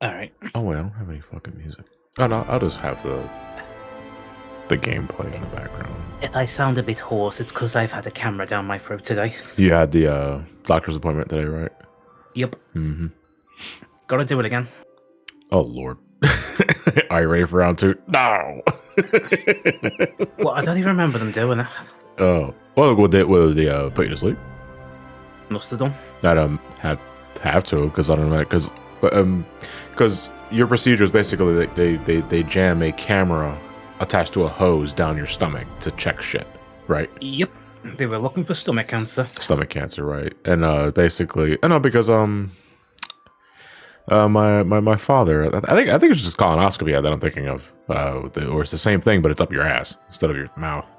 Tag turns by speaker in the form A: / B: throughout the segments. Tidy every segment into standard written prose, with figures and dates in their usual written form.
A: Alright.
B: Oh wait, I don't have any fucking music. Oh no, I'll just have the gameplay in the background.
A: If I sound a bit hoarse, it's because I've had a camera down my throat today.
B: You had the doctor's appointment today, right?
A: Yep.
B: Mm-hmm.
A: Gotta do it again.
B: Oh lord. Are you ready for round 2? No.
A: Well, I don't even remember them doing it.
B: Oh. Well, would they put you to sleep?
A: Must have done.
B: I have to because I don't know because your procedure is basically they jam a camera attached to a hose down your stomach to check shit, right?
A: Yep. They were looking for stomach cancer.
B: Stomach cancer, right? And basically, I know because my father, I think it's just colonoscopy that I'm thinking of, or it's the same thing, but it's up your ass instead of your mouth.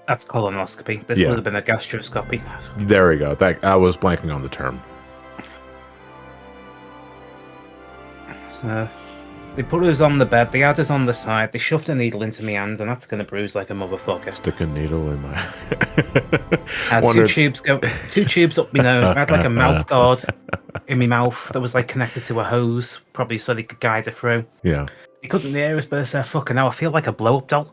A: That's colonoscopy. This would have been a gastroscopy.
B: There we go. I was blanking on the term.
A: So they put us on the bed. They had us on the side. They shoved a needle into my hand, and that's gonna bruise like a motherfucker.
B: Stick a needle in my.
A: I had two tubes up my nose. I had like a mouth guard in my mouth that was like connected to a hose, probably so they could guide it through.
B: Yeah.
A: You couldn't hear us, but I said, "Fucking hell, I feel like a blow-up doll."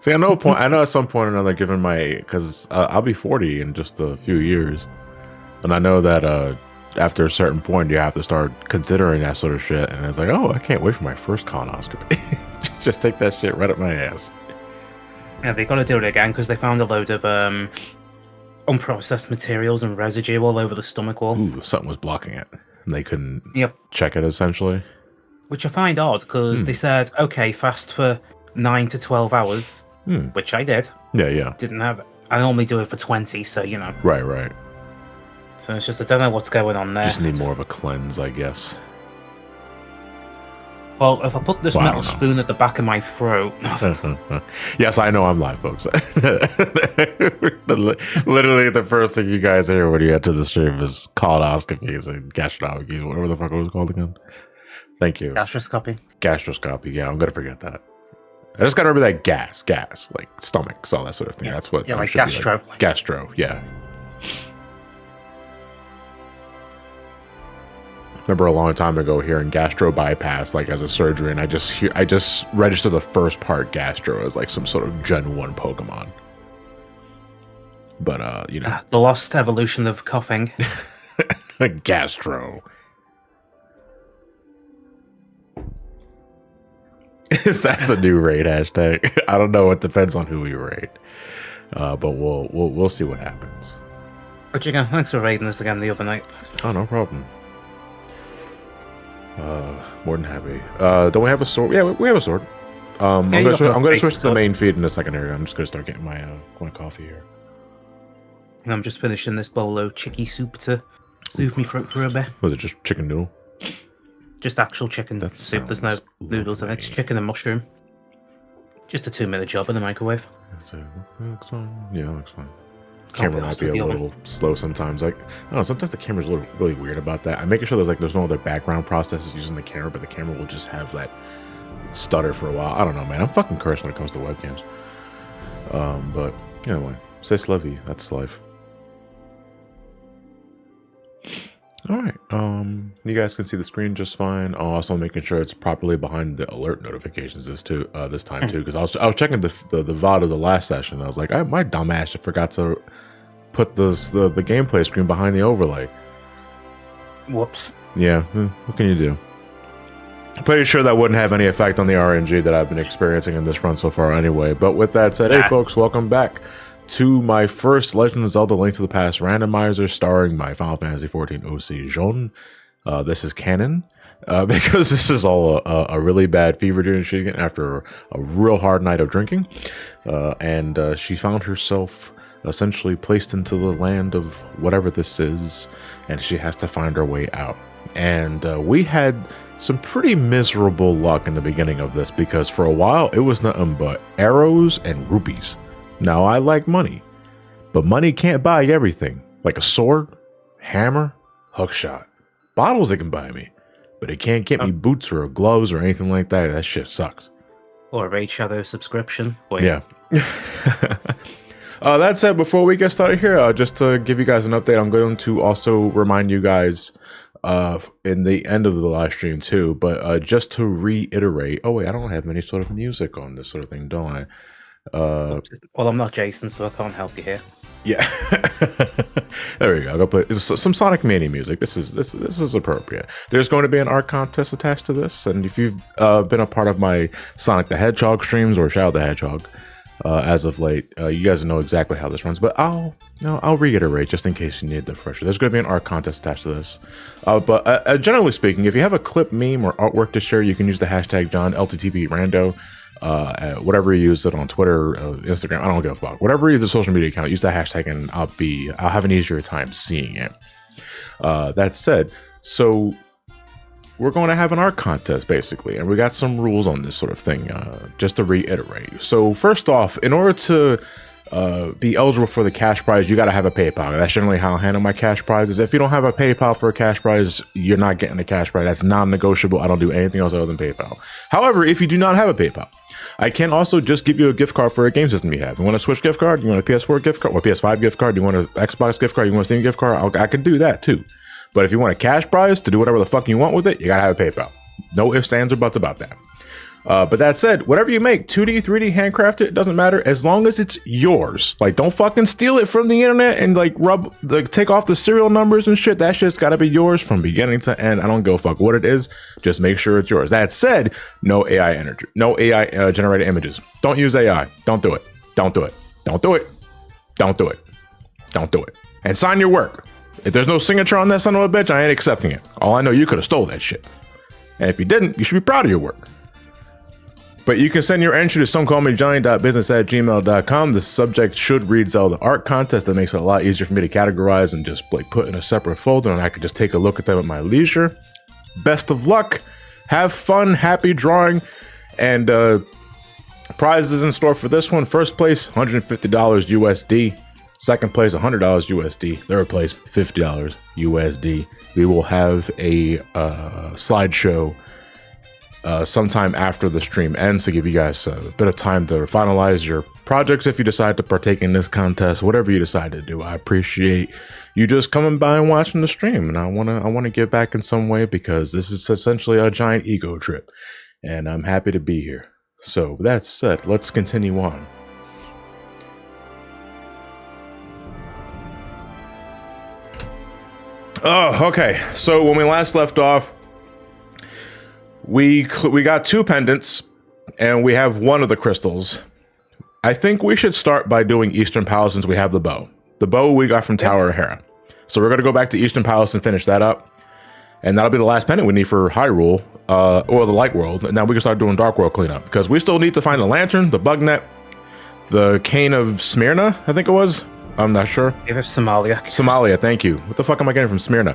B: See, I know at some point or another, given because I'll be 40 in just a few years, and I know that after a certain point, you have to start considering that sort of shit. And it's like, oh, I can't wait for my first colonoscopy. Just take that shit right up my ass.
A: Yeah, they got to do it again because they found a load of unprocessed materials and residue all over the stomach wall.
B: Ooh, something was blocking it, and they couldn't check it essentially.
A: Which I find odd because they said, okay, fast for 9 to 12 hours, which I did.
B: Yeah.
A: Didn't have it. I normally do it for 20, so you know.
B: Right.
A: So it's just, I don't know what's going on there.
B: Just need more of a cleanse, I guess.
A: Well, if I put this metal spoon at the back of my throat...
B: Yes, I know I'm live, folks. Literally, the first thing you guys hear when you enter the stream is colonoscopies and gastronomics, whatever the fuck it was called again. Thank you. Gastroscopy, yeah, I'm going to forget that. I just got to remember that gas, like stomachs, all that sort of thing. Yeah. That's what...
A: Yeah, like gastro.
B: Like. Gastro, yeah. Remember a long time ago hearing gastro bypass like as a surgery, and I just registered the first part gastro as like some sort of Gen 1 Pokemon. But you know,
A: the lost evolution of coughing.
B: Gastro. Is that the new raid hashtag? I don't know. It depends on who we raid. But we'll see what happens.
A: But again, thanks for raiding us again the other night.
B: Oh, no problem. More than happy. Don't we have a sword? Yeah, we have a sword. I'm gonna switch to the main feed in a second here. I'm just gonna start getting my coffee here.
A: And I'm just finishing this bowl of chicky soup to soothe me throat for a bit.
B: Was it just chicken noodle?
A: Just actual chicken soup. There's no noodles in it. It's chicken and mushroom. Just a 2-minute job in the microwave.
B: Looks fine. Yeah, looks fine. Camera might be a little slow sometimes. Like, I don't know, sometimes the camera's really weird about that. I'm making sure there's no other background processes using the camera, but the camera will just have that stutter for a while. I don't know, man. I'm fucking cursed when it comes to webcams. But anyway, c'est la vie. That's life. All right. You guys can see the screen just fine. I'm also making sure it's properly behind the alert notifications this time too, because I was checking the VOD of the last session. I was like, my dumbass forgot to put the gameplay screen behind the overlay.
A: Whoops.
B: Yeah. What can you do? I'm pretty sure that wouldn't have any effect on the RNG that I've been experiencing in this run so far anyway. But with that said, hey folks, welcome back to my first Legend of Zelda Link to the Past randomizer starring my Final Fantasy XIV OC Jehanne. This is canon because this is all a really bad fever dream she got after a real hard night of drinking. And she found herself essentially placed into the land of whatever this is, and she has to find her way out. And we had some pretty miserable luck in the beginning of this because for a while it was nothing but arrows and rupees. Now, I like money, but money can't buy everything. Like a sword, hammer, hookshot. Bottles it can buy me, but it can't get me boots or gloves or anything like that. That shit sucks.
A: Or a Raid Shadow subscription.
B: Yeah. That said, before we get started here, just to give you guys an update, I'm going to also remind you guys in the end of the live stream too. But just to reiterate, oh wait, I don't have any sort of music on this sort of thing, don't I?
A: Well, I'm not Jason, so I can't help you here.
B: Yeah, there we go. I'll go play some Sonic Mania music. This is appropriate. There's going to be an art contest attached to this, and if you've been a part of my Sonic the Hedgehog streams or Shadow the Hedgehog as of late, you guys know exactly how this runs. But I'll reiterate just in case you need the refresher. There's going to be an art contest attached to this. But generally speaking, if you have a clip, meme, or artwork to share, you can use the hashtag John LTTP Rando. Whatever you use it on Twitter, Instagram, I don't give a fuck. Whatever the social media account, use that hashtag and I'll have an easier time seeing it. That said, so we're going to have an art contest basically, and we got some rules on this sort of thing, just to reiterate. So first off, in order to be eligible for the cash prize, you got to have a PayPal. That's generally how I handle my cash prizes. If you don't have a PayPal for a cash prize, you're not getting a cash prize. That's non-negotiable. I don't do anything else other than PayPal. However, if you do not have a PayPal, I can also just give you a gift card for a game system you have. You want a Switch gift card? You want a PS4 gift card? Or PS5 gift card? You want an Xbox gift card? You want a Steam gift card? I could do that too. But if you want a cash prize to do whatever the fuck you want with it, you gotta have a PayPal. No ifs, ands, or buts about that. But that said, whatever you make, 2D, 3D, handcrafted, it doesn't matter as long as it's yours. Like, don't fucking steal it from the internet and take off the serial numbers and shit. That shit's gotta be yours from beginning to end. I don't give a fuck what it is. Just make sure it's yours. That said, no AI energy, no AI generated images. Don't use AI. Don't do it. Don't do it. Don't do it. Don't do it. Don't do it. And sign your work. If there's no signature on that son of a bitch, I ain't accepting it. All I know, you could have stole that shit. And if you didn't, you should be proud of your work. But you can send your entry to somecallmejohnny.business@gmail.com. The subject should read Zelda Art Contest. That makes it a lot easier for me to categorize and just put in a separate folder, and I could just take a look at them at my leisure. Best of luck. Have fun. Happy drawing. And prizes in store for this one. First place, $150 USD. Second place, $100 USD. Third place, $50 USD. We will have a slideshow sometime after the stream ends to give you guys a bit of time to finalize your projects if you decide to partake in this contest. Whatever you decide to do, I appreciate you just coming by and watching the stream, and I want to give back in some way because this is essentially a giant ego trip, and I'm happy to be here. So with that said, let's continue on. Oh, okay. So when we last left off, we got 2 pendants, and we have 1 of the crystals. I think we should start by doing Eastern Palace since we have the bow. The bow we got from Tower of Hera. So we're going to go back to Eastern Palace and finish that up. And that'll be the last pendant we need for Hyrule, or the Light World. And now we can start doing Dark World cleanup. Because we still need to find the lantern, the bug net, the cane of Smyrna, I think it was. I'm not sure.
A: Maybe Somalia.
B: Somalia, thank you. What the fuck am I getting from Smyrna?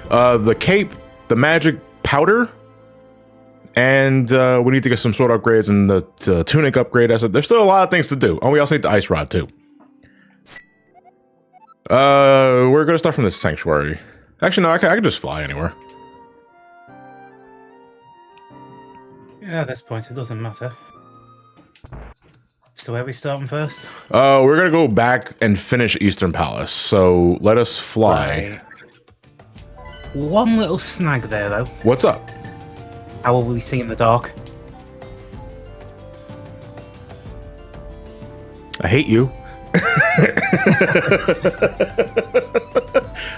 B: The cape, the magic powder, and we need to get some sword upgrades and the tunic upgrade. There's still a lot of things to do. Oh, we also need the ice rod too. We're gonna start from the sanctuary. Actually, no, I can just fly anywhere.
A: Yeah, at this point, it doesn't matter. So where are we starting first?
B: We're gonna go back and finish Eastern Palace. So let us fly.
A: Right. One little snag there, though.
B: What's up?
A: How will we see in the dark?
B: I hate you.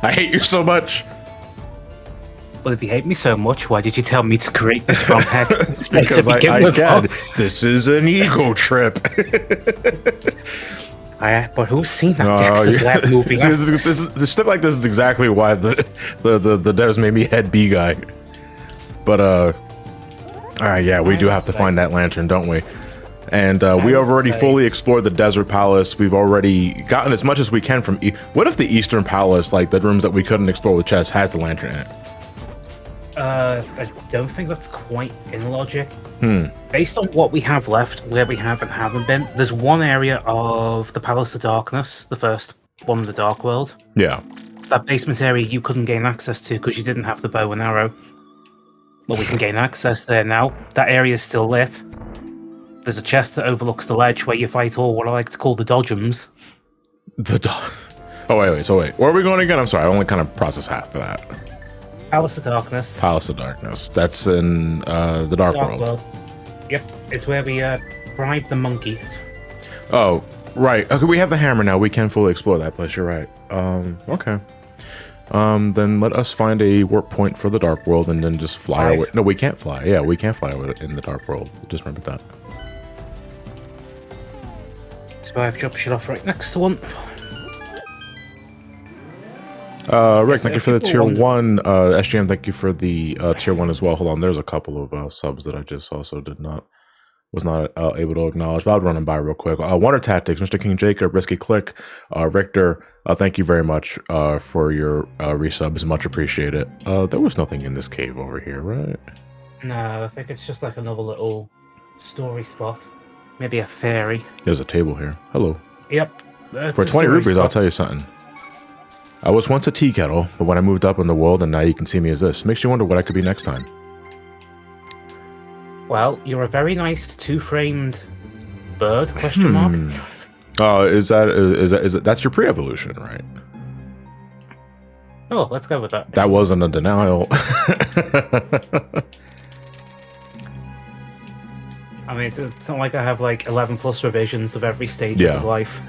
B: I hate you so much.
A: Well, if you hate me so much, why did you tell me to create this bomb head?
B: Because I can. This is an ego trip.
A: But who's seen that Dexter's Lab movie?
B: This stuff like this is exactly why the devs made me head B guy. But all right, yeah, we do have to find that lantern, don't we? And we have already fully explored the Desert Palace. We've already gotten as much as we can from. What if the Eastern Palace, like the rooms that we couldn't explore with chests, has the lantern in it?
A: I don't think that's quite in logic. Based on what we have left, where we have and haven't been, there's one area of the Palace of Darkness, the first one in the Dark World.
B: Yeah.
A: That basement area you couldn't gain access to because you didn't have the bow and arrow. Well, we can gain access there now. That area is still lit. There's a chest that overlooks the ledge where you fight all what I like to call the dodgems.
B: Oh, wait. So wait. Where are we going again? I'm sorry. I only kind of processed half of that.
A: Palace of Darkness.
B: Palace of Darkness. That's in the Dark World.
A: Yep, it's where we bribe the monkeys.
B: Oh, right. Okay, we have the hammer now. We can fully explore that place. You're right. Okay. Then let us find a warp point for the Dark World and then just fly away. No, we can't fly. Yeah, we can't fly over in the Dark World. Just remember that.
A: So I've dropped shit off right next to one.
B: Rick, thank you for the tier 1. SGM, thank you for the tier 1 as well. Hold on, there's a couple of subs that I just also was not able to acknowledge, but I'll run them by real quick. Wonder Tactics, Mr. King Jacob, Risky Click, Richter, thank you very much for your resubs. Much appreciated. There was nothing in this cave over here, right?
A: No, I think it's just like another little story spot. Maybe a fairy.
B: There's a table here. Hello.
A: Yep.
B: For 20 rupees, I'll tell you something. I was once a tea kettle, but when I moved up in the world and now you can see me as this, makes you wonder what I could be next time.
A: Well, you're a very nice two-framed bird, question mark.
B: Oh, is that that's your pre-evolution, right?
A: Oh, let's go with that.
B: That wasn't a denial.
A: I mean, it's not like I have like 11 plus revisions of every stage of his life.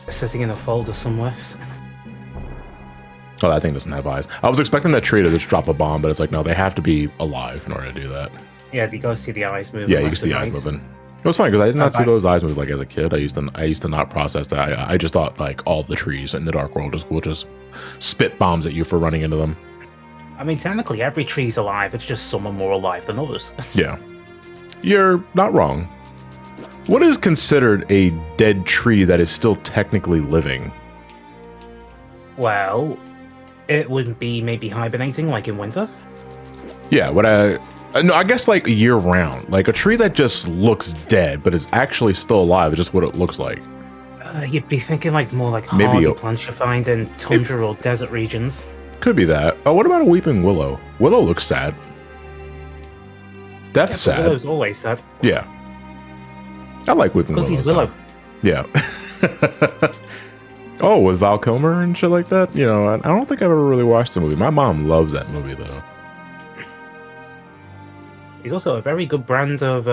A: Sitting in a folder somewhere.
B: Oh, that thing doesn't have eyes. I was expecting that tree to just drop a bomb, but it's like, no, they have to be alive in order to do that.
A: Yeah, you gotta see the eyes moving.
B: Yeah, you can see the eyes moving. It was funny because I did not see those eyes move like as a kid. I used to not process that. I just thought like all the trees in the Dark World will just spit bombs at you for running into them.
A: I mean, technically every tree's alive. It's just some are more alive than others.
B: Yeah, you're not wrong. What is considered a dead tree that is still technically living?
A: Well, it would be maybe hibernating, like in winter.
B: Yeah, no, I guess like year round. Like a tree that just looks dead, but is actually still alive is just what it looks like.
A: You'd be thinking like more like hardy plants you find in tundra or desert regions.
B: Could be that. Oh, what about a weeping willow? Willow looks sad. Death's sad.
A: Willow's always sad.
B: Yeah. I like weeping willow.
A: Because he's Willow.
B: Yeah. Oh, with Val Kilmer and shit like that? You know, I don't think I've ever really watched the movie. My mom loves that movie, though.
A: He's also a very good brand of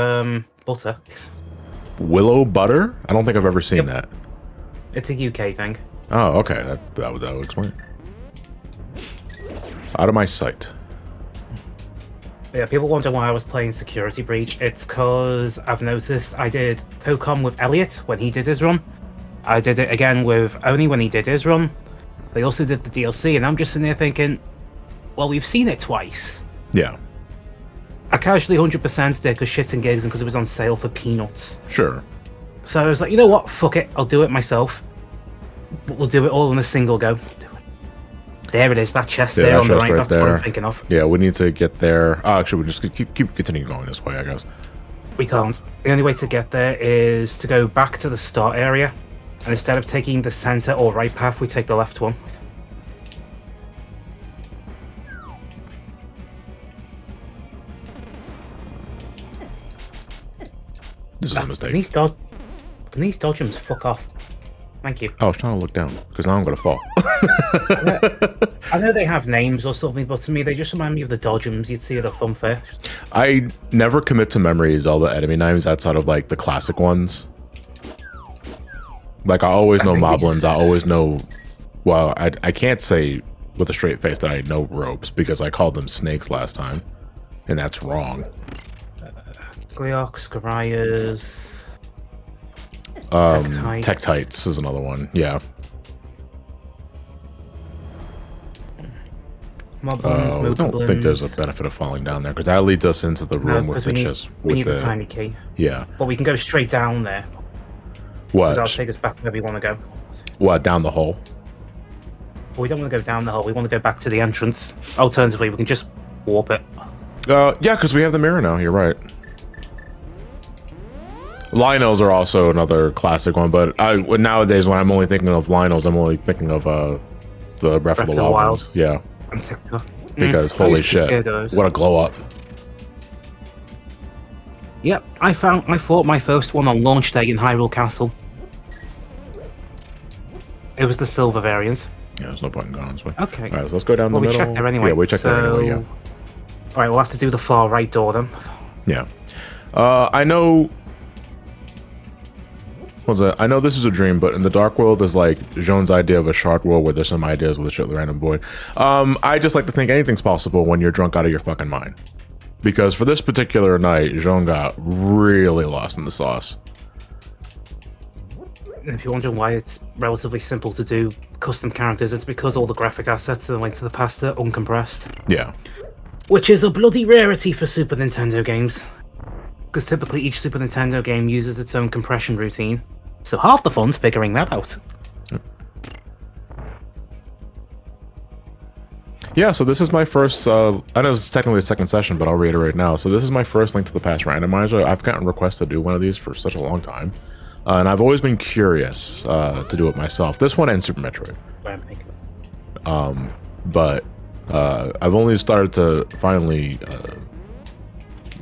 A: butter.
B: Willow butter? I don't think I've ever seen that.
A: It's a UK thing.
B: Oh, okay. That would explain. Out of my sight.
A: Yeah, people wonder why I was playing Security Breach. It's because I've noticed I did co-com with Elliot when he did his run. I did it again with Oni when he did his run. They also did the DLC, and I'm just sitting there thinking, well, we've seen it twice.
B: Yeah.
A: I casually 100%'d it because shits and gigs and because it was on sale for peanuts.
B: Sure.
A: So I was like, you know what? Fuck it. I'll do it myself. We'll do it all in a single go. There it is, that chest there on the right, that's what I'm thinking of.
B: Yeah, we need to get there. Oh, actually, we just keep continuing going this way, I guess.
A: We can't. The only way to get there is to go back to the start area, and instead of taking the center or right path, we take the left one.
B: This is a mistake.
A: Can these dodgems fuck off? Thank you.
B: I was trying to look down, because now I'm going to fall.
A: I know they have names or something, but to me, they just remind me of the dodgems you'd see at a fun fair.
B: I never commit to memory Zelda enemy names outside of, like, the classic ones. Like, I always know moblins, I always know... Well, I can't say with a straight face that I know ropes, because I called them snakes last time. And that's wrong.
A: Gleox, Scarayas...
B: Tektites is another one. Yeah.
A: Moblins,
B: I don't think there's a benefit of falling down there because that leads us into the room with the chest.
A: We need the tiny key.
B: Yeah.
A: But we can go straight down there.
B: What?
A: That'll take us back where we want to go.
B: What? Down the hole?
A: Well, we don't want to go down the hole. We want to go back to the entrance. Alternatively, we can just warp it.
B: Yeah, because we have the mirror now. You're right. Lionels are also another classic one, but nowadays when I'm only thinking of Lionels, I'm only thinking of the Breath of the Wild ones. Yeah. Because holy shit, what a glow up.
A: Yep, I fought my first one on launch day in Hyrule Castle. It was the silver variant.
B: Yeah, there's no point in going this way.
A: Okay.
B: All right, so let's go down the
A: we
B: middle.
A: checked there anyway.
B: Yeah, we checked there anyway, yeah.
A: All right, we'll have to do the far right door then.
B: Yeah. I know... I know this is a dream, but in the Dark World, there's like Jean's idea of a shark world where there's some ideas with a shit random void. I just like to think anything's possible when you're drunk out of your fucking mind. Because for this particular night, Jean got really lost in the sauce.
A: And if you're wondering why it's relatively simple to do custom characters, it's because all the graphic assets in Link to the Past are uncompressed.
B: Yeah.
A: Which is a bloody rarity for Super Nintendo games. Because typically each Super Nintendo game uses its own compression routine. So half the fun's figuring that out.
B: Yeah, so this is my first, I know it's technically the second session, but I'll reiterate now. So this is my first Link to the Past randomizer. I've gotten requests to do one of these for such a long time. And I've always been curious to do it myself. This one and Super Metroid. But I've only started to finally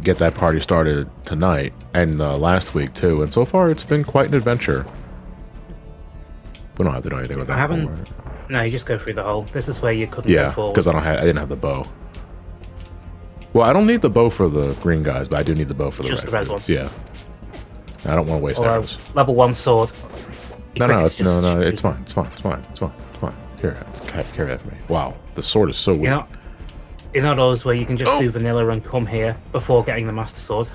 B: get that party started tonight and last week too, and so far it's been quite an adventure. We don't have to do anything with that.
A: I haven't. No, you just go through the hole. This is where you couldn't go forward.
B: Because I didn't have the bow. Well, I don't need the bow for the green guys, but I do need the bow for the red ones. Yeah. I don't want to waste arrows.
A: Level 1 sword.
B: No, it's fine. It's fine. Here, carry that for me. Wow, the sword is so weird.
A: You know those where you can just do vanilla and come here before getting the Master Sword?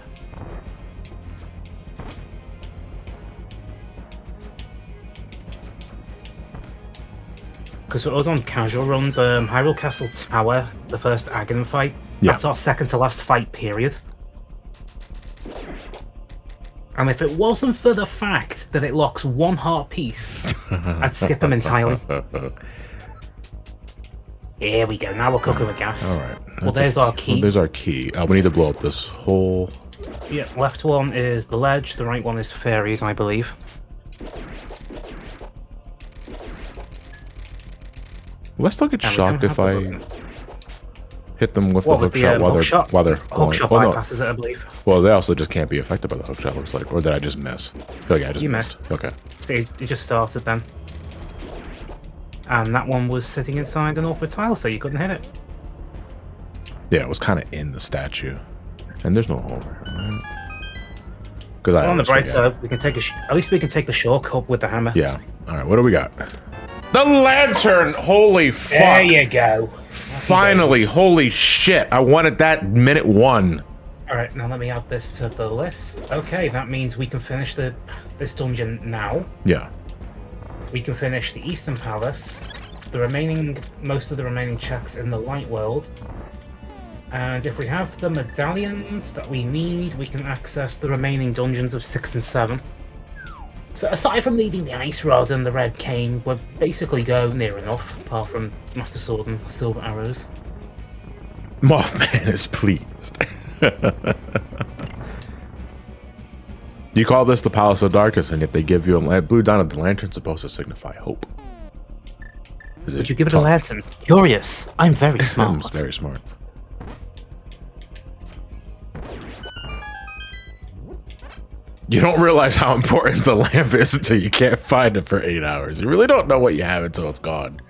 A: Because for us on casual runs, Hyrule Castle Tower, the first Aghanim fight, that's our second to last fight period. And if it wasn't for the fact that it locks one heart piece, I'd skip him entirely. Here we go, now we're cooking with gas.
B: Alright.
A: Well, there's our key.
B: Well, there's our key. We need to blow up this whole...
A: Yeah, left one is the ledge, the right one is fairies, I believe.
B: Will I still get shocked if I hit them with the hookshot while they're going?
A: Hookshot bypasses it, I believe.
B: Well, they also just can't be affected by the hookshot, looks like. Or did I just miss? Oh, yeah, I just missed. Okay.
A: So you just started then. And that one was sitting inside an awkward tile, so you couldn't hit it.
B: Yeah, it was kind of in the statue. And there's no hole there. Because
A: on the bright side, we can take at least we can take the shortcut with the hammer.
B: Yeah. Alright, what do we got? The lantern! Holy fuck!
A: There you go.
B: Finally, holy shit. I wanted that minute 1.
A: Alright, now let me add this to the list. Okay, that means we can finish this dungeon now.
B: Yeah.
A: We can finish the Eastern Palace, most of the remaining checks in the Light World. And if we have the medallions that we need, we can access the remaining dungeons of 6 and 7. So aside from needing the Ice Rod and the Red Cane, we're basically go near enough, apart from Master Sword and Silver Arrows.
B: Mothman is pleased. You call this the Palace of Darkness, and yet they give you a blue dot. The lantern's supposed to signify hope.
A: Would you give it a lantern? Curious. I'm very smart.
B: I'm very smart. You don't realize how important the lamp is until you can't find it for 8 hours. You really don't know what you have until it's gone.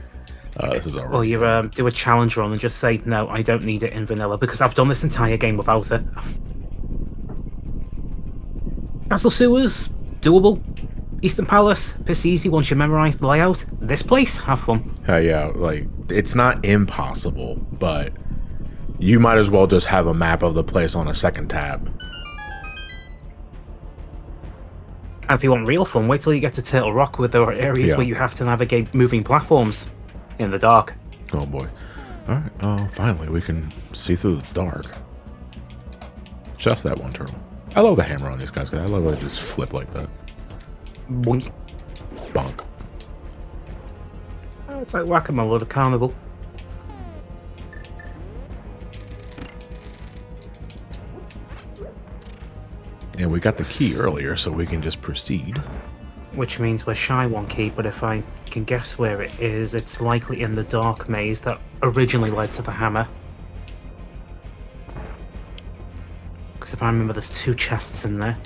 B: This is already.
A: Or you do a challenge run and just say, no, I don't need it in vanilla because I've done this entire game without it. Castle Sewers, doable. Eastern Palace, piss easy once you memorize the layout. This place, have fun.
B: Yeah, like, it's not impossible, but you might as well just have a map of the place on a second tab.
A: And if you want real fun, wait till you get to Turtle Rock, where there are areas where you have to navigate moving platforms in the dark.
B: Oh boy. Alright, oh, finally we can see through the dark. Just that one turtle. I love the hammer on these guys, because I love how they just flip like that.
A: Boink.
B: Bonk.
A: Oh, it's like whack-a-mole at a carnival.
B: And we got the key earlier, so we can just proceed.
A: Which means we're shy one key, but if I can guess where it is, it's likely in the dark maze that originally led to the hammer. Because if I remember, there's 2 chests in there.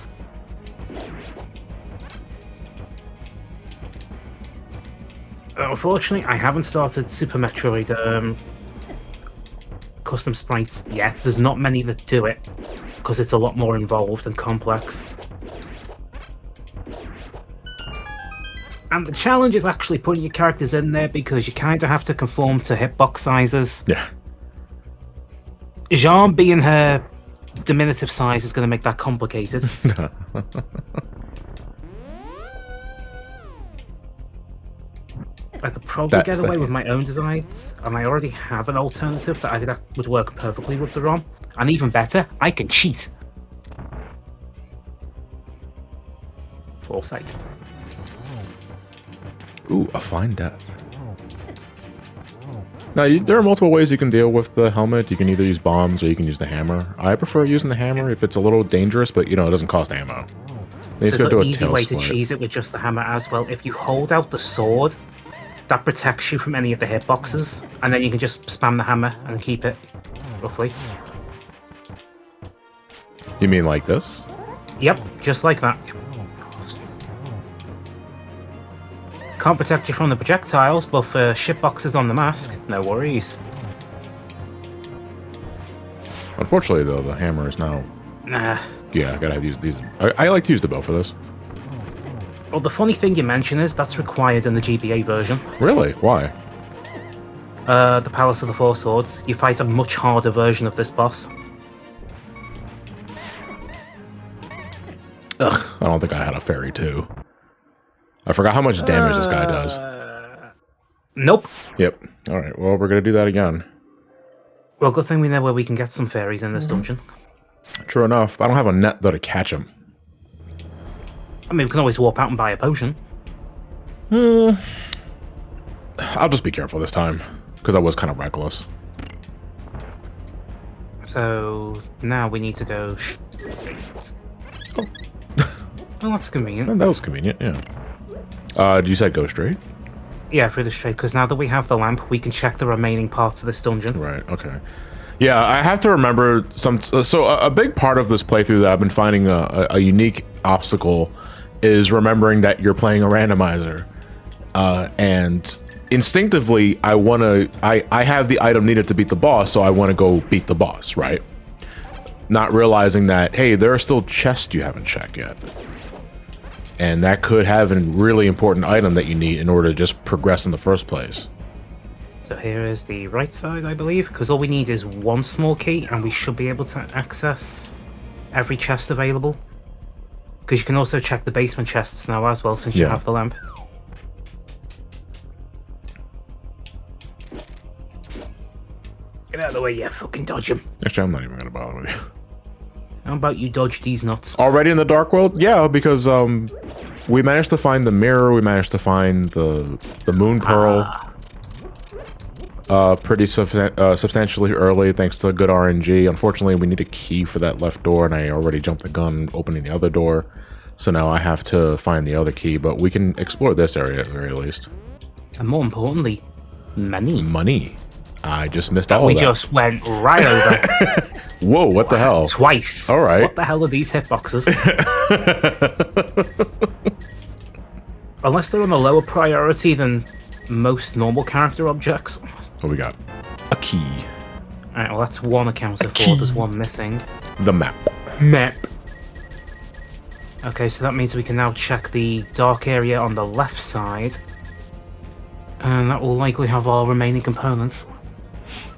A: Unfortunately, I haven't started Super Metroid custom sprites yet. There's not many that do it, because it's a lot more involved and complex. And the challenge is actually putting your characters in there, because you kind of have to conform to hitbox sizes.
B: Yeah.
A: Jehanne being her diminutive size is going to make that complicated. I could probably get away with my own designs, and I already have an alternative that would work perfectly with the ROM. And even better, I can cheat. Foresight.
B: Ooh, a fine death. Now, there are multiple ways you can deal with the helmet. You can either use bombs or you can use the hammer. I prefer using the hammer if it's a little dangerous, but, you know, it doesn't cost ammo.
A: There's an easy way to cheese it with just the hammer as well. If you hold out the sword, that protects you from any of the hitboxes, and then you can just spam the hammer and keep it, roughly.
B: You mean like this?
A: Yep, just like that. Can't protect you from the projectiles, but for shitboxes on the mask, no worries.
B: Unfortunately, though, the hammer is now...
A: Nah.
B: Yeah, I gotta use these. I like to use the bow for this.
A: Well, the funny thing you mention is that's required in the GBA version.
B: Really? Why?
A: The Palace of the Four Swords. You fight a much harder version of this boss.
B: Ugh, I don't think I had a fairy too. I forgot how much damage this guy does.
A: Nope.
B: Yep. Alright, well, we're gonna do that again.
A: Well, good thing we know where we can get some fairies in this dungeon.
B: True enough. I don't have a net, though, to catch him.
A: I mean, we can always warp out and buy a potion.
B: I'll just be careful this time, because I was kind of reckless.
A: So, now we need to go...
B: Oh.
A: Well, that's convenient.
B: That was convenient, yeah. You said go straight?
A: Yeah, through the straight, because now that we have the lamp, we can check the remaining parts of this dungeon.
B: Right, okay. Yeah, I have to remember some... So a big part of this playthrough that I've been finding a unique obstacle is remembering that you're playing a randomizer. And instinctively, I have the item needed to beat the boss, so I want to go beat the boss, right? Not realizing that, hey, there are still chests you haven't checked yet. And that could have a really important item that you need in order to just progress in the first place.
A: So here is the right side, I believe, because all we need is one small key, and we should be able to access every chest available. Because you can also check the basement chests now as well, since you have the lamp. Get out of the way, you fucking dodge him.
B: Actually, I'm not even going to bother with you.
A: How about you dodge these nuts?
B: Already in the Dark World? Yeah, because we managed to find the mirror, we managed to find the Moon Pearl. Pretty substantially early, thanks to good RNG. Unfortunately, we need a key for that left door, and I already jumped the gun opening the other door. So now I have to find the other key, but we can explore this area at the very least.
A: And more importantly, money.
B: Money. I just missed all of that.
A: We just went right over.
B: Whoa, what the hell?
A: Twice.
B: All right.
A: What the hell are these hitboxes? Unless they're on a lower priority than most normal character objects.
B: What we got? A key.
A: Alright, well that's one accounted for. There's one missing.
B: The map.
A: Map. Okay, so that means we can now check the dark area on the left side. And that will likely have our remaining components.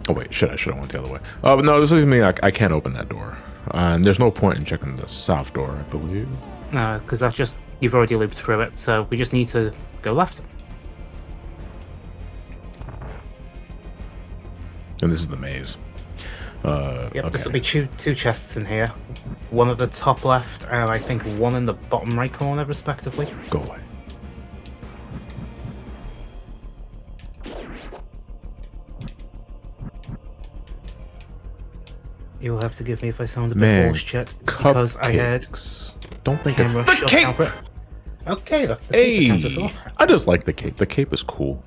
B: Oh wait, shit, I should have went the other way. But no, this is me. I can't open that door. And there's no point in checking the south door, I believe.
A: No, because that's just... You've already looped through it, so we just need to go left.
B: And this is the maze.
A: Yep,
B: okay.
A: this will be two chests in here. One at the top left, and I think one in the bottom right corner, respectively.
B: Go away.
A: You'll have to give me if I sound a bit hoarse, chat, because I heard
B: don't think
A: camera
B: the
A: shut
B: cape.
A: down for it. Okay, that's the
B: Hey, I just like the cape. The cape is cool.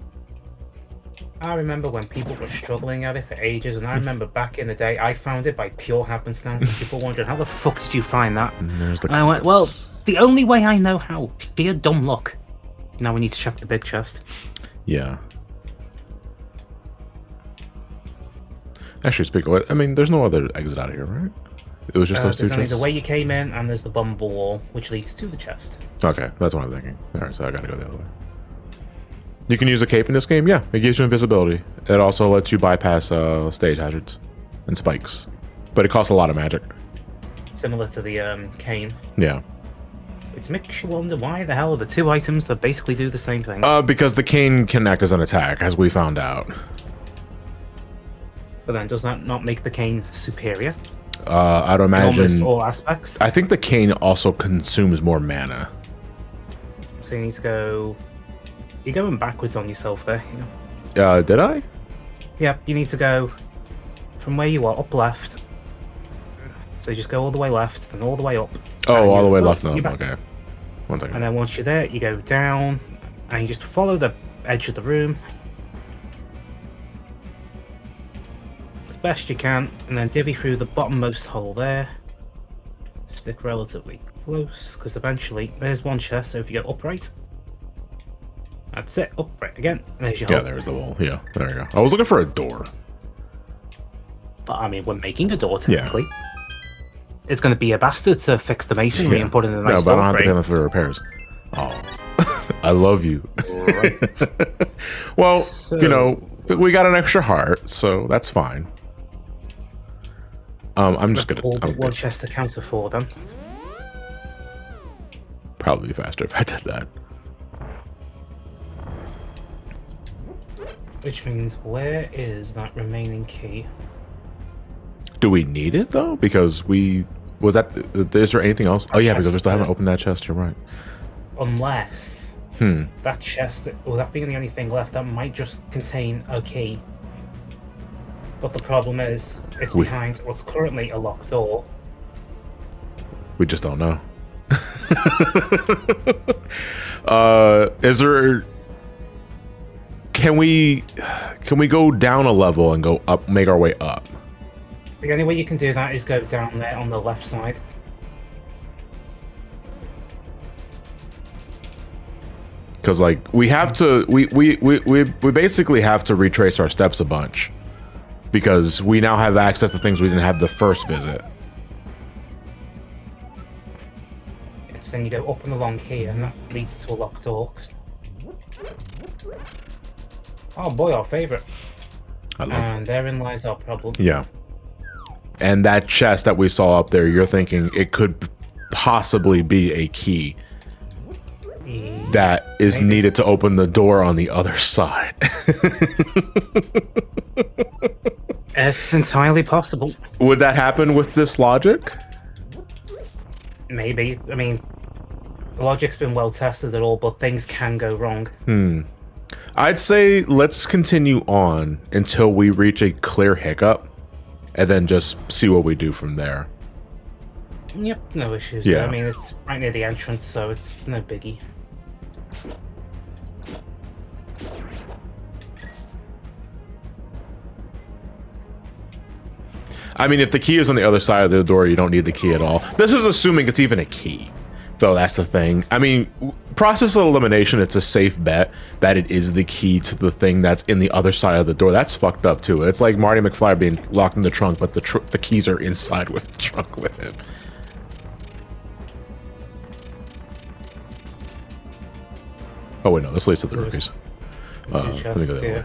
A: I remember when people were struggling at it for ages, and I remember back in the day, I found it by pure happenstance, and people wondering, how the fuck did you find that?
B: And there's the
A: and I went, well, the only way I know how, sheer dumb luck. Now we need to check the big chest.
B: Yeah. Actually, speaking of it, I mean, there's no other exit out of here, right? It was just those two
A: There's only
B: chests?
A: the way you came in, and there's the bumble wall, which leads to the chest.
B: Okay, that's what I'm thinking. Alright, so I gotta go the other way. You can use a cape in this game? Yeah, it gives you invisibility. It also lets you bypass stage hazards and spikes. But it costs a lot of magic.
A: Similar to the cane.
B: Yeah.
A: Which makes you wonder why the hell are the two items that basically do the same thing?
B: Because the cane can act as an attack, as we found out.
A: But then does that not make the cane superior?
B: I'd
A: In almost
B: imagine...
A: all aspects?
B: I think the cane also consumes more mana.
A: So you need to go... You're going backwards on yourself there.
B: Did I?
A: Yeah, you need to go from where you are, up left. So you just go all the way left, then all the way up.
B: Oh, all the way left? No,
A: you're back.
B: okay. One second.
A: And then once you're there, you go down, and you just follow the edge of the room as best you can, and then divvy through the bottommost hole there. Stick relatively close, because eventually there's one chest, so if you go upright, that's it, upright again, and there's your hole.
B: Yeah, there's the wall. Yeah, there you go. I was looking for a door.
A: But I mean, we're making a door, technically. Yeah. It's going to be a bastard to fix the masonry and put in a nice door.
B: No, but I don't have to pay them for the repairs. Oh, I love you.
A: Right.
B: Well, so, you know, we got an extra heart, so that's fine. I'm just gonna.
A: All but one chest to counter for them.
B: Probably be faster if I did that.
A: Which means, where is that remaining key?
B: Do we need it though? Because we was that. Is there anything else? Oh yeah, because we still haven't opened that chest. You're right.
A: Unless that chest, or that being the only thing left, that might just contain a key. But the problem is, it's behind what's currently a locked door.
B: We just don't know. Is there? Can we go down a level and go up, make our way up?
A: The only way you can do that is go down there on the left side.
B: Because like we have to, we basically have to retrace our steps a bunch, because we now have access to things we didn't have the first visit.
A: So then you go up and along here, and that leads to a locked door. Oh boy, our favourite. And therein lies our problem.
B: Yeah. And that chest that we saw up there, you're thinking it could possibly be a key that is needed to open the door on the other side.
A: It's entirely possible.
B: Would that happen with this logic?
A: Maybe. I mean, logic's been well tested at all, but things can go wrong.
B: I'd say let's continue on until we reach a clear hiccup, and then just see what we do from there.
A: Yep, no issues.
B: Yeah.
A: I mean, it's right near the entrance, so it's no biggie.
B: I mean, if the key is on the other side of the door, you don't need the key at all. This is assuming it's even a key, though. That's the thing. I mean, process of elimination, it's a safe bet that it is the key to the thing that's in the other side of the door. That's fucked up too. It's like Marty McFly being locked in the trunk, but the keys are inside with the trunk with him. Oh wait, no, this leads to the rupees. Let me go that way.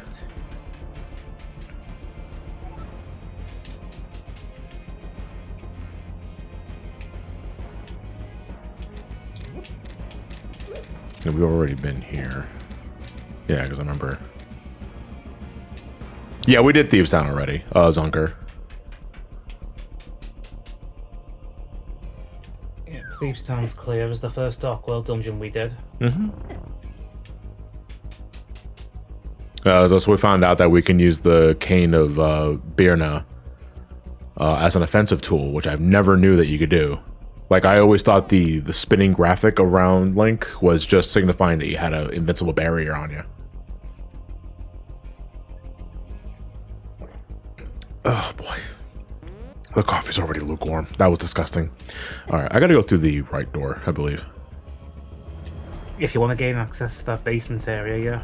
B: We've already been here. Yeah, because I remember. Yeah, we did Thieves Town already. Zunker.
A: Yeah, Thieves Town's clear. It was the first Dark World dungeon we did.
B: So we found out that we can use the Cane of Birna as an offensive tool, which I've never knew that you could do. Like, I always thought the spinning graphic around Link was just signifying that you had an invincible barrier on you. Oh, boy. The coffee's already lukewarm. That was disgusting. All right, I gotta go through the right door, I believe.
A: If you want to gain access to that basement area, yeah.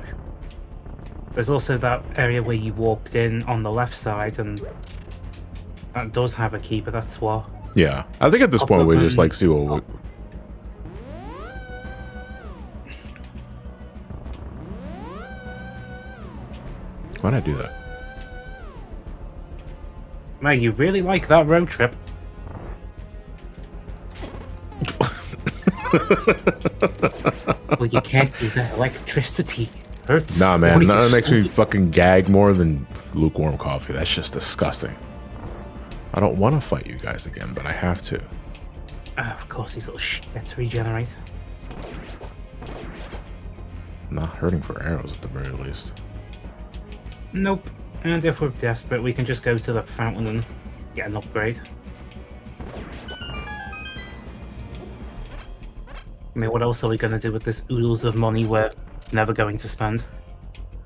A: There's also that area where you walked in on the left side, and that does have a key, but that's what.
B: Yeah, I think at this point we just like see what. Why'd I do that?
A: Man, you really like that road trip. Well, you can't do that. Electricity hurts.
B: Nah, man, that makes me fucking gag more than lukewarm coffee. That's just disgusting. I don't want to fight you guys again, but I have to.
A: Of course, these little shits regenerate.
B: Not hurting for arrows at the very least.
A: Nope. And if we're desperate, we can just go to the fountain and get an upgrade. I mean, what else are we going to do with this oodles of money we're never going to spend?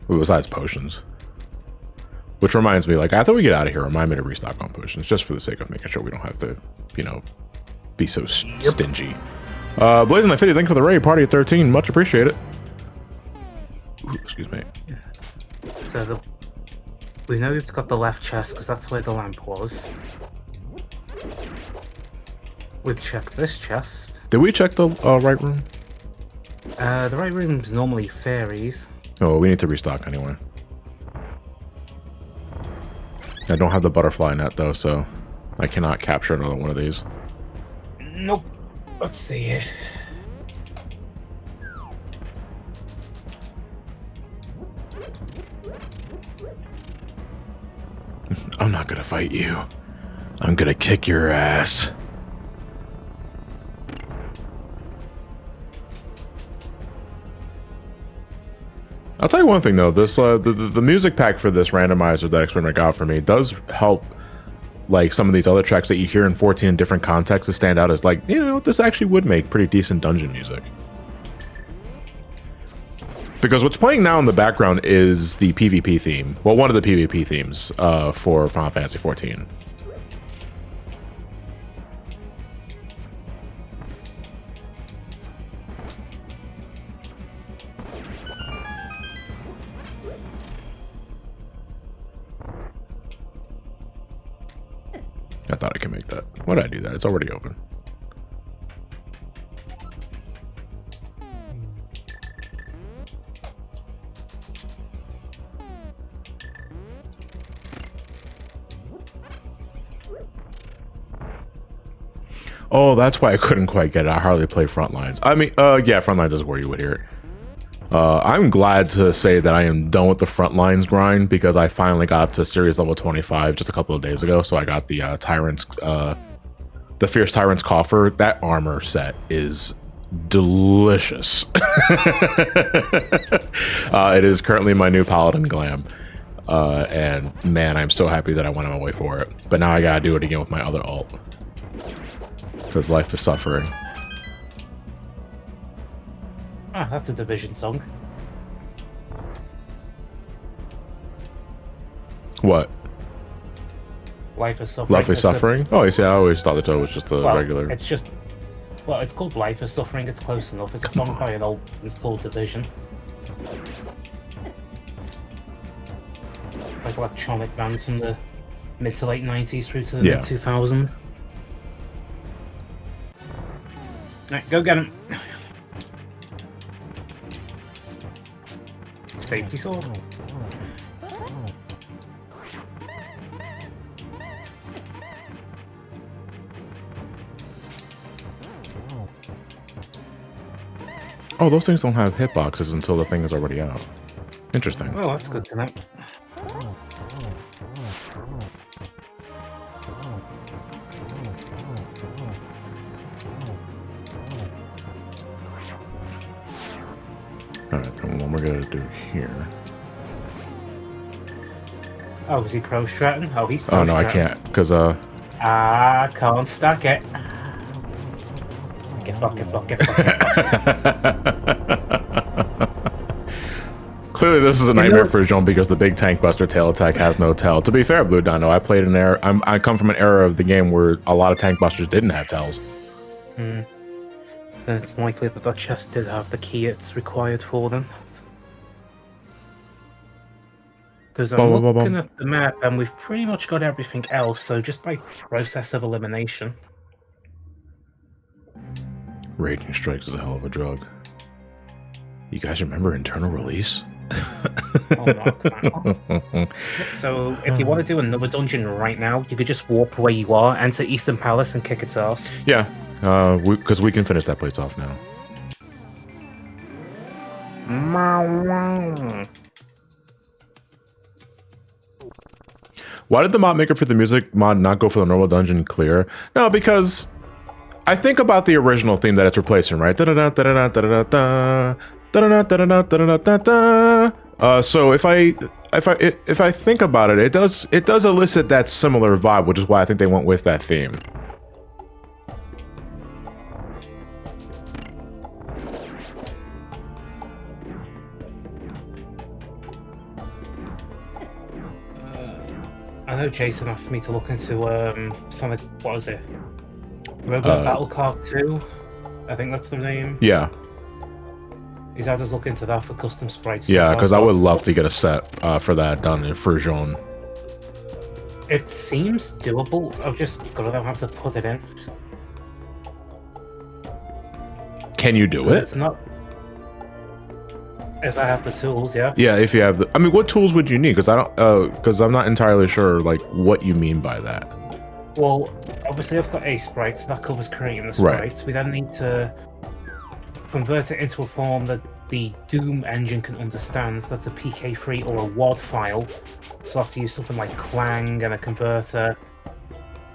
B: Well, besides potions. Which reminds me, like, after we get out of here, remind me to restock on potions, just for the sake of making sure we don't have to, you know, be so stingy. Blazing my 50, thank you for the raid. Party at 13, much appreciated. Ooh, excuse me.
A: So we know we've got the left chest because that's where the lamp was. We've checked this chest.
B: Did we check the right room?
A: The right room's normally fairies.
B: Oh, we need to restock anyway. I don't have the butterfly net though, so I cannot capture another one of these.
A: Nope. Let's see here.
B: I'm not gonna fight you. I'm gonna kick your ass. I'll tell you one thing though, this the music pack for this randomizer that Experiment got for me does help, like, some of these other tracks that you hear in 14 in different contexts to stand out as, like, you know, this actually would make pretty decent dungeon music. Because what's playing now in the background is the PvP theme. Well, one of the PvP themes for Final Fantasy XIV. I thought I could make that. Why did I do that? It's already open. Oh, that's why I couldn't quite get it. I hardly play Frontlines. I mean, yeah, Frontlines is where you would hear it. I'm glad to say that I am done with the Frontlines grind because I finally got to series level 25 just a couple of days ago. So I got the the Fierce Tyrant's Coffer. That armor set is delicious. It is currently my new Paladin Glam. And man, I'm so happy that I went on my way for it. But now I gotta do it again with my other alt. Because life is suffering.
A: Ah, that's a Division song.
B: What?
A: Life is Suffering.
B: Life is Suffering? Oh, you see, I always thought that was just a regular...
A: It's just... Well, it's called Life is Suffering, it's close enough. It's a song by an old... It's called Division. Like electronic bands from the mid to late 90s through to the mid 2000s. Alright, go get him. Safety sword.
B: Oh, those things don't have hitboxes until the thing is already out. Interesting.
A: Oh, that's good to know.
B: Alright, then what we're gonna do here...
A: Oh, is he pro-stratting? Oh, he's pro-stratting.
B: Oh, no, I can't, because,
A: can't stack it. Get fuck, get fuck, get fuck, get fuck.
B: Clearly, this is a nightmare for Jean because the big tank buster tail attack has no tail. To be fair, Blue Dino, I played an era... I come from an era of the game where a lot of tank busters didn't have tails.
A: Hmm. Then it's likely that chest did have the key it's required for them. Because I'm looking at the map and we've pretty much got everything else, so just by process of elimination.
B: Raging Strikes is a hell of a drug. You guys remember Internal Release?
A: So if you want to do another dungeon right now, you could just warp where you are, enter Eastern Palace, and kick its ass.
B: Yeah, because we can finish that place off now. Why did the mod maker for the music mod not go for the normal dungeon clear? No, because I think about the original theme that it's replacing, right? So if I think about it, it does elicit that similar vibe, which is why I think they went with that theme.
A: I know Jason asked me to look into Sonic. What was it? Robot Battle Car 2. I think that's the name.
B: Yeah.
A: He's had us look into that for custom sprites.
B: Yeah, because I would love to get a set for that done for Jehanne.
A: It seems doable. I've just got to know how to put it in.
B: Can you do it?
A: It's not. If I have the tools, yeah.
B: Yeah, if you have the. I mean, what tools would you need? Because I don't. Because I'm not entirely sure, like, what you mean by that.
A: Well, obviously, I've got a sprite, so that covers creating the sprites. Right. We then need to convert it into a form that the Doom engine can understand. So that's a PK3 or a WAD file. So I have to use something like Clang and a converter.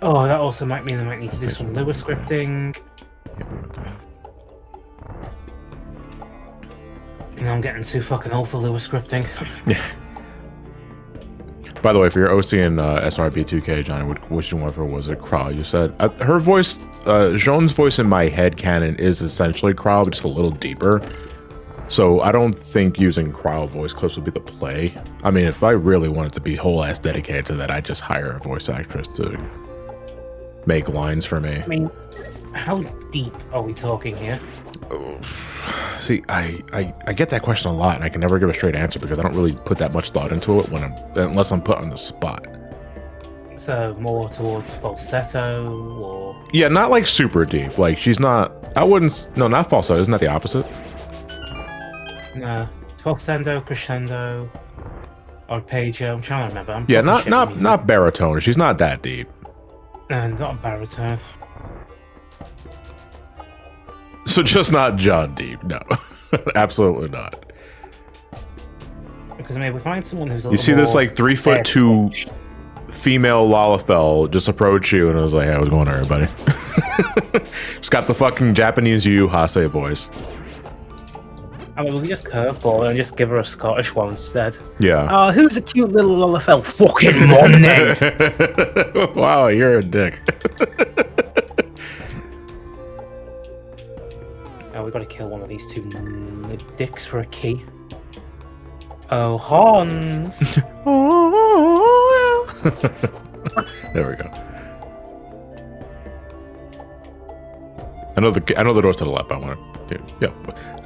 A: Oh, that also might mean I might need to do some Lua scripting. You know, I'm getting too fucking old for Lua scripting.
B: Yeah. By the way, for your OC and SRB2K, Johnny, which one for was it? Crow. You said her voice, Jehanne's voice in my head canon is essentially Crow, but just a little deeper. So I don't think using Crow voice clips would be the play. I mean, if I really wanted to be whole ass dedicated to that, I'd just hire a voice actress to make lines for me.
A: I mean, how deep are we talking here?
B: See, I get that question a lot, and I can never give a straight answer because I don't really put that much thought into it unless I'm put on the spot.
A: So more towards falsetto, or
B: yeah, not like super deep. Like she's not. I wouldn't. No, not falsetto. Isn't that the opposite?
A: No, falsetto, crescendo, arpeggio. I'm trying to remember.
B: Yeah, not baritone. She's not that deep.
A: No, not a baritone.
B: So just not John deep, no. Absolutely not.
A: Because I mean, we find someone who's a
B: you see this like 3'2" female Lalafell just approach you, and I was like, hey, what's going on, everybody? Just got the fucking Japanese Yu Hase voice.
A: I mean, we just curveball and just give her a Scottish one instead.
B: Yeah.
A: Who's a cute little Lalafell? Fucking Monday.
B: Wow, you're a dick.
A: We've got to kill one of these two dicks for a key. Oh, Hans!
B: There we go. I know the doors to the left. I want to. Yeah.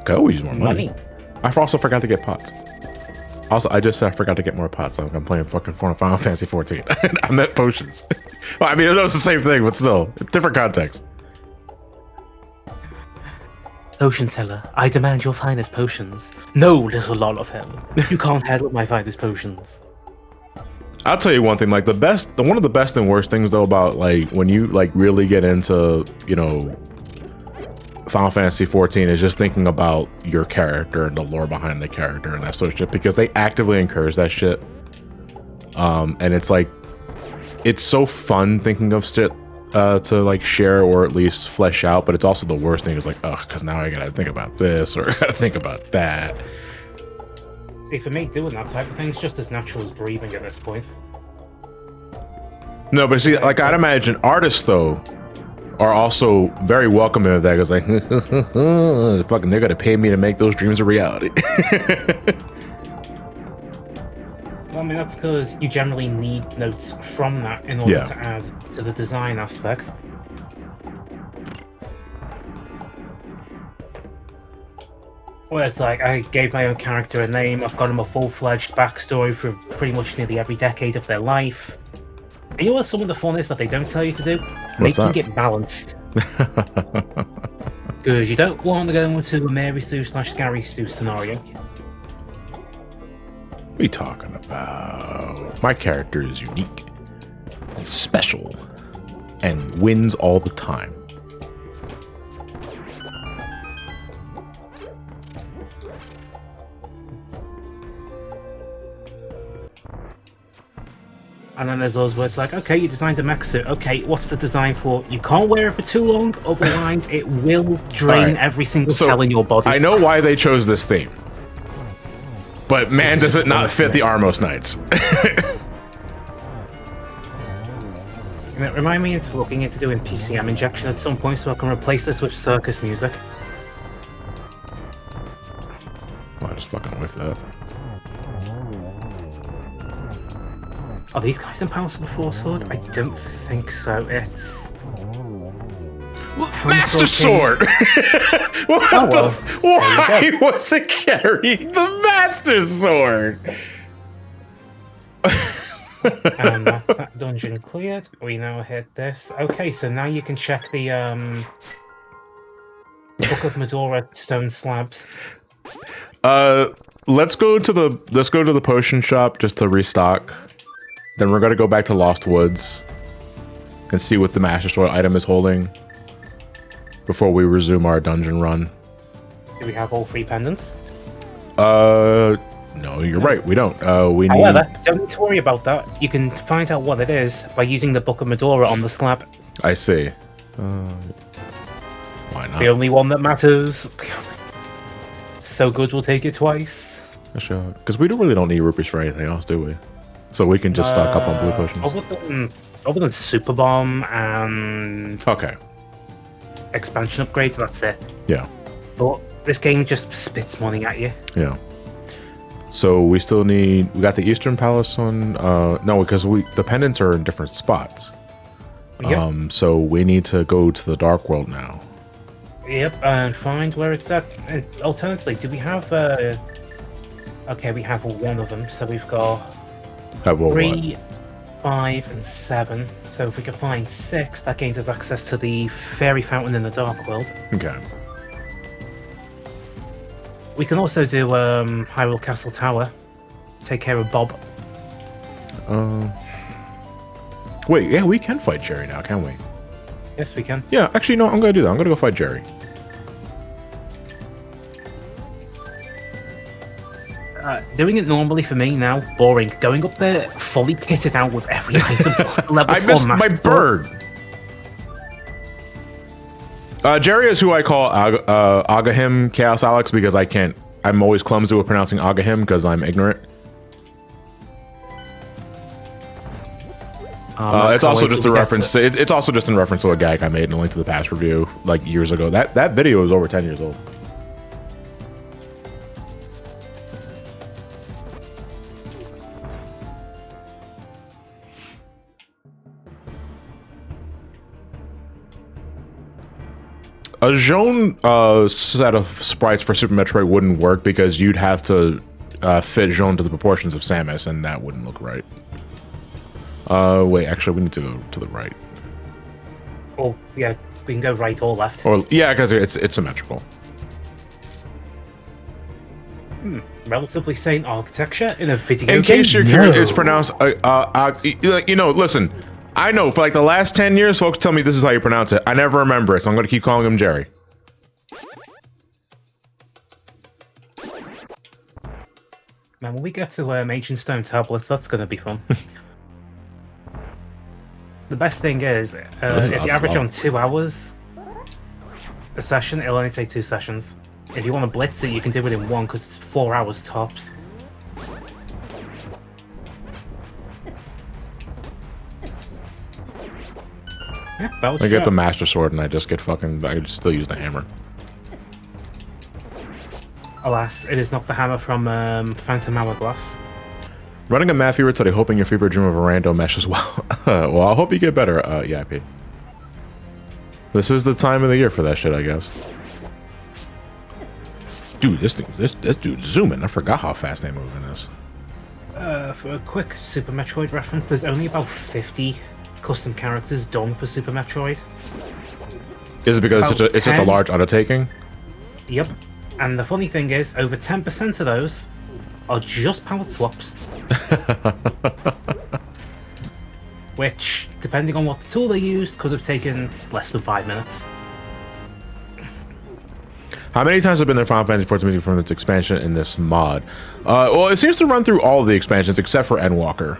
B: Okay, we use more money. I also forgot to get pots. Also, I just said I forgot to get more pots. I'm playing fucking Final Fantasy 14. I meant potions. Well, I mean, I know it's the same thing, but still, different context.
A: Potion seller, I demand your finest potions. No, little lot of hell. You can't handle my finest potions.
B: I'll tell you one thing, like one of the best and worst things though about like when you like really get into, you know, Final Fantasy 14 is just thinking about your character and the lore behind the character and that sort of shit, because they actively encourage that shit. And it's like, it's so fun thinking of shit to like share or at least flesh out, but it's also the worst thing is like, ugh, because now I gotta think about this or I gotta think about that.
A: See, for me, doing that type of thing is just as natural as breathing at this point.
B: No, but see, like I'd imagine artists though are also very welcoming of that, because like, fucking, they're gonna pay me to make those dreams a reality.
A: Well, I mean, that's because you generally need notes from that in order to add to the design aspect. Where it's like, I gave my own character a name, I've got them a full-fledged backstory for pretty much nearly every decade of their life. And you know what some of the fun is that they don't tell you to do? Making it balanced. Because you don't want to go into a Mary Sue / Scary Sue scenario.
B: What are you talking about? My character is unique, special, and wins all the time.
A: And then there's those words like, okay, you designed a mech suit. Okay, what's the design for? You can't wear it for too long, otherwise it will drain every single cell in your body.
B: I know why they chose this theme. But man, does it not fit the Armos Knights.
A: Remind me into looking into doing PCM injection at some point so I can replace this with circus music.
B: Well, I just fucking whiffed that.
A: Are these guys in Palace of the Four Swords? I don't think so. It's...
B: Master Sword! Why was it carrying the Master Sword?
A: And that's that dungeon cleared. We now hit this. Okay, so now you can check the Book of Medora stone slabs.
B: Let's go to the potion shop just to restock. Then we're gonna go back to Lost Woods and see what the Master Sword item is holding before we resume our dungeon run.
A: Do we have all 3 pendants?
B: No, you're right. We don't. We need...
A: However, don't need to worry about that. You can find out what it is by using the Book of Medora on the slab.
B: I see. Why not?
A: The only one that matters. So good we'll take it twice.
B: Sure. Because we really don't need rupees for anything else, do we? So we can just stock up on blue potions.
A: Other than Super Bomb and expansion upgrades, that's it.
B: Yeah.
A: But this game just spits money at you.
B: Yeah. So we still need... We got the Eastern Palace one. No, because the pendants are in different spots. Yep. So we need to go to the Dark World now.
A: Yep, and find where it's at. And alternatively, do we have... Okay, we have one of them. So we've got 3, 5, and 7. So if we can find 6, that gains us access to the Fairy Fountain in the Dark World.
B: Okay.
A: We can also do Hyrule Castle Tower. Take care of Bob.
B: Wait, yeah, we can fight Jerry now, can we?
A: Yes, we can.
B: Yeah, actually, no, I'm gonna do that. I'm gonna go fight Jerry.
A: Doing it normally for me now, boring. Going up there, fully kitted out with every item. Level
B: I
A: 4
B: missed my
A: Master
B: bird. Jerry is who I call Agahim Chaos Alex because I'm always clumsy with pronouncing Agahim because I'm ignorant. It's also just a reference. It's also just in reference to a gag I made in a Link to the Past review like years ago. That video was over 10 years old. A Jehanne set of sprites for Super Metroid wouldn't work because you'd have to fit Jehanne to the proportions of Samus, and that wouldn't look right. Wait, actually, we need to go to the right.
A: Oh, yeah, we can go right or left.
B: Or yeah, because it's symmetrical.
A: Relatively sane architecture in a video
B: game. In case you're curious, it's pronounced. You know, listen. I know for like the last 10 years, folks tell me this is how you pronounce it. I never remember it, so I'm going to keep calling him Jerry.
A: Man, when we get to Ancient Stone Tablets, that's going to be fun. The best thing is, if you average on 2 hours a session, it'll only take 2 sessions. If you want to blitz it, you can do it in 1 because it's 4 hours tops. Yeah,
B: I get the Master Sword and I just get fucking... I just still use the hammer.
A: Alas, it is not the hammer from Phantom Hourglass.
B: Running a math fever today, hoping your fever dream of a rando mesh as well. Well, I hope you get better, EIP. This is the time of the year for that shit, I guess. Dude, this dude's zooming. I forgot how fast they move in this.
A: For a quick Super Metroid reference, there's only about 50 custom characters done for Super Metroid.
B: Is it because it's such a large undertaking?
A: Yep. And the funny thing is, over 10% of those are just palette swaps. Which, depending on what the tool they used, could have taken less than 5 minutes.
B: How many times have been there Final Fantasy XIV music from its expansion in this mod? Well, it seems to run through all of the expansions except for Endwalker.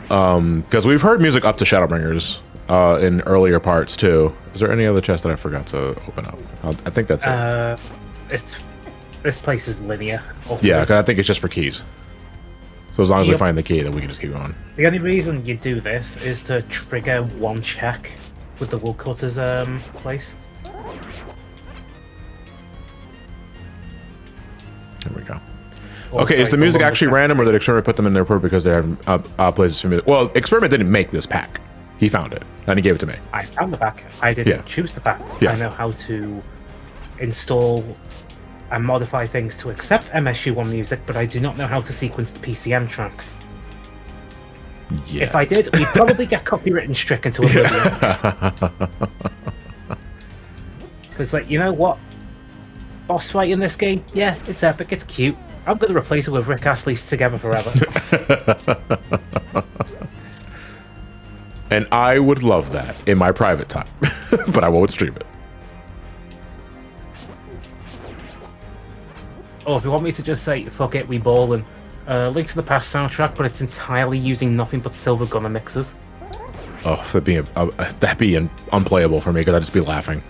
B: Because we've heard music up to Shadowbringers in earlier parts too. Is there any other chest that I forgot to open up? I think that's it.
A: This place is linear. Also.
B: Yeah, because I think it's just for keys. So as long as we find the key, then we can just keep going.
A: The only reason you do this is to trigger one check with the woodcutter's place.
B: There we go. Okay, is the music actually random, or did Experiment put them in there because they have places for music? Well, Experiment didn't make this pack. He found it, and he gave it to me.
A: I found the pack. I didn't choose the pack.
B: Yeah.
A: I know how to install and modify things to accept MSU1 music, but I do not know how to sequence the PCM tracks.
B: Yeah.
A: If I did, we'd probably get copywritten stricken to oblivion. Because, like, you know what? Boss fight in this game, yeah, it's epic, it's cute. I'm going to replace it with Rick Astley's Together Forever.
B: And I would love that in my private time, but I won't stream it.
A: Oh, if you want me to just say, fuck it, we ballin'. Link to the Past soundtrack, but it's entirely using nothing but Silver Gunner mixes.
B: Oh, that'd be unplayable for me, because I'd just be laughing.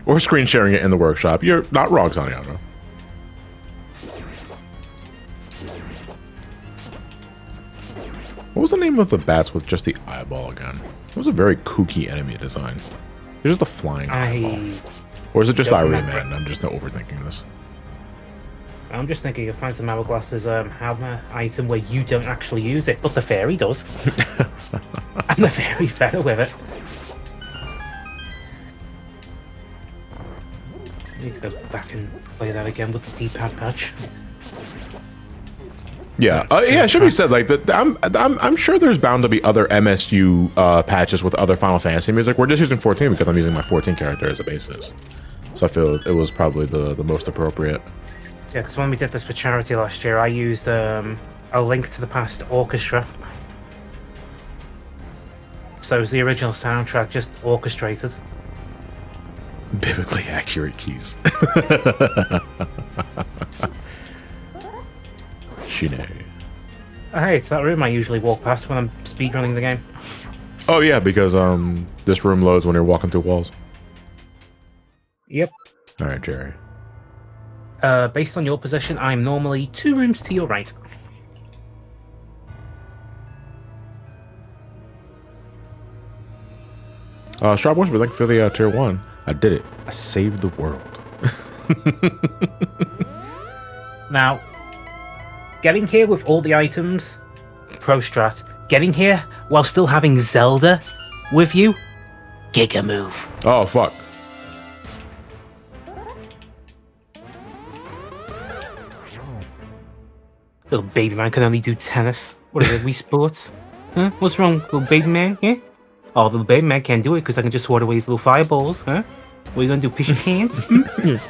B: Or screen sharing it in the workshop. You're not wrong, Saniano. What was the name of the bats with just the eyeball again? It was a very kooky enemy design. It's just a flying eyeball. Or is it just Irene Man? I'm just not overthinking this.
A: I'm just thinking of Phantom Hourglass's hammer item where you don't actually use it, but the fairy does. And the fairy's better with it. I need to go back and play that again with the D-pad patch.
B: Yeah, yeah. It should be said like that. I'm sure there's bound to be other MSU patches with other Final Fantasy music. We're just using 14 because I'm using my 14 character as a basis, so I feel it was probably the most appropriate.
A: Yeah, because when we did this for charity last year, I used a Link to the Past orchestra. So it was the original soundtrack, just orchestrated.
B: Biblically accurate keys. Shine.
A: Hey, it's that room I usually walk past when I'm speedrunning the game.
B: Oh yeah, because this room loads when you're walking through walls.
A: Yep.
B: All right, Jerry.
A: Based on your position, I'm normally 2 rooms to your right.
B: Sharp Wars, thank you for the tier 1. I did it. I saved the world.
A: Now, getting here with all the items, pro strat. Getting here while still having Zelda with you, giga move.
B: Oh, fuck.
A: Little baby man can only do tennis. What is it, Wii Sports? Huh? What's wrong, little baby man? Yeah? Oh, little baby man can't do it because I can just water away his little fireballs, huh? What are you gonna do, piss your pants?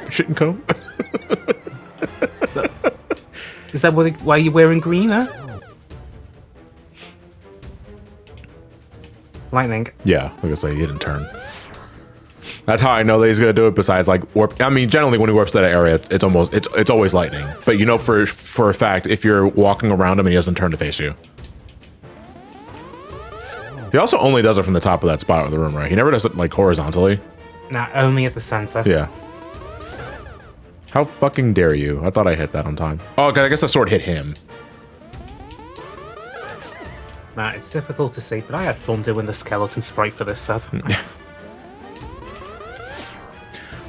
B: Shit and comb.
A: Is that why you're wearing green, huh? Lightning.
B: Yeah, like I say, he didn't turn. That's how I know that he's gonna do it. Besides, like warp. I mean, generally when he warps to that area, it's always lightning. But you know for a fact, if you're walking around him and he doesn't turn to face you. He also only does it from the top of that spot of the room, right? He never does it like horizontally.
A: Nah, only at the center.
B: Yeah. How fucking dare you? I thought I hit that on time. Oh, okay, I guess the sword hit him.
A: Nah, it's difficult to see, but I had fun doing the skeleton sprite for this set.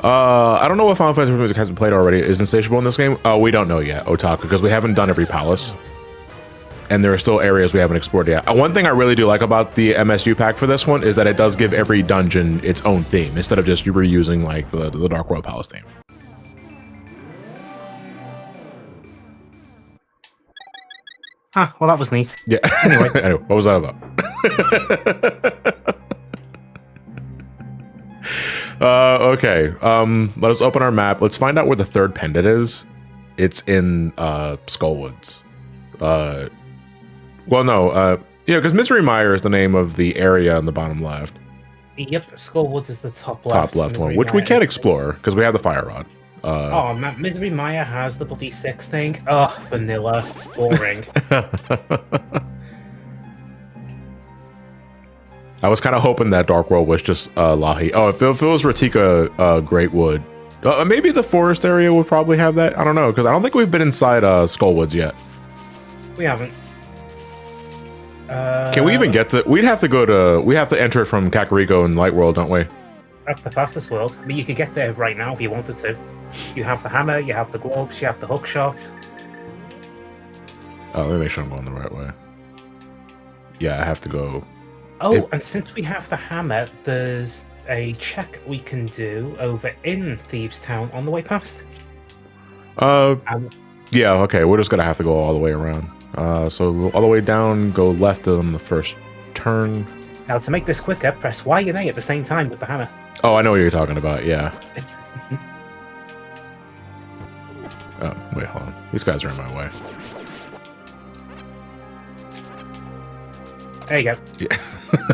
B: I don't know what Final Fantasy music hasn't played already. Is Insatiable in this game? We don't know yet, Otaku, because we haven't done every palace. and there are still areas we haven't explored yet. One thing I really do like about the MSU pack for this one is that it does give every dungeon its own theme instead of just you reusing like the Dark World Palace theme.
A: Ah, well, that was neat.
B: Yeah.
A: Anyway,
B: what was that about? Okay. Let us open our map. Let's find out where the third pendant is. It's in Skullwoods. Well, no. Yeah, because Misery Mire is the name of the area on the bottom left.
A: Yep, Skullwoods is the top left.
B: Top left one, which we can explore because we have the fire rod.
A: Oh man, Misery Mire has the bloody 6 thing. Oh, vanilla, boring.
B: I was kind of hoping that Dark World was just Lahi. Oh, if it was Ratika Greatwood, maybe the forest area would probably have that. I don't know because I don't think we've been inside Skullwoods yet.
A: We haven't.
B: Can we even get to? We have to enter it from Kakariko and Light World, don't we?
A: That's the fastest world. I mean, you could get there right now if you wanted to. You have the hammer, you have the globes, you have the hook shot.
B: Oh, let me make sure I'm going the right way. Yeah, I have to go.
A: Oh, and since we have the hammer, there's a check we can do over in Thieves Town on the way past.
B: Yeah, okay, we're just gonna have to go all the way around. So all the way down, go left on the first turn.
A: Now, to make this quicker, press Y and A at the same time with the hammer.
B: Oh, I know what you're talking about, yeah. Oh, wait, hold on. These guys are in my way.
A: There you go.
B: Yeah.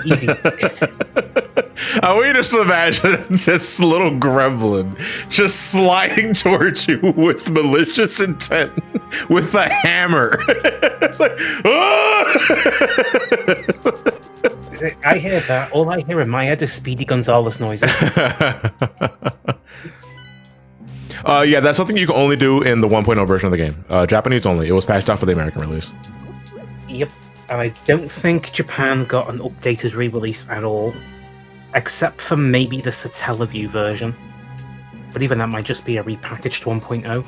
A: Easy.
B: I want you to just imagine this little gremlin just sliding towards you with malicious intent with a hammer. It's like, oh!
A: I hear that. All I hear in my head is Speedy Gonzales noises.
B: Yeah, that's something you can only do in the 1.0 version of the game. Japanese only. It was patched out for the American release.
A: Yep. And I don't think Japan got an updated re-release at all. Except for maybe the Satellaview version. But even that might just be a repackaged 1.0.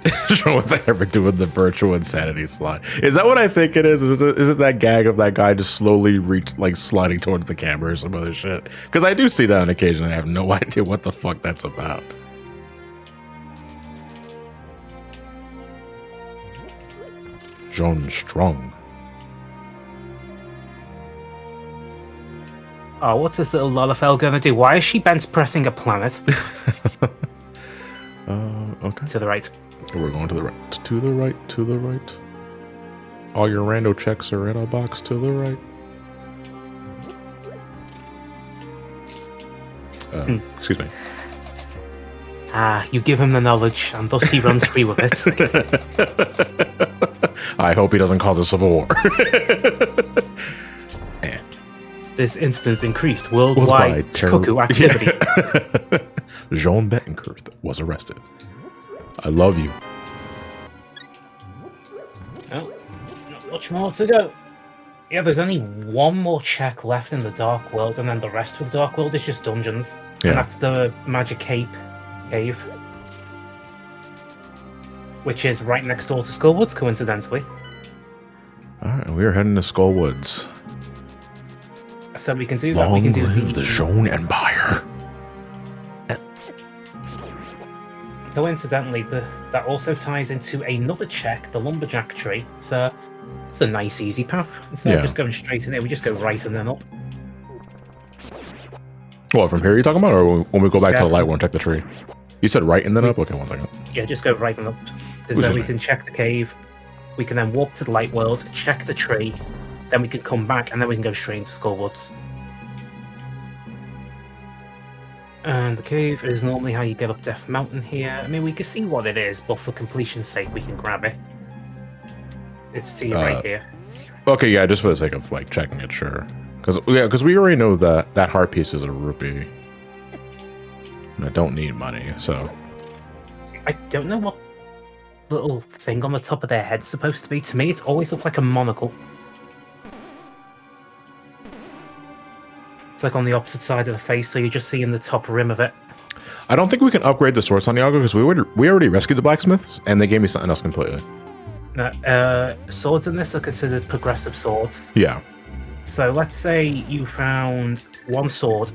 B: I don't know what they ever do with the virtual insanity slide. Is that what I think it is? Is it that gag of that guy just slowly sliding towards the camera or some other shit? Because I do see that on occasion. I have no idea what the fuck that's about. John Strong.
A: Oh, what's this little Lalafell gonna do? Why is she bench pressing a planet?
B: Okay.
A: To the right.
B: We're going to the right. To the right. To the right. All your rando checks are in a box to the right. Excuse me.
A: Ah, you give him the knowledge, and thus he runs free with it.
B: I hope he doesn't cause a civil war.
A: This instance increased worldwide cuckoo activity.
B: Yeah. Jean Bettencourt was arrested. I love you.
A: Oh, not much more to go. Yeah, there's only one more check left in the Dark World, and then the rest of the Dark World is just dungeons.
B: Yeah.
A: And that's the Magic Cape cave. Which is right next door to Skullwoods, coincidentally.
B: Alright, we're heading to Skullwoods.
A: So we can do that.
B: Long
A: We can do
B: live the Jehanne Empire.
A: Coincidentally, that also ties into another check, the Lumberjack tree. So it's a nice, easy path. Instead of just going straight in there, we just go right and then up.
B: What, from here you're talking about? Or when we go back to the light one, check the tree? You said right and then up? Okay, one second.
A: Yeah, just go right and up. Because then we can check the cave. We can then walk to the light world, check the tree. Then we can come back, and then we can go straight into Skullwoods. And the cave is normally how you get up Death Mountain here. I mean, we can see what it is, but for completion's sake, we can grab it. It's to right here.
B: Okay, yeah, just for the sake of like checking it, sure. Because we already know that heart piece is a rupee. And I don't need money, so.
A: I don't know what little thing on the top of their head's supposed to be. To me, it's always looked like a monocle. It's like on the opposite side of the face, so you're just seeing the top rim of it.
B: I don't think we can upgrade the Sword Santiago because we already rescued the blacksmiths, and they gave me something else completely.
A: Swords in this are considered progressive swords.
B: Yeah.
A: So let's say you found one sword,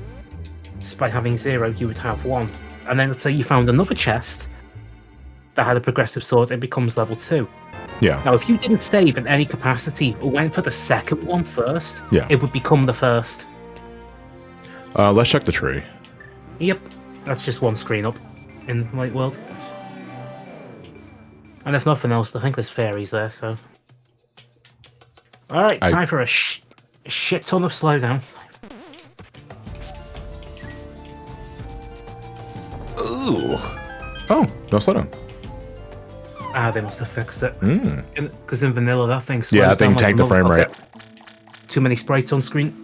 A: despite having 0, you would have 1. And then let's say you found another chest that had a progressive sword, it becomes level 2.
B: Yeah.
A: Now, if you didn't save in any capacity, or went for the second one first,
B: Yeah.
A: it would become the first.
B: Let's check the tree.
A: Yep, that's just one screen up in Light World. And if nothing else, I think there's fairies there, so... Alright, time for a shit ton of slowdown.
B: Ooh. Oh, no slowdown.
A: Ah, they must have fixed it.
B: Mm.
A: Because in vanilla, that thing slows
B: Yeah, that thing
A: down like
B: tanked the frame rate.
A: Too many sprites on screen.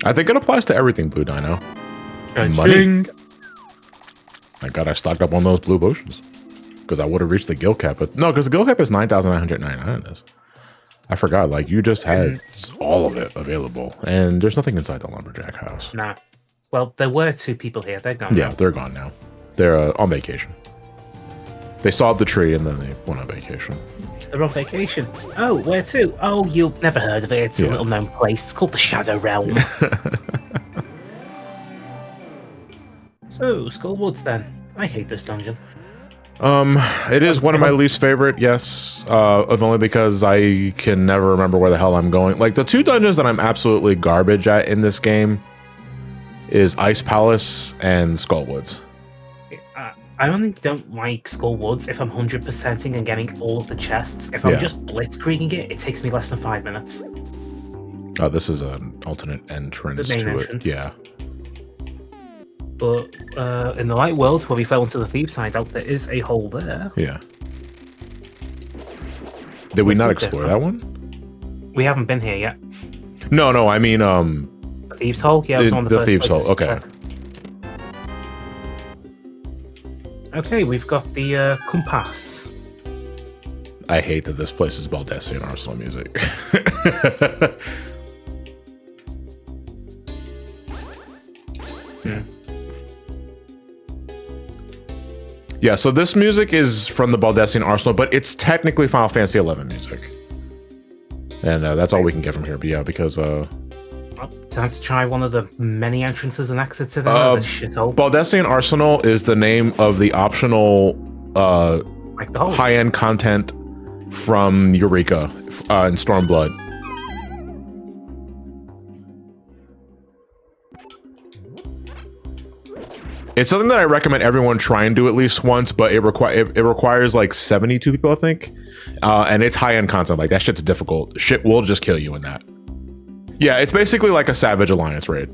B: I think it applies to everything, Blue Dino.
A: Money.
B: My god, I stocked up on those blue potions. Because I would have reached the guild cap. But no, because the guild cap is 9,999 in this. I forgot, like, you just had all of it available. And there's nothing inside the lumberjack house.
A: Nah. Well, there were 2 people here. They're gone
B: Yeah,
A: now.
B: they're gone now. They're on vacation. They sawed the tree and then they went on vacation.
A: They're on vacation. Oh, where to? Oh, you've never heard of it. It's a little known place. It's called the Shadow Realm. So, Skullwoods then. I hate this dungeon.
B: It is one of my least favorite, yes. If only because I can never remember where the hell I'm going. Like, the 2 dungeons that I'm absolutely garbage at in this game is Ice Palace and Skullwoods.
A: I only don't like Skullwoods if I'm 100%ing and getting all of the chests. If I'm just blitzkrieging it, it takes me less than 5 minutes.
B: Oh, this is an alternate entrance
A: The main
B: to
A: entrance.
B: it. Yeah.
A: But in the Light World, where we fell into the Thieves' Hideout, there is a hole there.
B: Yeah. Did we not explore that one?
A: We haven't been here yet.
B: No, I mean,
A: The Thieves' Hole? Yeah, it was one of the first
B: Thieves'
A: places
B: Hole,
A: to
B: okay.
A: check. Okay, we've got the compass.
B: I hate that this place is Baldessian Arsenal music. Yeah, so this music is from the Baldessian Arsenal, but it's technically Final Fantasy XI music. And that's all we can get from here. But yeah, because...
A: time to try one of the many entrances and exits in this shithole.
B: Baldessian Arsenal is the name of the optional
A: Like the holes.
B: high-end content from Eureka and Stormblood. It's something that I recommend everyone try and do at least once, but it requires like 72 people, I think. And it's high-end content. Like, that shit's difficult. Shit will just kill you in that. Yeah, it's basically like a Savage Alliance raid.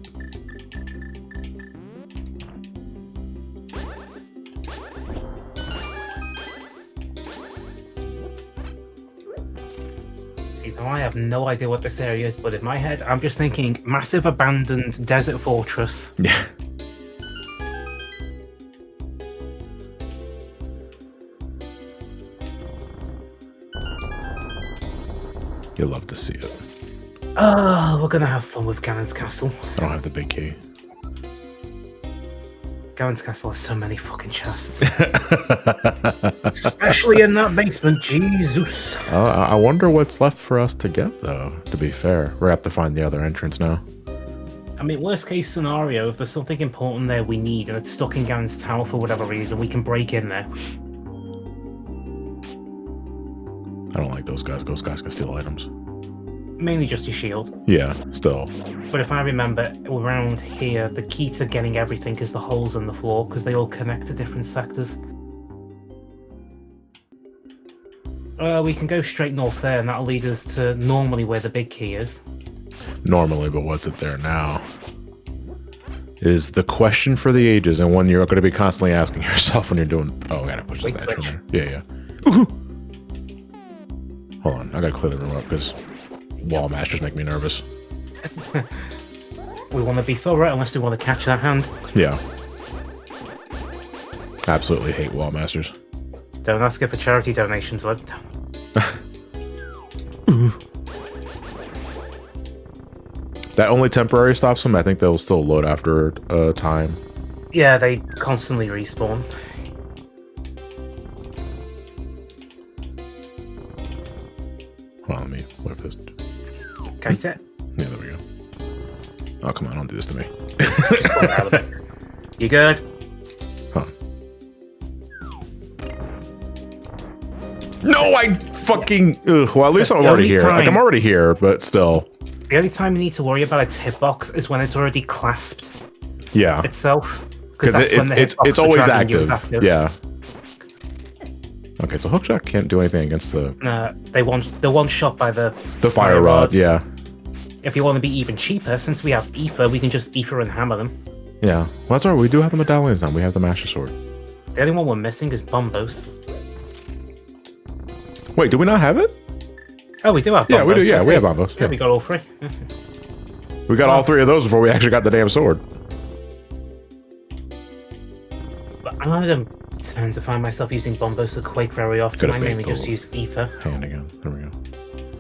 A: See, now I have no idea what this area is, but in my head, I'm just thinking massive abandoned desert fortress.
B: Yeah. You'll love to see it.
A: Oh, we're gonna have fun with Ganon's Castle.
B: I don't have the big key.
A: Ganon's Castle has so many fucking chests. Especially in that basement, Jesus.
B: I wonder what's left for us to get, though, to be fair. We're gonna have to find the other entrance now.
A: I mean, worst case scenario, if there's something important there we need and it's stuck in Ganon's Tower for whatever reason, we can break in there.
B: I don't like those guys. Those guys can steal items.
A: Mainly just your shield.
B: Yeah, still.
A: But if I remember, around here, the key to getting everything is the holes in the floor, because they all connect to different sectors. We can go straight north there, and that'll lead us to normally where the big key is.
B: Normally, but what's it there now? Is the question for the ages, and one you're going to be constantly asking yourself when you're doing... Oh, I gotta push this
A: Wait,
B: statue in there. Yeah. Hold on, I gotta clear the room up, because wall masters make me nervous.
A: We want to be thorough unless we want to catch that hand.
B: Yeah. Absolutely hate wall masters.
A: Don't ask it for charity donations, though.
B: That only temporary stops them. I think they'll still load after time.
A: Yeah, they constantly respawn.
B: Hold on, let me wait for this.
A: Can you see it?
B: Yeah, there we go. Oh, come on, don't do this to me.
A: Just pull it out of it. You good?
B: Huh. No, I fucking... Ugh, well, at least I'm already here. Like, I'm already here, but still.
A: The only time you need to worry about its hitbox is when it's already clasped itself.
B: Because it's always active. Yeah. Okay, so hookshot can't do anything against the...
A: they're one shot by the
B: fire rod, yeah.
A: If you want to be even cheaper, since we have ether, we can just ether and hammer them.
B: Yeah. Well, that's all right. We do have the medallions now. We have the Master Sword.
A: The only one we're missing is Bombos.
B: Wait, do we not have it?
A: Oh, we do have Bombos.
B: Yeah, we do. Yeah,
A: okay.
B: We have Bombos.
A: Yeah, we got all three.
B: We got all three of those before we actually got the damn sword.
A: But I don't tend to find myself using Bombos to Quake very often. I mainly just use ether.
B: Hand again. There we go.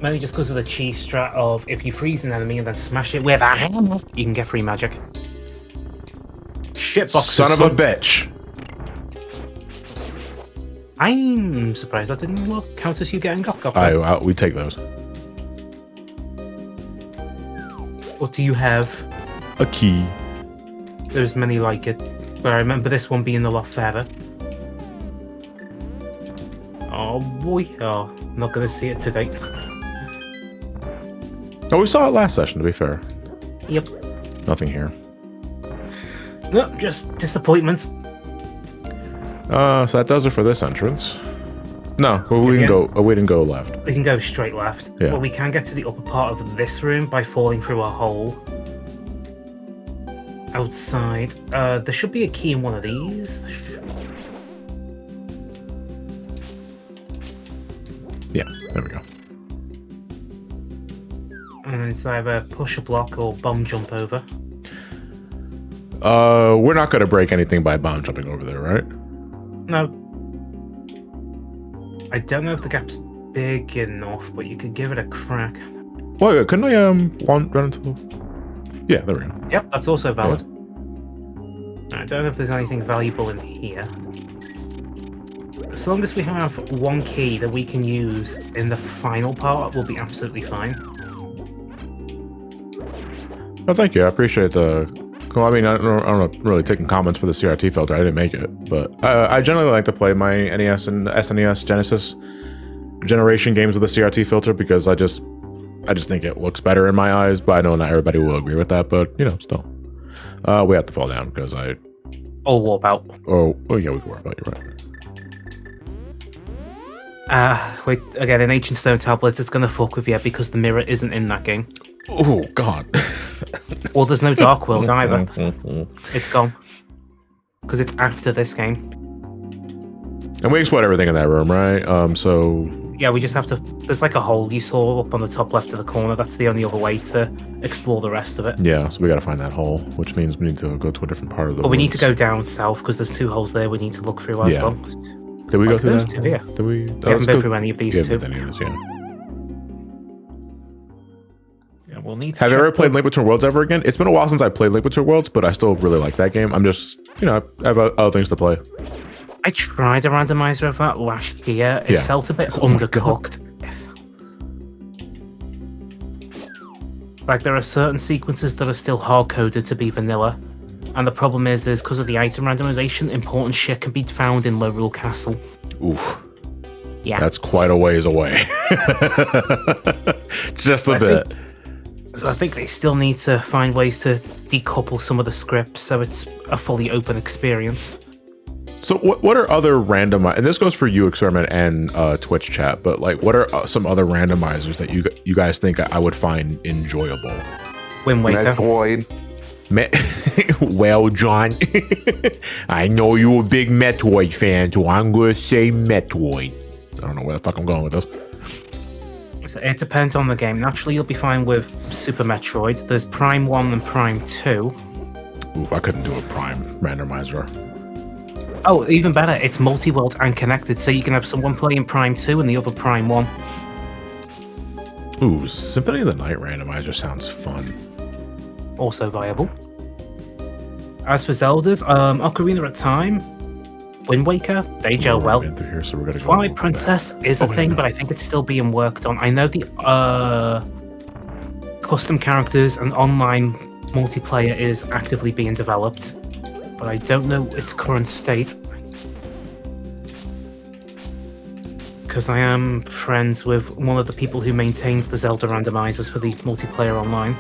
A: Mainly just because of the cheese strat of if you freeze an enemy and then smash it with a hammer, you can get free magic. Shitbox.
B: Son of a bitch.
A: I'm surprised that didn't count as you getting got.
B: We take those.
A: What do you have?
B: A key.
A: There's many like it, but I remember this one being a lot fairer. Oh boy, not gonna see it today.
B: Oh, we saw it last session, to be fair.
A: Yep.
B: Nothing here.
A: No, just disappointments.
B: So that does it for this entrance. No, well, we can go. We didn't go left.
A: We can go straight left.
B: Yeah.
A: Well, we can get to the upper part of this room by falling through a hole. Outside. There should be a key in one of these.
B: Yeah, there we go.
A: And it's either push a block or bomb jump over.
B: We're not gonna break anything by bomb jumping over there, right?
A: No. I don't know if the gap's big enough, but you could give it a crack.
B: Wait, couldn't I run into the... Yeah, there we go.
A: Yep, that's also valid. I don't know if there's anything valuable in here. As long as we have one key that we can use in the final part, we'll be absolutely fine.
B: Oh, thank you. I appreciate the... Well, I mean, I'm not really taking comments for the CRT filter. I didn't make it, but I generally like to play my NES and SNES Genesis generation games with a CRT filter because I just think it looks better in my eyes. But I know not everybody will agree with that. But you know, still, we have to fall down because I.
A: Or warp out.
B: Oh yeah, we can warp out. You're right.
A: Wait, again, in Ancient Stone Tablets, it's gonna fuck with you because the mirror isn't in that game.
B: Oh God.
A: Well, there's no Dark World either. It's gone. Because it's after this game.
B: And we explode everything in that room, right? So...
A: Yeah, we just have to... There's like a hole you saw up on the top left of the corner. That's the only other way to explore the rest of it.
B: Yeah, so we gotta find that hole, which means we need to go to a different part of the
A: But we need to go down south, because there's two holes there we need to look through as well.
B: Did we go through that?
A: Two, yeah.
B: Did we...
A: We haven't been through any of these two. We'll need to
B: Have you ever played Link Between Worlds ever again? It's been a while since I played Link Between Worlds, but I still really like that game. I'm just, you know, I have other things to play. I
A: tried a randomizer of that last year. It felt a bit undercooked. Like, there are certain sequences that are still hard-coded to be vanilla. And the problem is because of the item randomization, important shit can be found in Lorule Castle.
B: Oof.
A: Yeah.
B: That's quite a ways away. Just a bit.
A: So I think they still need to find ways to decouple some of the scripts so it's a fully open experience.
B: So what are other randomizers, and this goes for you, Experiment, and Twitch chat, but like what are some other randomizers that you guys think I would find enjoyable?
A: Wind Waker.
C: Metroid.
B: Well, John, I know you're a big Metroid fan, so I'm going to say Metroid. I don't know where the fuck I'm going with this.
A: So it depends on the game. Naturally, you'll be fine with Super Metroid. There's Prime 1 and Prime 2.
B: Oof, I couldn't do a Prime randomizer.
A: Oh, even better, it's multi-world and connected, so you can have someone playing Prime 2 and the other Prime 1.
B: Ooh, Symphony of the Night randomizer sounds fun.
A: Also viable. As for Zeldas, Ocarina of Time, Wind Waker, they gel
B: We've
A: well.
B: been through here, so we're gonna go
A: Twilight Princess is a
B: Oh,
A: thing,
B: no.
A: but I think it's still being worked on. I know the custom characters and online multiplayer is actively being developed, but I don't know its current state. Because I am friends with one of the people who maintains the Zelda randomizers for the multiplayer online.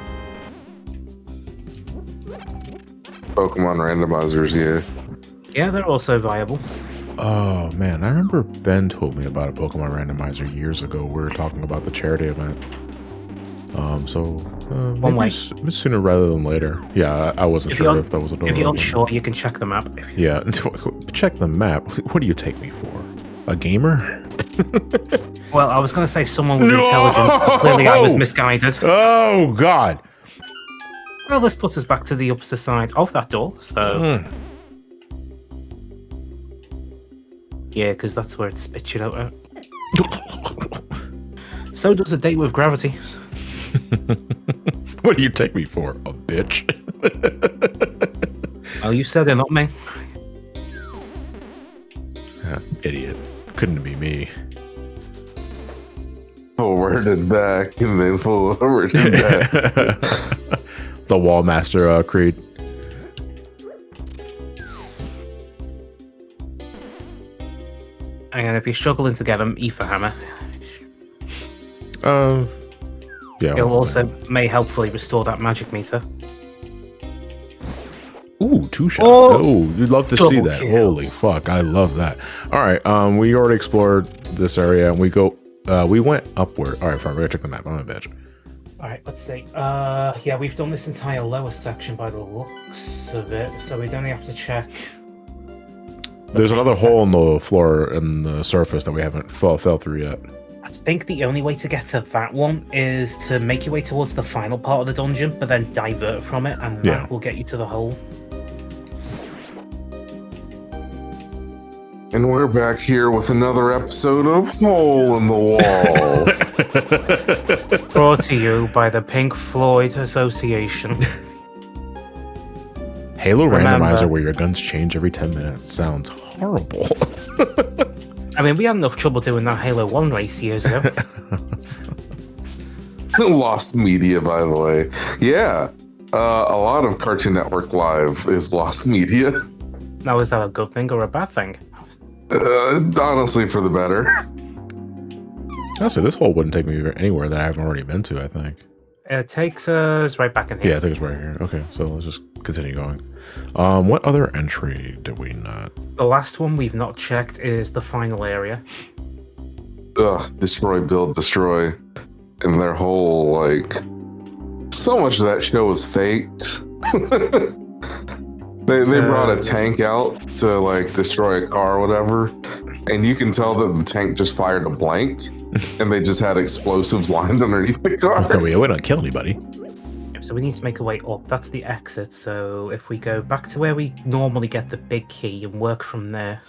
C: Pokemon randomizers, yeah.
A: Yeah, they're also viable.
B: Oh man, I remember Ben told me about a Pokemon randomizer years ago. We were talking about the charity event.
A: One way.
B: Sooner rather than later. Yeah, I wasn't sure if that was a door.
A: If you're unsure, you can check the map.
B: Yeah, check the map. What do you take me for? A gamer?
A: Well, I was going to say someone with intelligence, but clearly I was misguided.
B: Oh God!
A: Well, this puts us back to the opposite side of that door, so... Yeah, because that's where it spits you out at. So does a date with gravity.
B: What do you take me for? A bitch?
A: Oh, you said it, not me.
B: Idiot. Couldn't be me.
C: Forward and back, and then forward and back.
B: The Wallmaster Creed.
A: And if you're struggling to get them, Ether Hammer.
B: Yeah.
A: It'll also may helpfully restore that magic meter.
B: Ooh, 2-shot.
A: Oh,
B: Oh, you'd love to see
A: double
B: that.
A: kill.
B: Holy fuck, I love that. All right, we already explored this area, and we went upward. All right, fine, we're gonna check the map. I'm a bitch.
A: All right, let's see. Yeah, we've done this entire lower section by the looks of it, so we'd only have to check.
B: There's another hole in the floor and the surface that we haven't fell through yet.
A: I think the only way to get to that one is to make your way towards the final part of the dungeon, but then divert from it, and
B: Yeah.
A: that will get you to the hole.
C: And we're back here with another episode of Hole in the Wall.
A: Brought to you by the Pink Floyd Association.
B: Halo
A: Remember-
B: Randomizer, where your guns change every 10 minutes. Sounds horrible.
A: I mean, we had enough trouble doing that Halo 1 race years ago.
C: Lost media, by the way. Yeah, a lot of Cartoon Network Live is lost media.
A: Now, is that a good thing or a bad thing?
C: Honestly, for the better.
B: Honestly, this hole wouldn't take me anywhere that I haven't already been to, I think.
A: It takes us right back in here.
B: Yeah, I think it's right here. Okay, so let's just continue going. What other entry did we not?
A: The last one we've not checked is the final area.
C: Ugh, destroy, build, destroy. And their whole, like... So much of that show is faked. They brought a tank out to, like, destroy a car or whatever. And you can tell that the tank just fired a blank. And they just had explosives lined underneath the car.
B: Okay, we don't kill anybody.
A: So we need to make a way up. That's the exit. So if we go back to where we normally get the big key and work from there.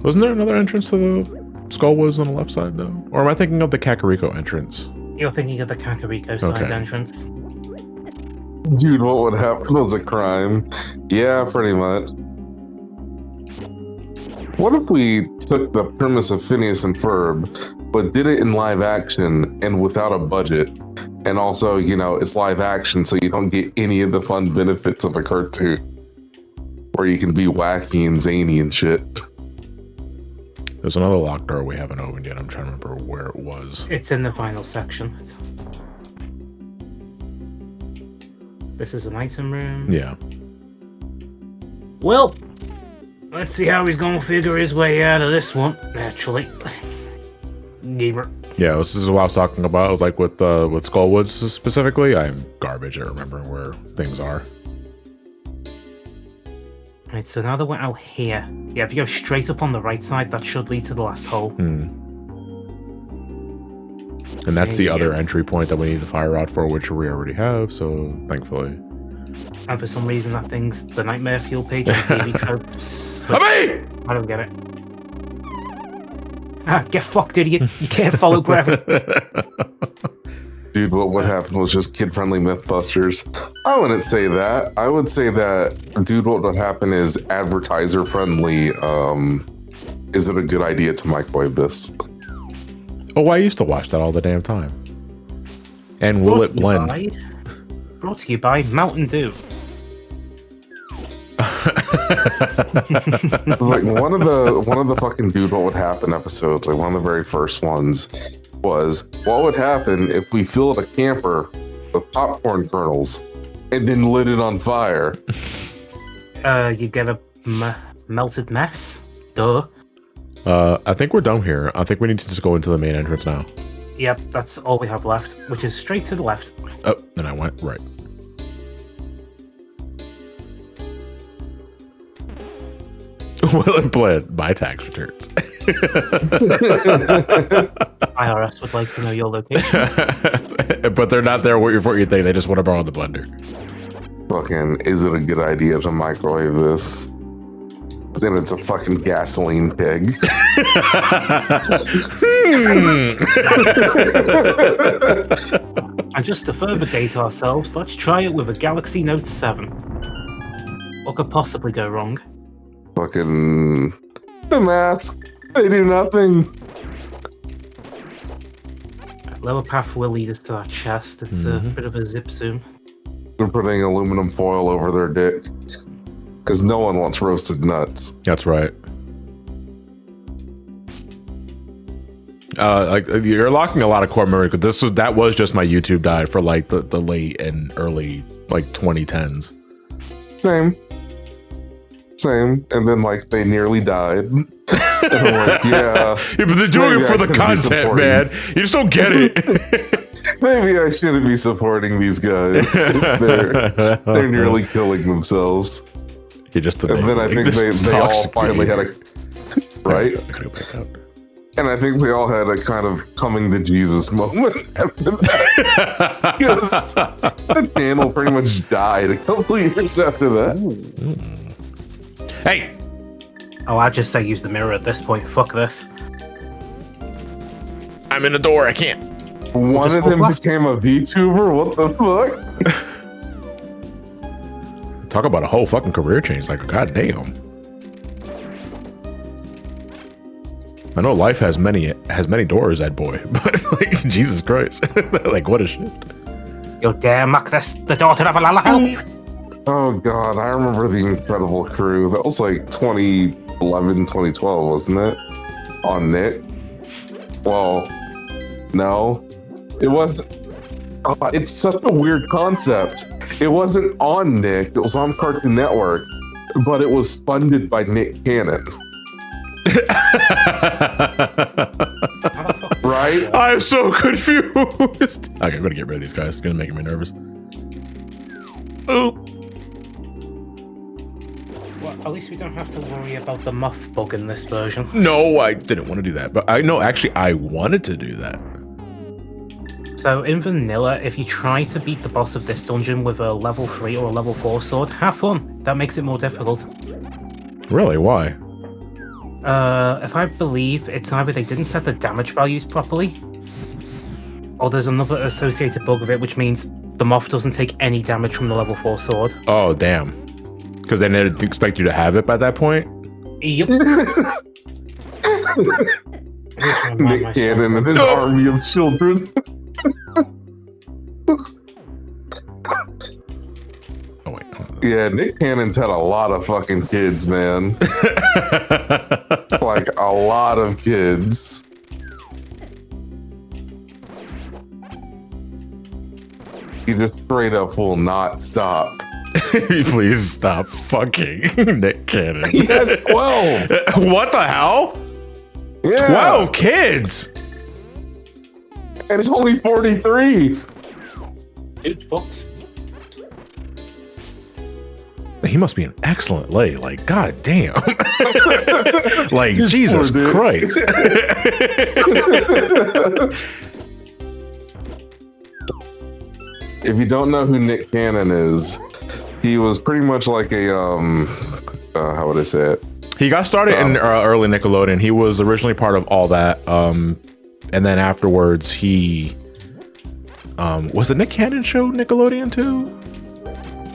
B: Wasn't there another entrance to the Skullwoods on the left side, though? Or am I thinking of the Kakariko entrance?
A: You're thinking of the Kakariko side
B: Okay.
A: entrance.
C: Dude, what would happen was a crime. Yeah, pretty much. What if we took the premise of Phineas and Ferb, but did it in live action and without a budget? And also, you know, it's live action, so you don't get any of the fun benefits of a cartoon. Where you can be wacky and zany and shit.
B: There's another locked door we haven't opened yet. I'm trying to remember where it was.
A: It's in the final section. This is an item room.
B: Yeah.
A: Well, let's see how he's gonna figure his way out of this one. Naturally. Gamer.
B: Yeah, this is what I was talking about. I was like with Skullwoods specifically. I'm garbage at remembering where things are.
A: Right, so now that we're out here, yeah, if you go straight up on the right side, that should lead to the last hole.
B: And that's the
A: Yeah.
B: other entry point that we need the fire rod for, which we already have, so thankfully.
A: And for some reason, that thing's the nightmare fuel page on TV tropes.
B: Hey!
A: I don't get it. Ah, get fucked, idiot. You can't follow gravity.
C: Dude, what would happen was just kid-friendly Mythbusters. I wouldn't say that. I would say that, dude, what would happen is advertiser-friendly. Is it a good idea to microwave this?
B: Oh, I used to watch that all the damn time. And will it blend?
A: Brought to you by Mountain Dew.
C: Like one of the fucking dude, what would happen episodes, like one of the very first ones, was what would happen if we filled a camper with popcorn kernels and then lit it on fire?
A: You get a melted mess. Duh.
B: I think we're done here. I think we need to just go into the main entrance now.
A: Yep, that's all we have left, which is straight to the left.
B: Oh, then I went right. Will it blend? My tax returns.
A: IRS would like to know your location.
B: But they're not there waiting for you think. They just want to borrow the blender.
C: Fucking, is it a good idea to microwave this? But then it's a fucking gasoline pig.
A: And just to further date ourselves, let's try it with a Galaxy Note 7. What could possibly go wrong?
C: Fucking the mask. They do nothing.
A: Lower path will lead us to that chest. It's a bit of a zip zoom.
C: They're putting aluminum foil over their dick. Because no one wants roasted nuts.
B: That's right. Like you're locking a lot of core memory because that was just my YouTube dive for like the late and early like 2010s.
C: Same. And then like they nearly died. And I'm like, yeah.
B: Yeah, but they're doing it for the content, man. You just don't get it.
C: Maybe I shouldn't be supporting these guys. They're nearly killing themselves.
B: You're just
C: and then I think they all finally had a right. And I think they all had a kind of coming to Jesus moment after that. Because the channel pretty much died a couple years after that.
B: Hey!
A: Oh, I'd just say use the mirror at this point. Fuck this.
B: I'm in the door. I can't.
C: One of them became a VTuber? What the fuck?
B: Talk about a whole fucking career change. Like, goddamn. I know life has many doors, that boy, but like Jesus Christ, like what a shift.
A: You dare muck the door to never help you.
C: Oh god, I remember the Incredible Crew. That was like 2011, 2012, wasn't it? On Nick. Well, no, it wasn't. It's such a weird concept. It wasn't on Nick. It was on Cartoon Network, but it was funded by Nick Cannon. Right?
B: I'm so confused. Okay, I'm gonna get rid of these guys. It's gonna make me nervous. Oh.
A: Well, at least we don't have to worry about the muff bug in this version.
B: No, I didn't want to do that, but I know actually I wanted to do that.
A: So in vanilla, if you try to beat the boss of this dungeon with a level 3 or a level 4 sword, have fun. That makes it more difficult.
B: Really? Why?
A: If I believe it's either they didn't set the damage values properly, or there's another associated bug with it, which means the moth doesn't take any damage from the level 4 sword.
B: Oh, damn. Because they didn't expect you to have it by that point?
A: Yep.
C: Nick Cannon and his army of children.
B: Oh, wait.
C: Yeah, Nick Cannon's had a lot of fucking kids, man. Like, a lot of kids. He just straight up will not stop.
B: Please stop fucking Nick Cannon.
C: He has 12.
B: What the hell?
C: Yeah.
B: 12 kids.
C: And he's only 43.
A: Dude, fucks.
B: He must be an excellent lay. Like, god damn. Like,
C: Just
B: Jesus
C: poor dude.
B: Christ.
C: If you don't know who Nick Cannon is, he was pretty much like a how would I say it?
B: He got started in early Nickelodeon. He was originally part of All That. And then afterwards, he Was the Nick Cannon show Nickelodeon too?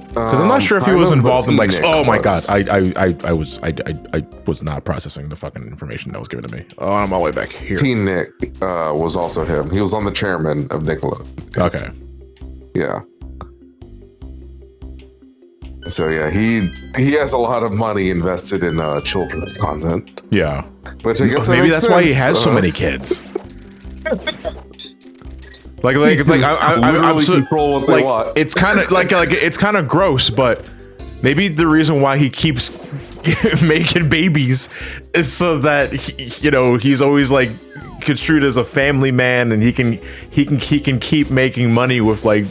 B: Because I'm not sure if he was involved in like. Oh my god, I was not processing the fucking information that was given to me. Oh, I'm all the way back here.
C: Teen Nick was also him. He was on the chairman of Nickelodeon.
B: Okay.
C: Yeah. So yeah, he has a lot of money invested in children's content.
B: Yeah.
C: Which I guess
B: maybe that's why he has so many kids. Like I'm so,
C: control what they
B: like,
C: watch.
B: it's kind of like it's kind of gross, but maybe the reason why he keeps making babies is so that he's always like construed as a family man, and he can keep making money with like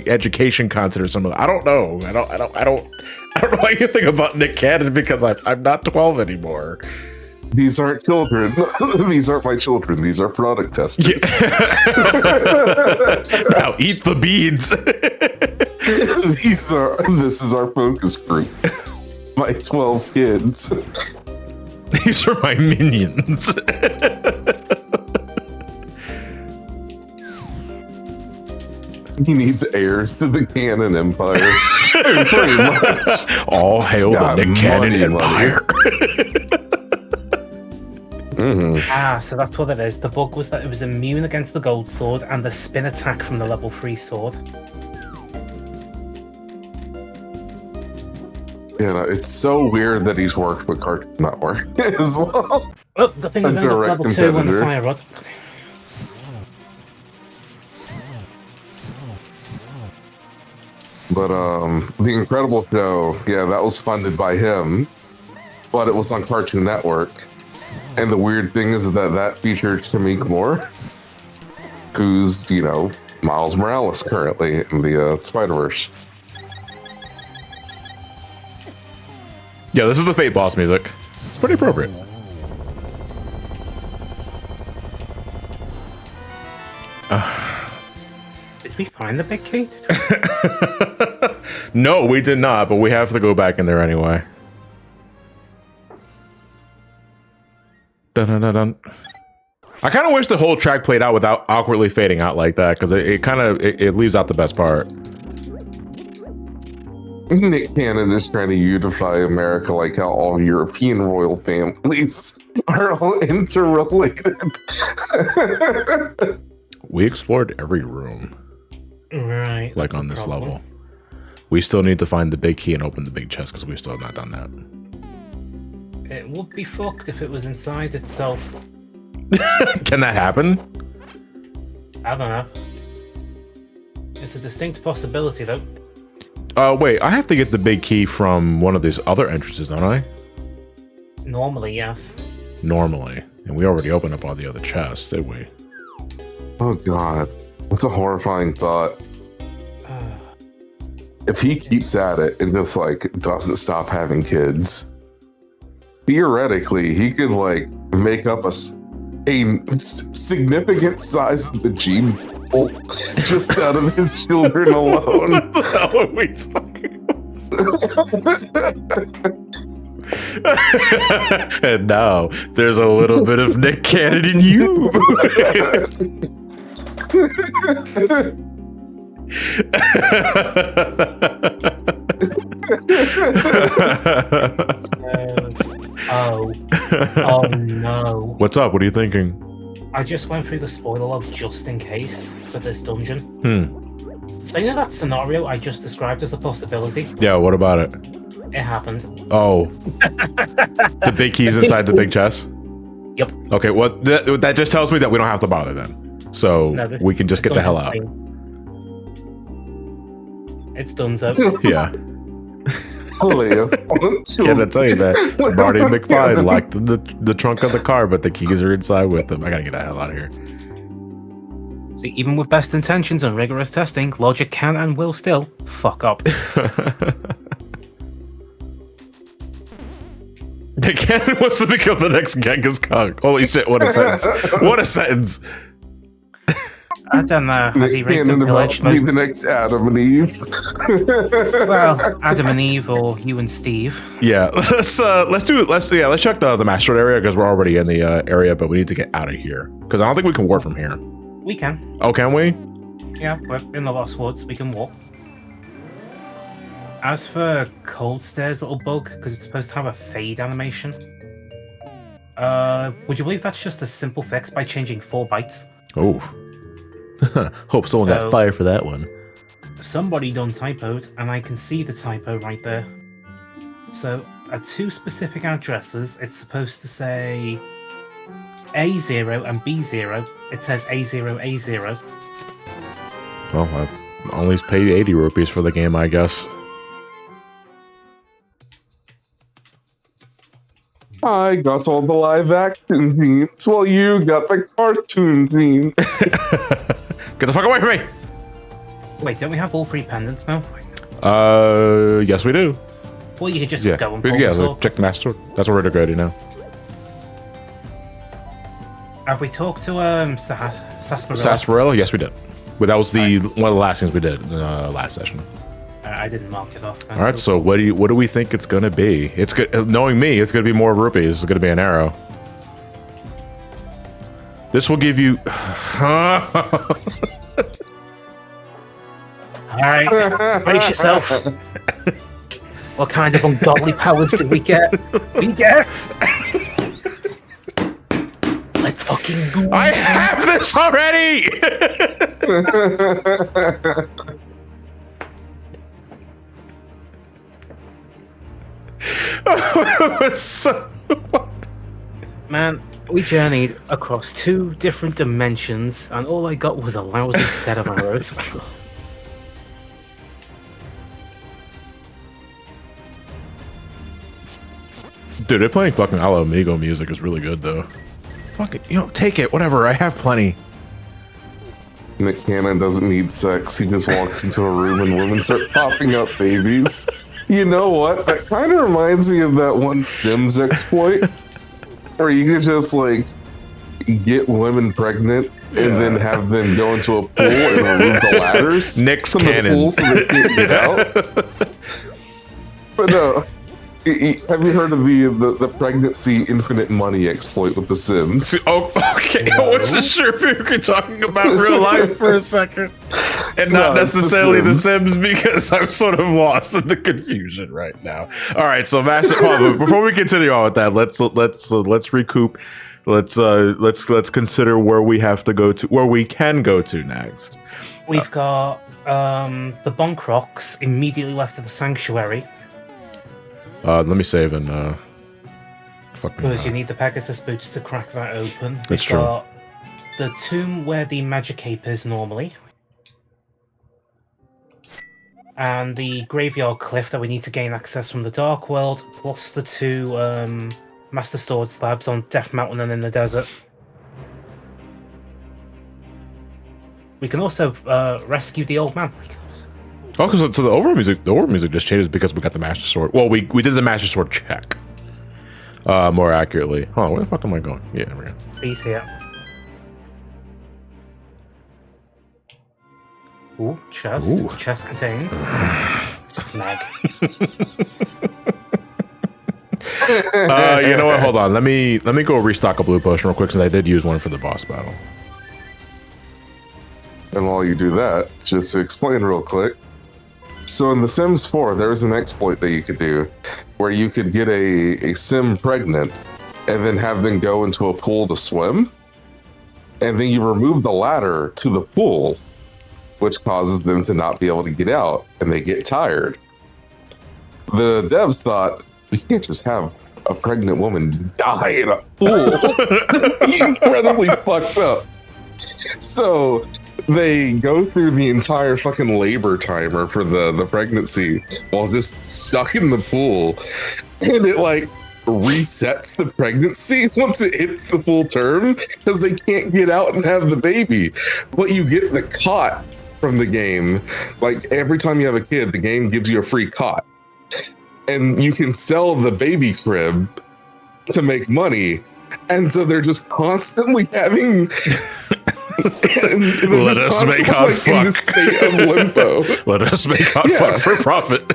B: education content or something. I don't know. I don't know anything about Nick Cannon because I'm not 12 anymore.
C: These aren't children. These aren't my children. These are product testers. Yeah.
B: Now eat the beans.
C: This is our focus group. My 12 kids.
B: These are my minions.
C: He needs heirs to the Cannon Empire. Pretty much.
B: All hail the Nick Cannon Empire.
A: Ah, so that's what it is. The bug was that it was immune against the gold sword and the spin attack from the level 3 sword.
C: Yeah, it's so weird that he's worked with Cartoon Network as well.
A: Oh, good thing we've got level 2 on the fire rod.
C: But The Incredible Show, yeah, that was funded by him, but it was on Cartoon Network. And the weird thing is that featured Shamik Moore, who's, Miles Morales currently in the Spider-Verse.
B: Yeah, this is the Fate Boss music. It's pretty appropriate.
A: Did we find the big key?
B: No, we did not, but we have to go back in there anyway. Dun, dun, dun, dun. I kind of wish the whole track played out without awkwardly fading out like that, because it leaves out the best part.
C: Nick Cannon is trying to unify America like how all European royal families are all interrelated.
B: We explored every room.
A: Right.
B: Like on this level. We still need to find the big key and open the big chest because we still have not done that.
A: It would be fucked if it was inside itself.
B: Can that happen?
A: I don't know. It's a distinct possibility, though.
B: Wait, I have to get the big key from one of these other entrances, don't I?
A: Normally, yes.
B: Normally. And we already opened up all the other chests, did we?
C: Oh god. That's a horrifying thought. If he keeps at it and just doesn't stop having kids, theoretically he could make up a significant size of the gene pool just out of his children alone.
B: What the hell are we talking about? And now there's a little bit of Nick Cannon in you.
A: Oh no.
B: What's up? What are you thinking?
A: I just went through the spoiler log just in case for this dungeon. So that scenario I just described as a possibility?
B: Yeah, what about it?
A: It happened.
B: Oh. The big key's inside the big chest?
A: Yep.
B: Okay, well, that just tells me that we don't have to bother then. So we can just get the hell out.
A: It's done, so.
B: Yeah.
C: Can't
B: I tell you that? Marty McFly locked the trunk of the car, but the keys are inside with him. I gotta get the hell out of here.
A: See, even with best intentions and rigorous testing, logic can and will still fuck up.
B: The Cannon wants to become the next Genghis Khan. Holy shit, what a sentence. What a sentence.
A: I don't know. Has he raped and pillaged
C: most... the next Adam and Eve?
A: Well, Adam and Eve or you and Steve.
B: Yeah, let's check the master area because we're already in the area, but we need to get out of here because I don't think we can warp from here.
A: We can.
B: Oh, can we?
A: Yeah, we're in the Lost Woods. We can walk. As for Cold Stairs, little bug, because it's supposed to have a fade animation. Would you believe that's just a simple fix by changing 4 bytes?
B: Oh. Hope someone got fired for that one.
A: Somebody done typoed, and I can see the typo right there. So, at 2 specific addresses, it's supposed to say A0 and B0. It says A0, A0.
B: Well, I only paid 80 rupees for the game, I guess.
C: I got all the live action scenes while you got the cartoon scenes.
B: Get the fuck away from me!
A: Wait, don't we have all 3 pendants now?
B: Yes we do.
A: Well, you could just
B: Yeah,
A: go and pull the sword.
B: check the master sword. That's what we're going to do now.
A: Have we talked to Sarsaparilla?
B: Sarsaparilla? Yes, we did. But that was one of the last things we did in the last session.
A: I didn't mark it off.
B: All right, so what do we think it's gonna be? It's good. Knowing me, it's gonna be more rupees. It's gonna be an arrow. This will give you.
A: All right, brace yourself. What kind of ungodly powers did we get? Let's fucking go.
B: I have this already. So,
A: Man, we journeyed across 2 different dimensions, and all I got was a lousy set of arrows.
B: dude, they're playing fucking Ala Amigo music is really good though. Fuck it, take it, whatever. I have plenty.
C: Nick Cannon doesn't need sex. He just walks into a room and women start popping up babies. You know what? That kind of reminds me of that one Sims exploit where you could just like get women pregnant and then have them go into a pool and remove the ladders.
B: Nick's
C: from
B: Cannon.
C: the pool so they can't get out. But no. Have you heard of the pregnancy infinite money exploit with The Sims?
B: Oh, okay. No. I wasn't sure if you were talking about real life for a second, and not necessarily the Sims, because I'm sort of lost in the confusion right now. All right, so Master, before we continue on with that, let's recoup. Let's consider where we have to go to, where we can go to next.
A: We've got the Bonk Rocks immediately left of the sanctuary.
B: Let me save and
A: because you need the Pegasus boots to crack that open.
B: That's
A: We've
B: true.
A: got the tomb where the magic cape is normally, and the graveyard cliff that we need to gain access from the Dark World, plus the 2 Master Sword slabs on Death Mountain and in the desert. We can also rescue the old man.
B: Oh, because so the overall music just changes because we got the Master Sword. Well, we did the Master Sword check. More accurately. Hold on, where the fuck am I going? Yeah, there we go.
A: He's here. Ooh, chest.
B: Ooh.
A: Chest contains snag.
B: You know what? Hold on. Let me go restock a blue potion real quick since I did use one for the boss battle.
C: And while you do that, just to explain real quick. So in The Sims 4, there's an exploit that you could do where you could get a sim pregnant and then have them go into a pool to swim. And then you remove the ladder to the pool, which causes them to not be able to get out and they get tired. The devs thought, we can't just have a pregnant woman die in a pool. Incredibly fucked up. So they go through the entire fucking labor timer for the pregnancy while just stuck in the pool, and it like resets the pregnancy once it hits the full term because they can't get out and have the baby. But you get the cot from the game. Like every time you have a kid, the game gives you a free cot, and you can sell the baby crib to make money. And so they're just constantly having
B: Let us make hot fuck.
C: In the state of limbo.
B: Let us make hot fuck for profit.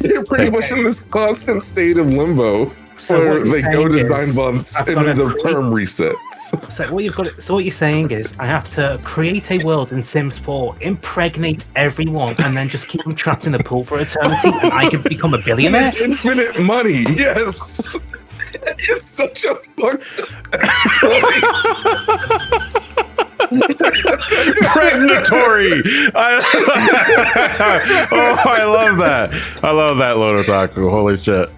C: They're pretty much in this constant state of limbo
A: So
C: where
A: what you're
C: they go
A: saying
C: to
A: is
C: 9 months
A: I've
C: and
A: gotta
C: then the
A: create-
C: term resets.
A: So what you're saying is I have to create a world in Sims 4, impregnate everyone, and then just keep them trapped in the pool for eternity, and I can become a billionaire.
C: It's infinite money. Yes. It's such a fucked up exploit.
B: Pregnatory. Oh, I love that. I love that, Lodotaku. Holy shit.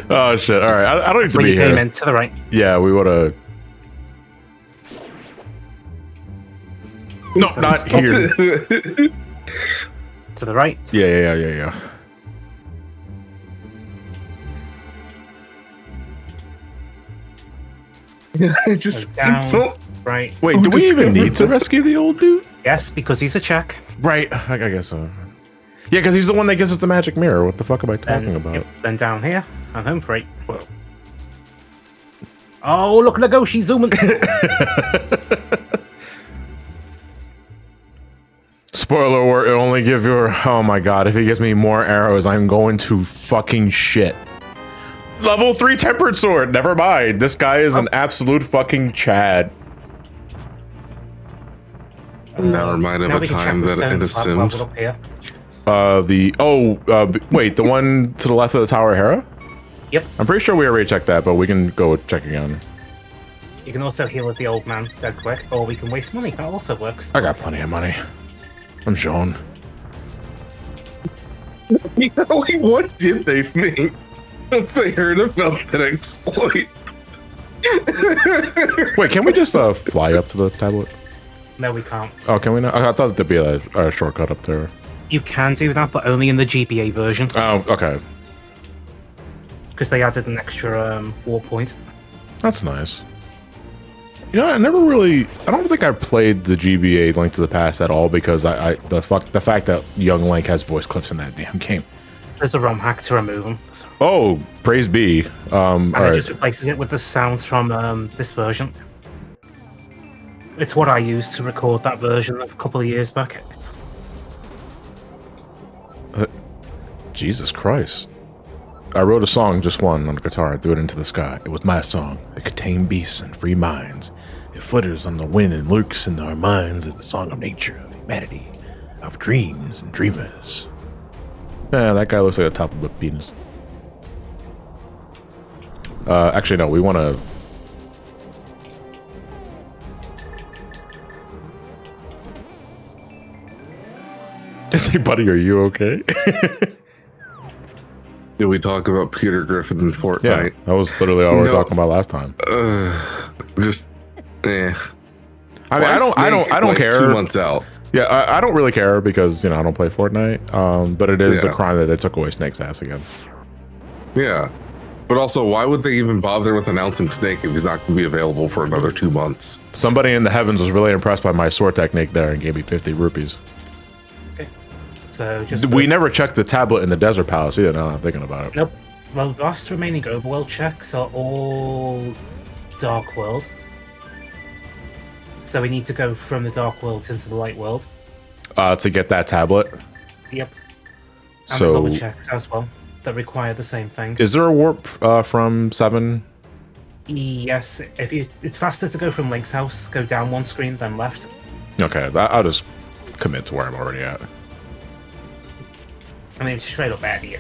B: Oh shit. All right. I don't need to
A: Where
B: be
A: you
B: here.
A: came in to the right.
B: Yeah, we would have. No, not here.
A: To the right.
B: Yeah.
C: I just
A: Down.
C: don't.
A: Right.
B: Wait,
C: Who
B: do we even
C: discovered
B: need to
C: that?
B: rescue the old dude?
A: Yes, because he's a check.
B: Right. I guess so. Yeah, because he's the one that gives us the magic mirror. What the fuck am I talking about?
A: Yep, then down here, I'm home free. Oh, look at the go, she's zooming.
B: Spoiler alert, it'll only give your... Oh my god, if he gives me more arrows, I'm going to fucking shit. Level 3 tempered sword. Never mind. This guy is an absolute fucking Chad.
C: I'm now reminded
A: Now
C: of a
A: we can check
C: time
A: the
C: that in The
A: stone slab
C: Sims.
A: level up here.
B: Wait, the one to the left of the Tower of Hera?
A: Yep.
B: I'm pretty sure we already checked that, but we can go check again.
A: You can also heal with the old man dead quick, or we can waste money. That also works.
B: I got plenty of money. I'm Jean.
C: What did they think once they heard about that exploit?
B: Wait, can we just fly up to the tablet?
A: No, we can't.
B: Oh, can we not? I thought there'd be a shortcut up there.
A: You can do that, but only in the GBA version,
B: Oh, okay.
A: because they added an extra war point.
B: That's nice. You know, I don't think I played the GBA Link to the Past at all because the fact that young Link has voice clips in that damn game.
A: There's a ROM hack to remove them.
B: Oh, praise be.
A: And
B: All
A: it
B: right.
A: just replaces it with the sounds from this version. It's what I used to record that version a couple of years back.
B: Jesus Christ. I wrote a song, just one, on the guitar. I threw it into the sky. It was my song. It contained beasts and free minds. It flutters on the wind and lurks in our minds as the song of nature, of humanity, of dreams and dreamers. Yeah, that guy looks like the top of a penis. Actually, no, we want to... Say, buddy, are you okay?
C: Did we talk about Peter Griffin in
B: Yeah,
C: Fortnite?
B: that was literally all we were
C: No.
B: talking about last time.
C: Just, eh.
B: I mean, I don't
C: Like,
B: care.
C: 2 months out.
B: Yeah, I don't really care because, you know, I don't play Fortnite. But it is a
C: Yeah.
B: crime that they took away Snake's ass again.
C: Yeah. But also, why would they even bother with announcing Snake if he's not going to be available for another 2 months?
B: Somebody in the heavens was really impressed by my sword technique there and gave me 50 rupees.
A: So just
B: We never checked the tablet in the Desert Palace either, now that I'm thinking about it.
A: Nope. Well, the last remaining overworld checks are all Dark World. So we need to go from the Dark World into the Light World.
B: To get that tablet.
A: Yep. And there's
B: So,
A: other checks as well that require the same thing.
B: is there a warp from 7?
A: Yes, it's faster to go from Link's house, go down one screen, then left.
B: Okay, I'll just commit to where I'm already at.
A: I mean, it's straight up bad there.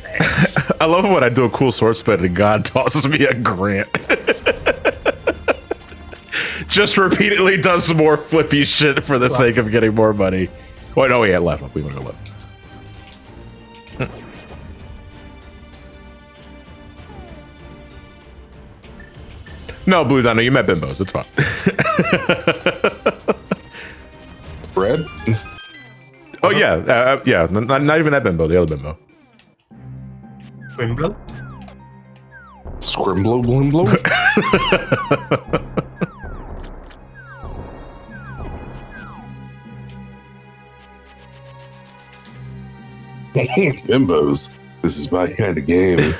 B: I love when I do a cool sword spin and God tosses me a grant. Just repeatedly does some more flippy shit for the sake of getting more money. Wait, no, yeah, left. We want to go left. No, Blue Dino, you met bimbos. It's fine.
C: Bread?
B: Oh, yeah. Yeah, not even that bimbo. The other bimbo.
A: Grimblow?
C: Scrimblow Blimblow? Bimbos. This is my kind of game.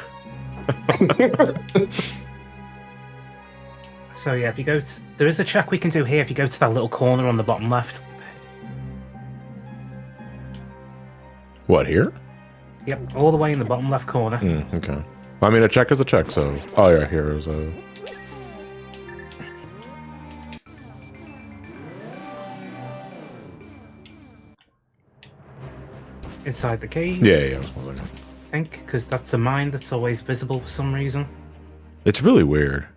A: So yeah, if you go to... There is a check we can do here if you go to that little corner on the bottom left.
B: What, here?
A: Yep, all the way in the bottom left corner.
B: Okay. I mean, a check is a check, so... Oh, yeah, here's a...
A: Inside the cave.
B: Yeah, I was wondering.
A: I think, because that's a mine that's always visible for some reason.
B: It's really weird.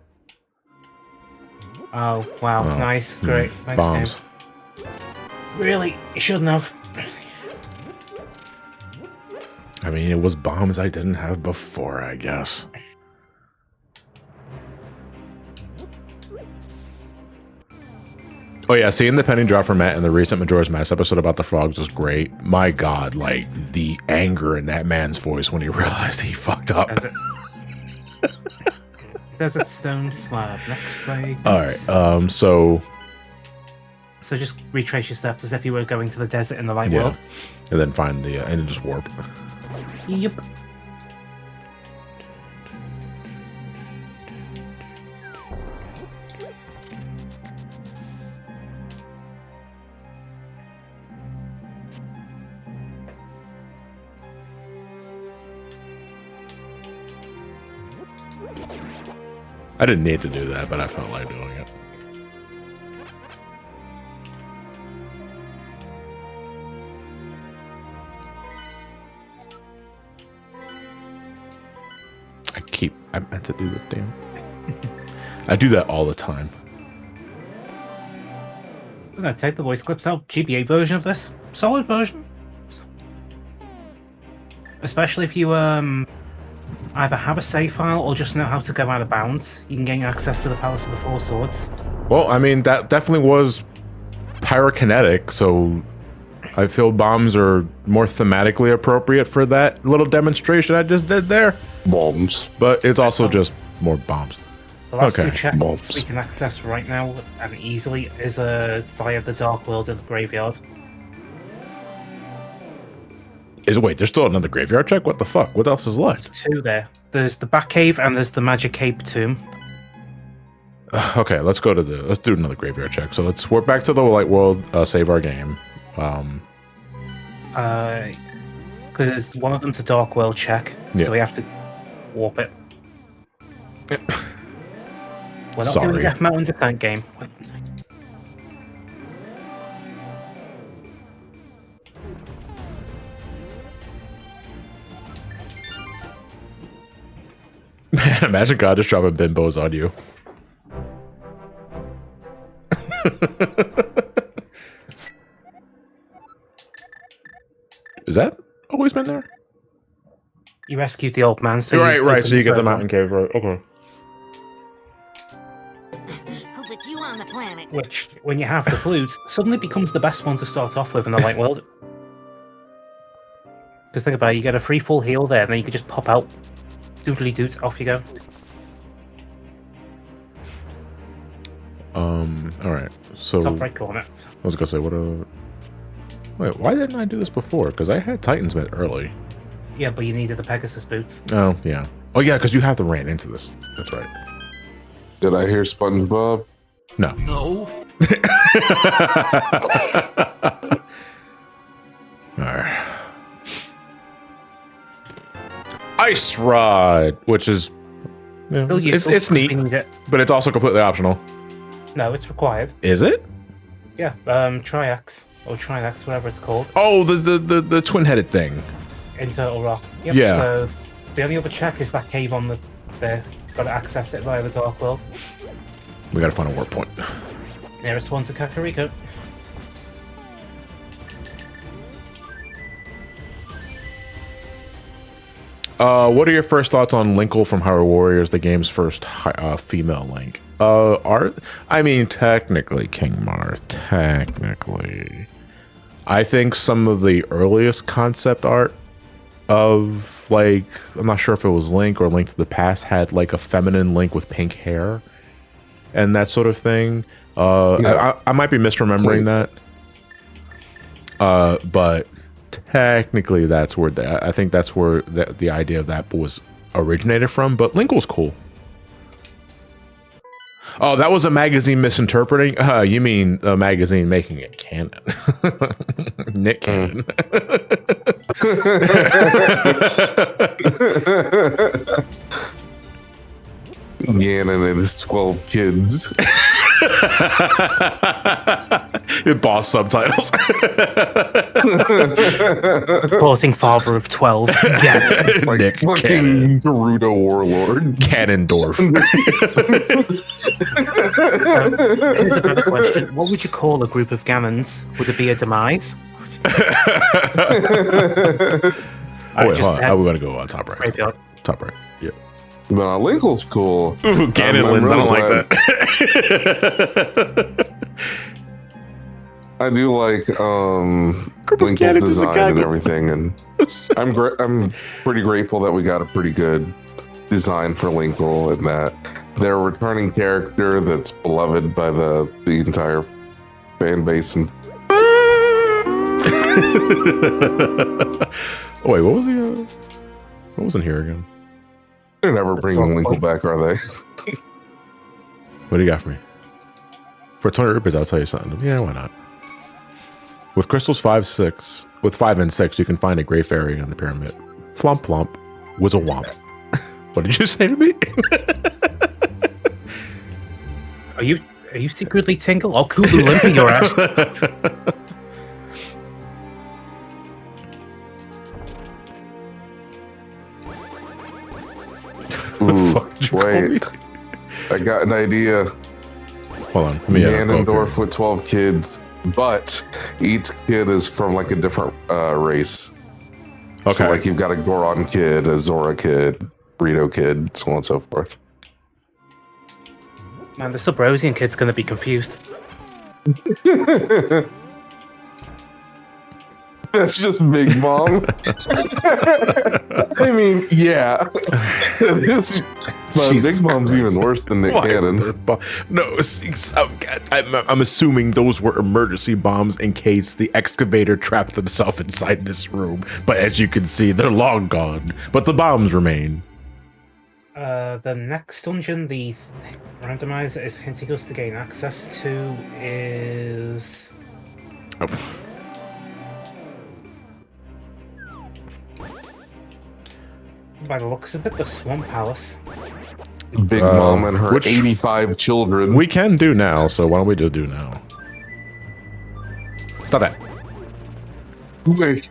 A: Oh, wow, nice, great, thanks,
B: Bombs.
A: game. Really? You shouldn't have.
B: I mean, it was bombs I didn't have before, I guess. Oh yeah, seeing the penny drop from Matt in the recent Majora's Mask episode about the frogs was great. My god, like, the anger in that man's voice when he realized he fucked up.
A: Desert stone slab, next way.
B: Alright, so
A: just retrace your steps as if you were going to the desert in the light
B: yeah.
A: world.
B: And then find the, and then just warp.
A: Yep.
B: I didn't need to do that, but I felt like doing it. I meant to do the damn. I do that all the time.
A: We're gonna take the voice clips out. GBA version of this. Solid version. Especially if you either have a save file or just know how to go out of bounds. You can gain access to the Palace of the Four Swords.
B: Well, I mean, that definitely was pyrokinetic, so I feel bombs are more thematically appropriate for that little demonstration I just did there.
C: Bombs.
B: But it's also just more bombs.
A: The last
B: Okay,
A: two chests
C: bombs.
A: we can access right now and easily is via the Dark World in the graveyard.
B: Wait, there's still another graveyard check? What the fuck? What else is left?
A: There's two there. There's the Back Cave and there's the Magic Cape Tomb.
B: Okay, let's do another graveyard check. So let's warp back to the light world, save our game.
A: Because one of them's a Dark World check,
B: Yeah.
A: so we have to warp it. We're not
B: Sorry.
A: doing Death Mountain Descent game.
B: Man, imagine God just dropping bimbos on you. Is that always been there?
A: You rescued the old man, so
B: Right. So you get the
A: can
B: mountain cave, right? Okay.
D: Who put you on the planet?
A: Which, when you have the flute, suddenly becomes the best one to start off with in the light world. Because think about it, you get a free full heal there, and then you can just pop out, doodly doot, off you go.
B: All right. So
A: Top right corner.
B: I was gonna say, wait, why didn't I do this before? Because I had Titan's Met early.
A: Yeah, but you needed the Pegasus boots.
B: Oh yeah. Oh yeah, because you have to ran into this. That's right.
C: Did I hear SpongeBob?
B: No.
D: No.
B: Alright. Ice Rod, which is
A: Still useful,
B: it's
A: 'cause we
B: neat,
A: need it.
B: but it's also completely optional.
A: No, it's required.
B: Is it?
A: Yeah, Triax, or Triax, whatever it's called,
B: Oh, the twin-headed thing.
A: in Turtle Rock. Yep,
B: Yeah.
A: So the only other check is that cave on there. Got to access it via the Dark World.
B: We gotta find a warp point.
A: Nearest one's a Kakariko.
B: What are your first thoughts on Linkle from Hyrule Warriors, the game's first female Link? Art? I mean, technically, King Mar, technically. I think some of the earliest concept art of, like, I'm not sure if it was Link or Link to the Past, had, like, a feminine Link with pink hair and that sort of thing.
C: Yeah.
B: I might be misremembering
C: Link.
B: that. But technically, that's where I think that's where the idea of that was originated from. But Link was cool. Oh, that was a magazine misinterpreting? You mean a magazine making it canon. Nick Cannon.
C: Gannon and his 12 kids.
B: Boss subtitles.
A: Causing father of 12. Yeah.
C: Like
B: Nick
C: fucking
B: Cannon.
C: Gerudo Warlord.
B: Cannondorf.
A: Here's a better question. What would you call a group of gammons? Would it be a demise?
B: Oh, wait, hold on. We're going to go top right.
A: Graveyard.
B: Top right. Yeah.
C: But Linkle's cool.
B: Ooh, Cannon Lens. I don't like that.
C: I do like
B: Group of
C: Linkle's
B: cannons is a
C: design and
B: gaggle.
C: everything, and I'm pretty grateful that we got a pretty good design for Linkle, and that they're a returning character that's beloved by the entire fan base. And
B: Oh, wait, what was he? What wasn't here again?
C: they're never bringing Linkle back, are they?
B: What do you got for me? For 20 rupees, I'll tell you something. Yeah, why not? With crystals 5 and 6, you can find a gray fairy on the pyramid. Flump flump, whizzle womp. What did you say to me?
A: Are you secretly Tingle? I'll Kulu Limpy your ass.
C: Ooh,
B: fuck did you call me?
C: wait. I got an idea.
B: Hold on. Let me
C: Ganondorf with 12 kids, but each kid is from like a different race.
B: Okay.
C: So like you've got a Goron kid, a Zora kid, Burrito kid, so on and so forth.
A: Man, the Subrosian kid's gonna be confused.
C: That's just Big Mom. I mean, yeah. Big Mom's even worse than Nick Cannon.
B: No, I'm assuming those were emergency bombs in case the excavator trapped themselves inside this room. But as you can see, they're long gone. But the bombs remain.
A: The next dungeon the randomizer is hinting us to gain access to is...
B: Oh.
A: By the looks of it, the Swamp Palace.
C: Big Mom and her 85 children.
B: We can do now, so why don't we just do now? Stop that.
C: Wait.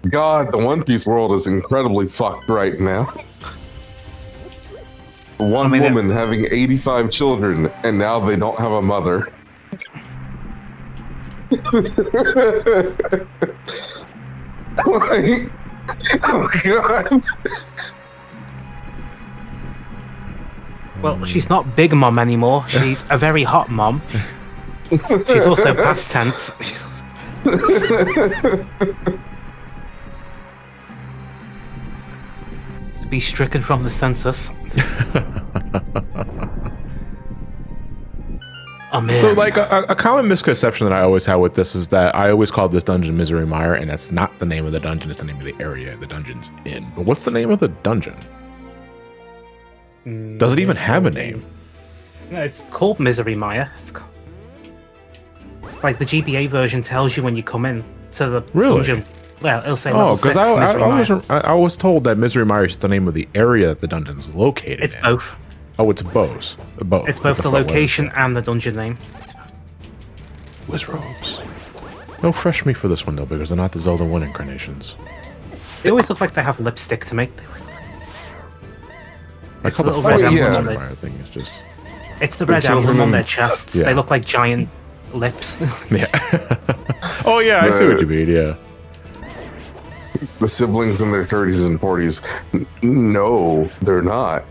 C: God, the One Piece world is incredibly fucked right now. One woman having 85 children, and now they don't have a mother. Like, oh God.
A: Well, she's not Big Mom anymore. She's a very hot mom. She's also past tense. She's also... to be stricken from the census.
B: So, like, a common misconception that I always have with this is that I always call this dungeon Misery Mire, and that's not the name of the dungeon, it's the name of the area the dungeon's in. But what's the name of the dungeon? Does it even have a name?
A: No, it's called Misery Mire. It's called... Like, the GBA version tells you when you come in to the dungeon. Well, it'll say level 6,
B: I was told that Misery Mire is the name of the area that the dungeon's located
A: It's
B: in.
A: both.
B: Oh, it's both.
A: It's both the location and the dungeon name.
B: Wizrobes. No fresh meat for this one, though, because they're not the Zelda 1 incarnations.
A: They always look like they have lipstick to me. They always look
B: I call
A: a
B: the
A: little red
B: fucking
A: emblem
B: Misery
A: on
B: Mire thing. It's just...
A: It's the red emblem on their chests.
B: Yeah.
A: They look like giant lips.
B: Yeah. Oh, yeah, I see what you mean, yeah.
C: The siblings in their 30s and 40s. No, they're not.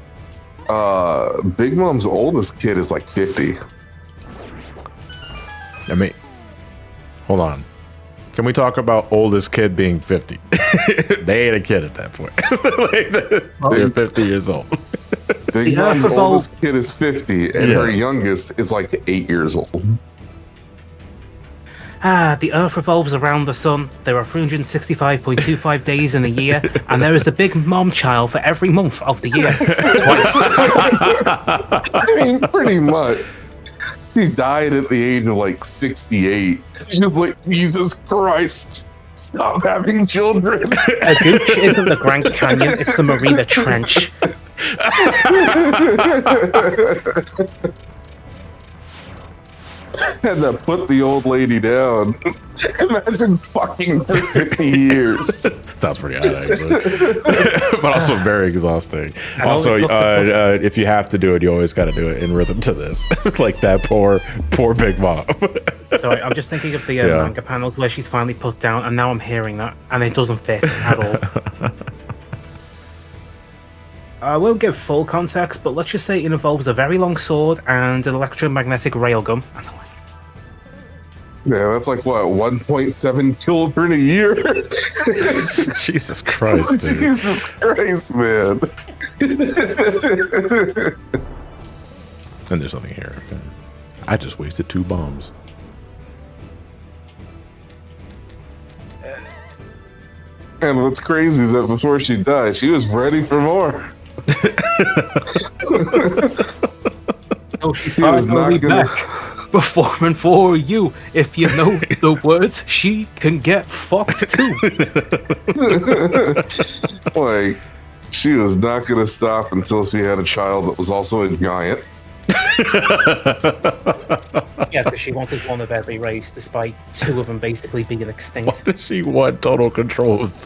C: Big Mom's oldest kid is like 50.
B: I mean, hold on. Can we talk about oldest kid being 50? They ain't a kid at that point. They're 50 years old.
C: Big Mom's oldest kid is 50, and her youngest is like 8 years old.
A: The Earth revolves around the sun. There are 365.25 days in a year, and there is a big mom child for every month of the year. Twice.
C: I mean, pretty much. He died at the age of like 68. She was like, Jesus Christ, stop having children.
A: A gooch isn't the Grand Canyon, it's the Marina Trench.
C: Had to put the old lady down. Imagine fucking for 50 years.
B: Sounds pretty odd, actually. But also very exhausting.
A: And
B: Also,
A: always looks like-
B: if you have to do it, you always got to do it in rhythm to this. Like that poor Big Mom.
A: Sorry, I'm just thinking of the manga panels where she's finally put down, and now I'm hearing that, and it doesn't fit at all. I won't give full context, but let's just say it involves a very long sword and an electromagnetic railgun.
C: Yeah, that's like what, 1.7 children a year?
B: Jesus Christ, dude.
C: Jesus Christ, man.
B: And there's nothing here. Okay. I just wasted 2 bombs.
C: And what's crazy is that before she died, she was ready for more.
A: Oh, she's
C: She was
A: finally
C: not gonna-
A: back. Performing for you. If you know the words, she can get fucked too.
C: Like, she was not going to stop until she had a child that was also a giant.
A: Yeah, because she wanted one of every race, despite 2 of them basically being extinct.
B: Why does she want total control of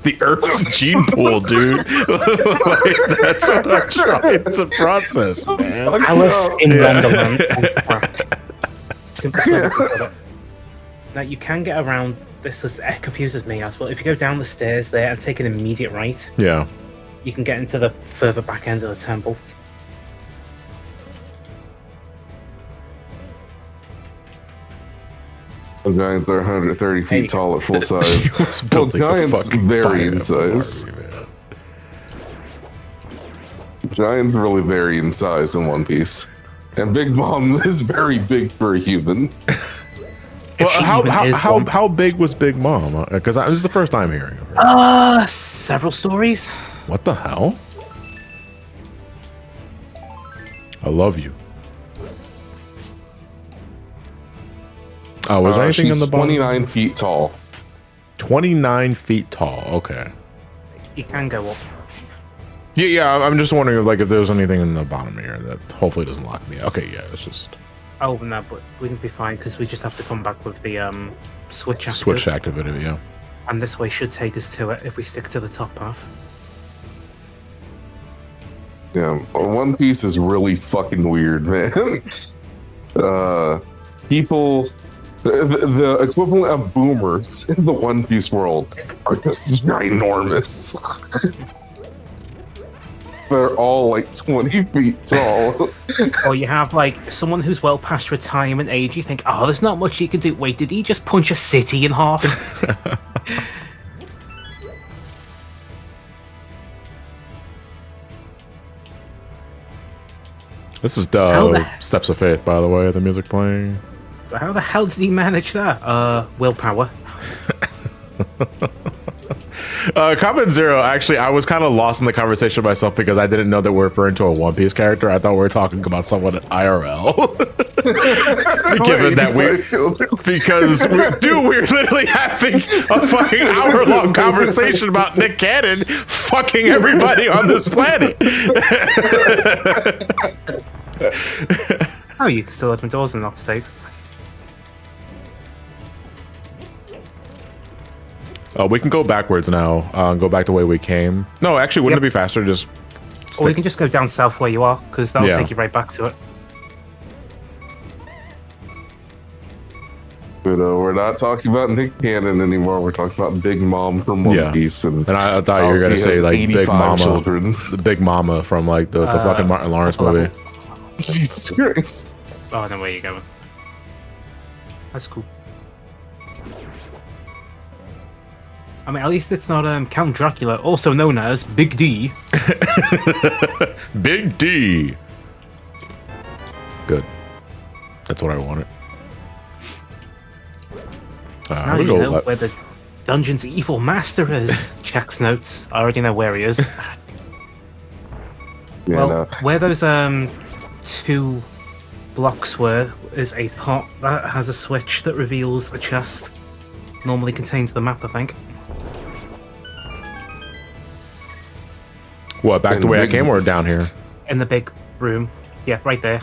B: the Earth's gene pool, dude? Like, that's what I'm trying to process, man.
A: Alice in Wonderland. Simplest way to put it. Now you can get around this. It confuses me as well. If you go down the stairs there and take an immediate right,
B: Yeah.
A: you can get into the further back end of the temple.
C: The giants are 130 feet tall at full size. Well,
B: Building a
C: giants
B: fucking
C: vary
B: fire
C: in size.
B: army, man.
C: Giants really vary in size in One Piece. And Big Mom is very big for a human.
B: Well,
A: she even is one.
B: how big was Big Mom? Because this is the first time hearing of her.
A: Several stories.
B: What the hell? I love you. Oh, was there anything
C: she's
B: in the bottom?
C: 29 feet tall.
B: 29 feet tall. Okay.
A: You can go up.
B: Yeah. I'm just wondering if there's anything in the bottom here that hopefully doesn't lock me. Okay, yeah, it's just
A: Oh no, but we can be fine because we just have to come back with the switch active.
B: switch activity. Yeah.
A: And this way should take us to it if we stick to the top path.
C: Yeah, One Piece is really fucking weird, man. People, the equivalent of boomers in the One Piece world are just ginormous. They're all like 20 feet tall.
A: Or you have like someone who's well past retirement age. You think, oh, there's not much he can do. Wait, did he just punch a city in half?
B: This is
A: How the-
B: Steps of Faith, by the way. The music playing.
A: So how the hell did he manage that? Willpower.
B: Comment Zero, actually, I was kind of lost in the conversation myself because I didn't know that we're referring to a One Piece character. I thought we were talking about someone at IRL. Given that we're literally having a fucking hour-long conversation about Nick Cannon fucking everybody on this planet.
A: Oh, you can still open doors in that state.
B: We can go backwards now. Go back the way we came. No, actually, wouldn't it be faster to just...
A: Or you can just go down south where you are, because that'll
B: Yeah.
A: take you right back to it.
C: But we're not talking about Nick Cannon anymore. We're talking about Big Mom from One Piece. And
B: I thought you were going to
C: he
B: say,
C: has
B: like, Big
C: 85
B: Mama.
C: children.
B: The Big Mama from, like, the fucking Martin Lawrence movie.
C: Jesus Christ.
A: Oh, I know where you're going. That's cool. I mean, at least it's not Count Dracula, also known as Big D.
B: Big D. Good. That's what I wanted.
A: Now
B: we
A: you
B: go
A: know
B: left.
A: where the dungeon's evil master is. Checks notes. I already know where he is.
C: Yeah,
A: Well,
C: no.
A: where those 2 blocks were is a pot that has a switch that reveals a chest. Normally contains the map, I think.
B: What, back the
C: And
B: way I
C: big-
B: came or down here?
A: In the big room. Yeah, right there.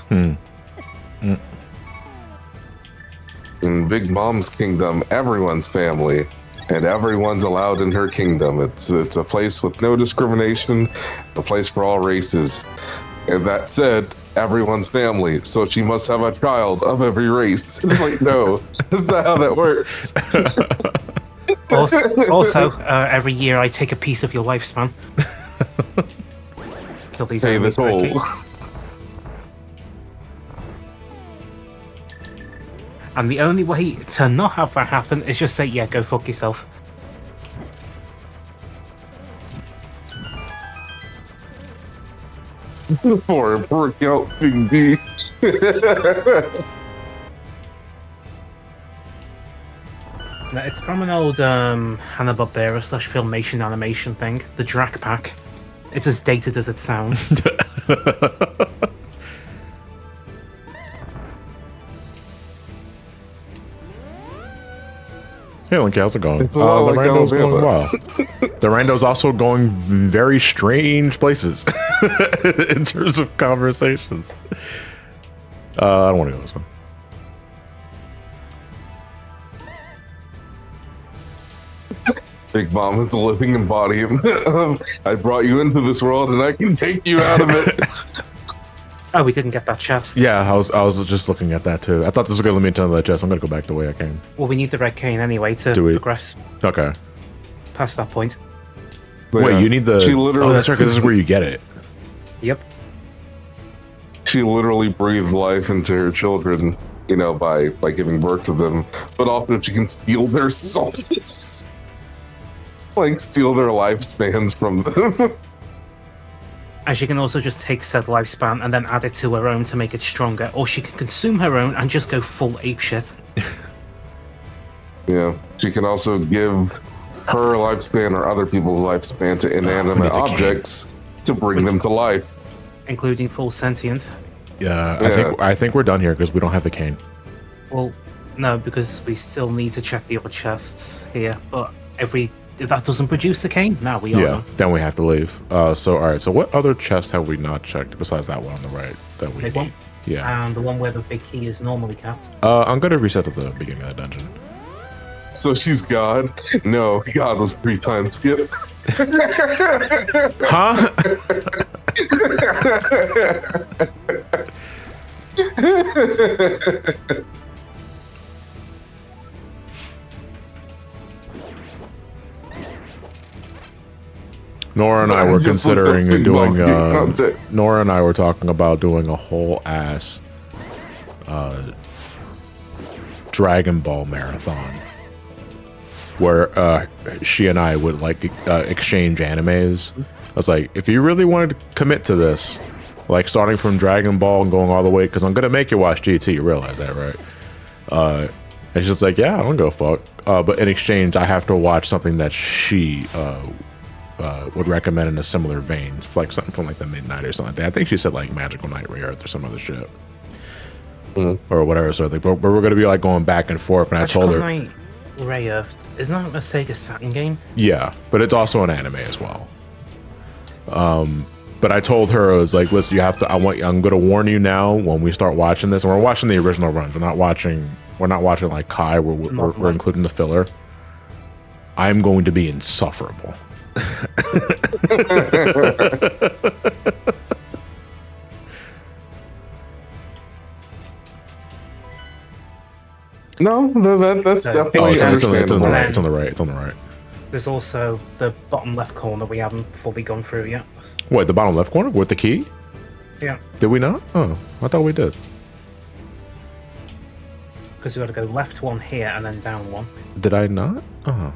C: In Big Mom's kingdom, everyone's family, and everyone's allowed in her kingdom. It's a place with no discrimination, a place for all races. And that said, everyone's family, so she must have a child of every race. It's like, no, that's not how that works.
A: Also, every year I take a piece of your lifespan. Kill these
C: Pay the
A: enemies,
C: toll.
A: Ricky. And the only way to not have that happen is just say, yeah, go fuck yourself.
C: For a workout thingy.
A: No, it's from an old Hanna-Barbera / Filmation animation thing, the Drac Pack. It's as dated as it sounds.
B: Hey, Link, how's it going?
C: It's a lot
B: the
C: like
B: rando's going
C: Alabama.
B: well. The rando's also going very strange places in terms of conversations. I don't want to go this one.
C: Big Mom is the living embodiment of I brought you into this world and I can take you out of it.
A: Oh, we didn't get that chest.
B: Yeah, I was just looking at that too. I thought this was going to lead me into another chest. I'm going to go back the way I came.
A: Well, we need the red cane anyway to
B: Do we?
A: progress
B: Okay.
A: past that point.
C: But
B: Wait,
C: yeah,
B: you need the...
C: She literally,
B: Oh, that's right, because this is where you get it.
A: Yep.
C: She literally breathed life into her children, you know, by giving birth to them. But often she can steal their souls. Like, steal their lifespans from them.
A: And she can also just take said lifespan and then add it to her own to make it stronger, or she can consume her own and just go full apeshit.
C: Yeah. She can also give her lifespan or other people's lifespan to inanimate
B: the cane.
C: objects to bring them to life.
A: Including full sentient.
B: Yeah,
C: Yeah.
B: I think we're done here because we don't have the cane.
A: Well, no, because we still need to check the other chests here, but if that doesn't produce the cane, now we are
B: Yeah,
A: done.
B: then we have to leave. So, all right. So, what other chest have we not checked besides that one on the right that we
A: Big
B: need?
A: one?
B: Yeah.
A: And the one where the big key is normally kept.
B: I'm gonna reset to the beginning of the dungeon.
C: So she's God? No, God was pre-time skip.
B: Huh? Nora and I were
C: Just looked up
B: considering
C: Big
B: doing.
C: Mom content.
B: Nora and I were talking about doing a whole ass Dragon Ball marathon, where she and I would like exchange animes. I was like, if you really wanted to commit to this, like starting from Dragon Ball and going all the way, because I'm gonna make you watch GT. You realize that, right? And she's like, yeah, I don't go fuck. But in exchange, I have to watch something that she would recommend in a similar vein, like something from like the midnight or something like that. I think she said like Magical Night Re-Earth or some other shit. Or whatever sort of thing. But we're gonna be like going back and forth, and I told her,
A: Night Ray, isn't that a Sega Saturn game?
B: yeah, but it's also an anime as well. But I told her, I was like, listen, you have to. I'm gonna warn you now when we start watching this, and we're watching the original runs. We're not watching like Kai. We're including the filler. I'm going to be insufferable.
C: No, that's
A: No.
C: definitely
B: Oh, it's on the
C: understandable.
B: right. It's on the right. It's on the right.
A: There's also the bottom left corner we haven't fully gone through yet.
B: Wait, the bottom left corner with the key?
A: Yeah,
B: Did we not? Oh, I thought we did.
A: because we've got to go left one here and then down one.
B: Did I not? Oh.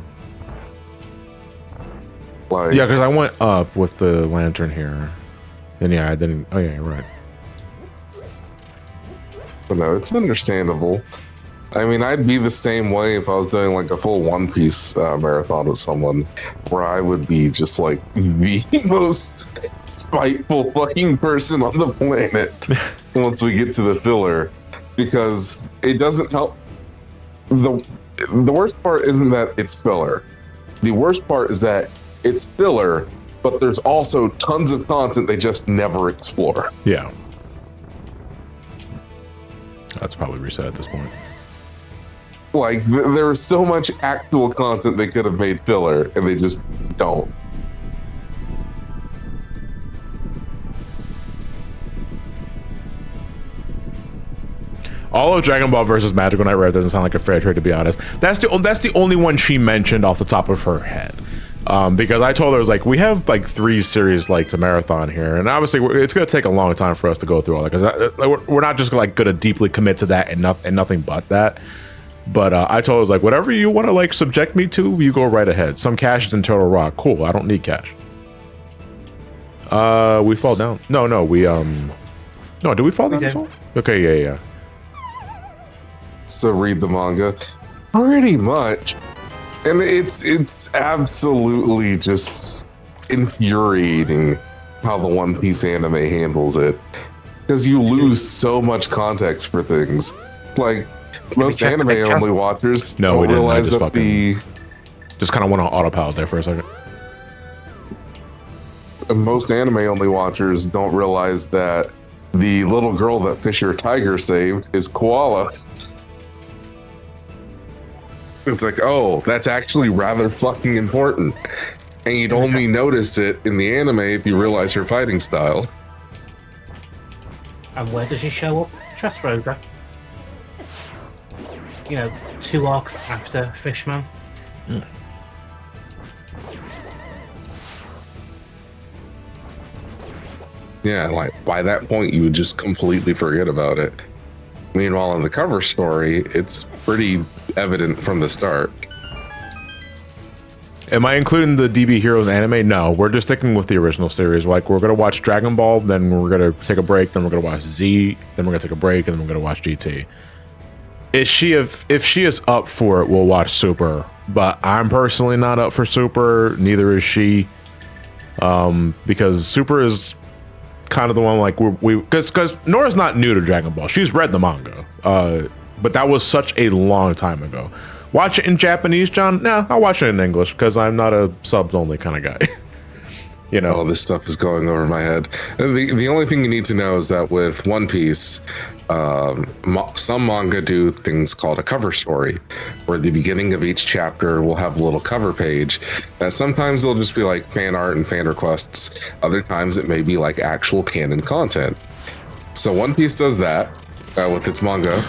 C: Like,
B: Yeah, because I went up with the lantern here. And yeah, I didn't. Oh, yeah, you're right.
C: no, it's understandable. I mean, I'd be the same way if I was doing like a full One Piece marathon with someone, where I would be just like the most spiteful fucking person on the planet once we get to the filler, because it doesn't help. The worst part isn't that it's filler. The worst part is that it's filler, but there's also tons of content they just never explore.
B: Yeah. That's probably reset at this point.
C: Like, there was so much actual content they could have made filler, and they just don't.
B: All of Dragon Ball versus Magical Knight Red doesn't sound like a fair trade, to be honest. That's the only one she mentioned off the top of her head. Because I told her, I was like, we have like 3 series like to marathon here, and obviously it's going to take a long time for us to go through all that, because we're not just like going to deeply commit to that and nothing but that. But I told her, I was like, whatever you want to like subject me to, you go right ahead. Some cash is in Turtle Rock. Cool. I don't need cash. We fall down. No, did we fall down as well? Okay, yeah.
C: So read the manga. Pretty much. And it's absolutely just infuriating how the One Piece anime handles it. Because you lose so much context for things. Like, most anime only watchers don't realize that
B: just kind of went on autopilot there for a second.
C: Most anime only watchers don't realize that the little girl that Fisher Tiger saved is Koala. It's like, oh, that's actually rather fucking important. And you'd only notice it in the anime if you realize her fighting style.
A: And where does she show up? Dressrosa. You know, 2 arcs after Fishman.
C: Yeah, like by that point you would just completely forget about it. Meanwhile, in the cover story, it's pretty evident from the start.
B: Am I including the DB Heroes anime? No, we're just sticking with the original series. Like, we're gonna watch Dragon Ball, then we're gonna take a break, then we're gonna watch Z, then we're gonna take a break, and then we're gonna watch GT. If she is up for it, we'll watch Super. But I'm personally not up for Super. Neither is she. Because Super is kind of the one like because Nora's not new to Dragon Ball. She's read the manga. But that was such a long time ago. Watch it in Japanese, John? Nah, I'll watch it in English because I'm not a subs only kind of guy. You know,
C: all this stuff is going over my head. The only thing you need to know is that with One Piece, some manga do things called a cover story, where the beginning of each chapter will have a little cover page. That sometimes they'll just be like fan art and fan requests. Other times it may be like actual canon content. So One Piece does that with its manga.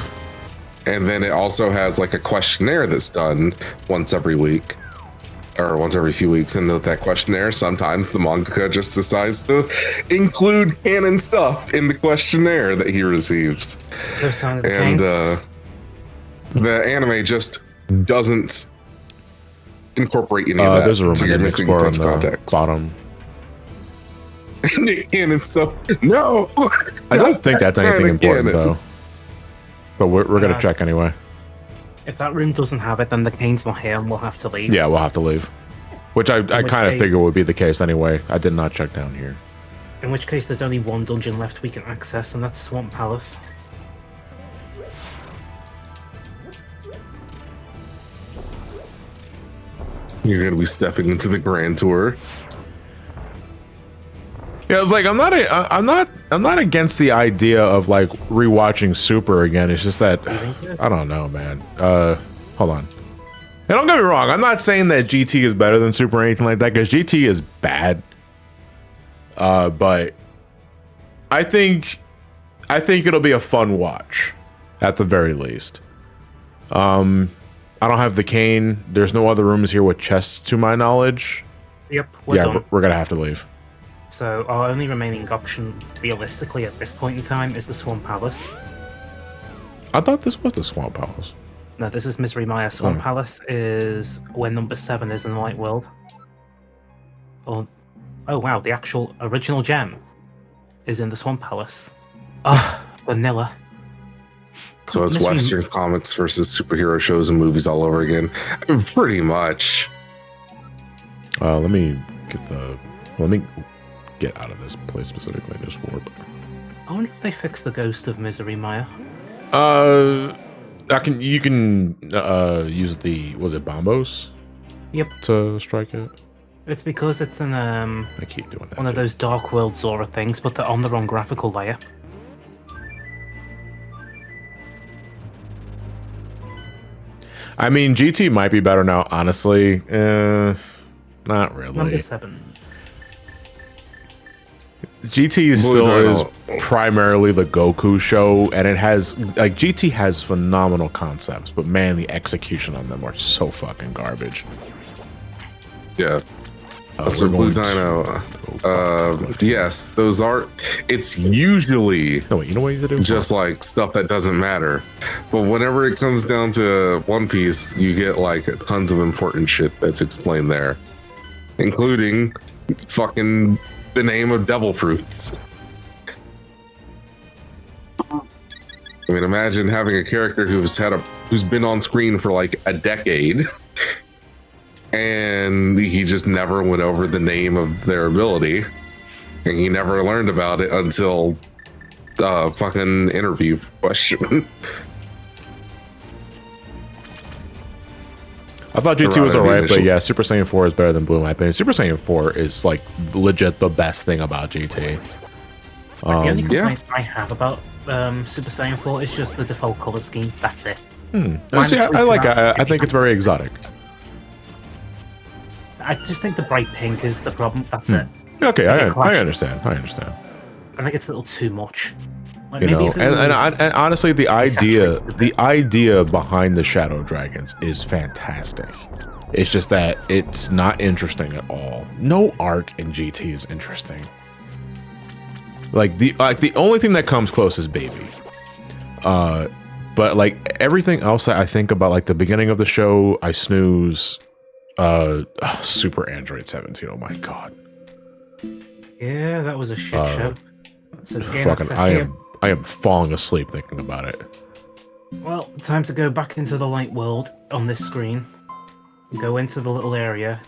C: And then it also has like a questionnaire that's done once every week. Or once every few weeks, and that questionnaire, sometimes the mangaka just decides to include canon stuff in the questionnaire that he receives. And the anime just doesn't incorporate any of that.
B: There's a
C: so you're missing
B: Explorer on the
C: context.
B: bottom.
C: Canon stuff. No!
B: I don't think that's anything important, though. But we're going to check anyway.
A: If that room doesn't have it, then the Kane's not here and we'll have to leave.
B: Yeah, we'll have to leave. Which I kind of figured would be the case anyway. I did not check down here.
A: In which case, there's only one dungeon left we can access, and that's Swamp Palace.
C: You're going to be stepping into the Grand Tour.
B: Yeah, it's like I'm not against the idea of like rewatching Super again. It's just that I don't know, man. Hold on. And don't get me wrong, I'm not saying that GT is better than Super or anything like that, because GT is bad. But I think it'll be a fun watch, at the very least. I don't have the cane. There's no other rooms here with chests to my knowledge.
A: Yep, we're done.
B: We're gonna have to leave.
A: So our only remaining option, realistically, at this point in time, is the Swamp Palace.
B: I thought this was the Swamp Palace.
A: No, this is Misery Maya. Swamp Palace is where number 7 is in the Light World. Oh wow, the actual original gem is in the Swamp Palace. Ah, vanilla.
C: So it's Western comics versus superhero shows and movies all over again. Pretty much.
B: Let me get out of this place specifically in this warp.
A: I wonder if they fixed the Ghost of Misery, Maya.
B: You can use the, was it Bombos?
A: Yep.
B: To strike it?
A: It's because it's an
B: I keep doing that.
A: one of those Dark World Zora things, but they're on the wrong graphical layer.
B: I mean, GT might be better now, honestly. Not really.
A: Number 7.
B: GT still is primarily the Goku show, and it has, like, GT has phenomenal concepts, but man, the execution on them are so fucking garbage.
C: Yeah. So Blue Dino, yes, those are, it's usually
B: no, wait, you know what you have to do?
C: just like stuff that doesn't matter. But whenever it comes down to One Piece, you get like tons of important shit that's explained there, including fucking the name of devil fruits. I mean, imagine having a character who's been on screen for like a decade, and he just never went over the name of their ability, and he never learned about it until the fucking interview question.
B: I thought GT was alright, but yeah, Super Saiyan 4 is better than Blue in my opinion. Super Saiyan 4 is like legit the best thing about GT.
A: The only complaints I have about Super Saiyan 4 is just the default color scheme. That's it.
B: See, I like it. I think it's very exotic.
A: I just think the bright pink is the problem. That's it.
B: Okay, I understand. I understand.
A: I think it's a little too much. Like,
B: You know, and honestly, the idea behind the Shadow Dragons is fantastic. It's just that it's not interesting at all. No arc in GT is interesting. Like the only thing that comes close is Baby. But like everything else that I think about, like the beginning of the show, I snooze. Super Android 17. Oh my god.
A: Yeah, that was a shit show. So it's
B: fucking, I am falling asleep thinking about it.
A: Well, time to go back into the light world on this screen. Go into the little area,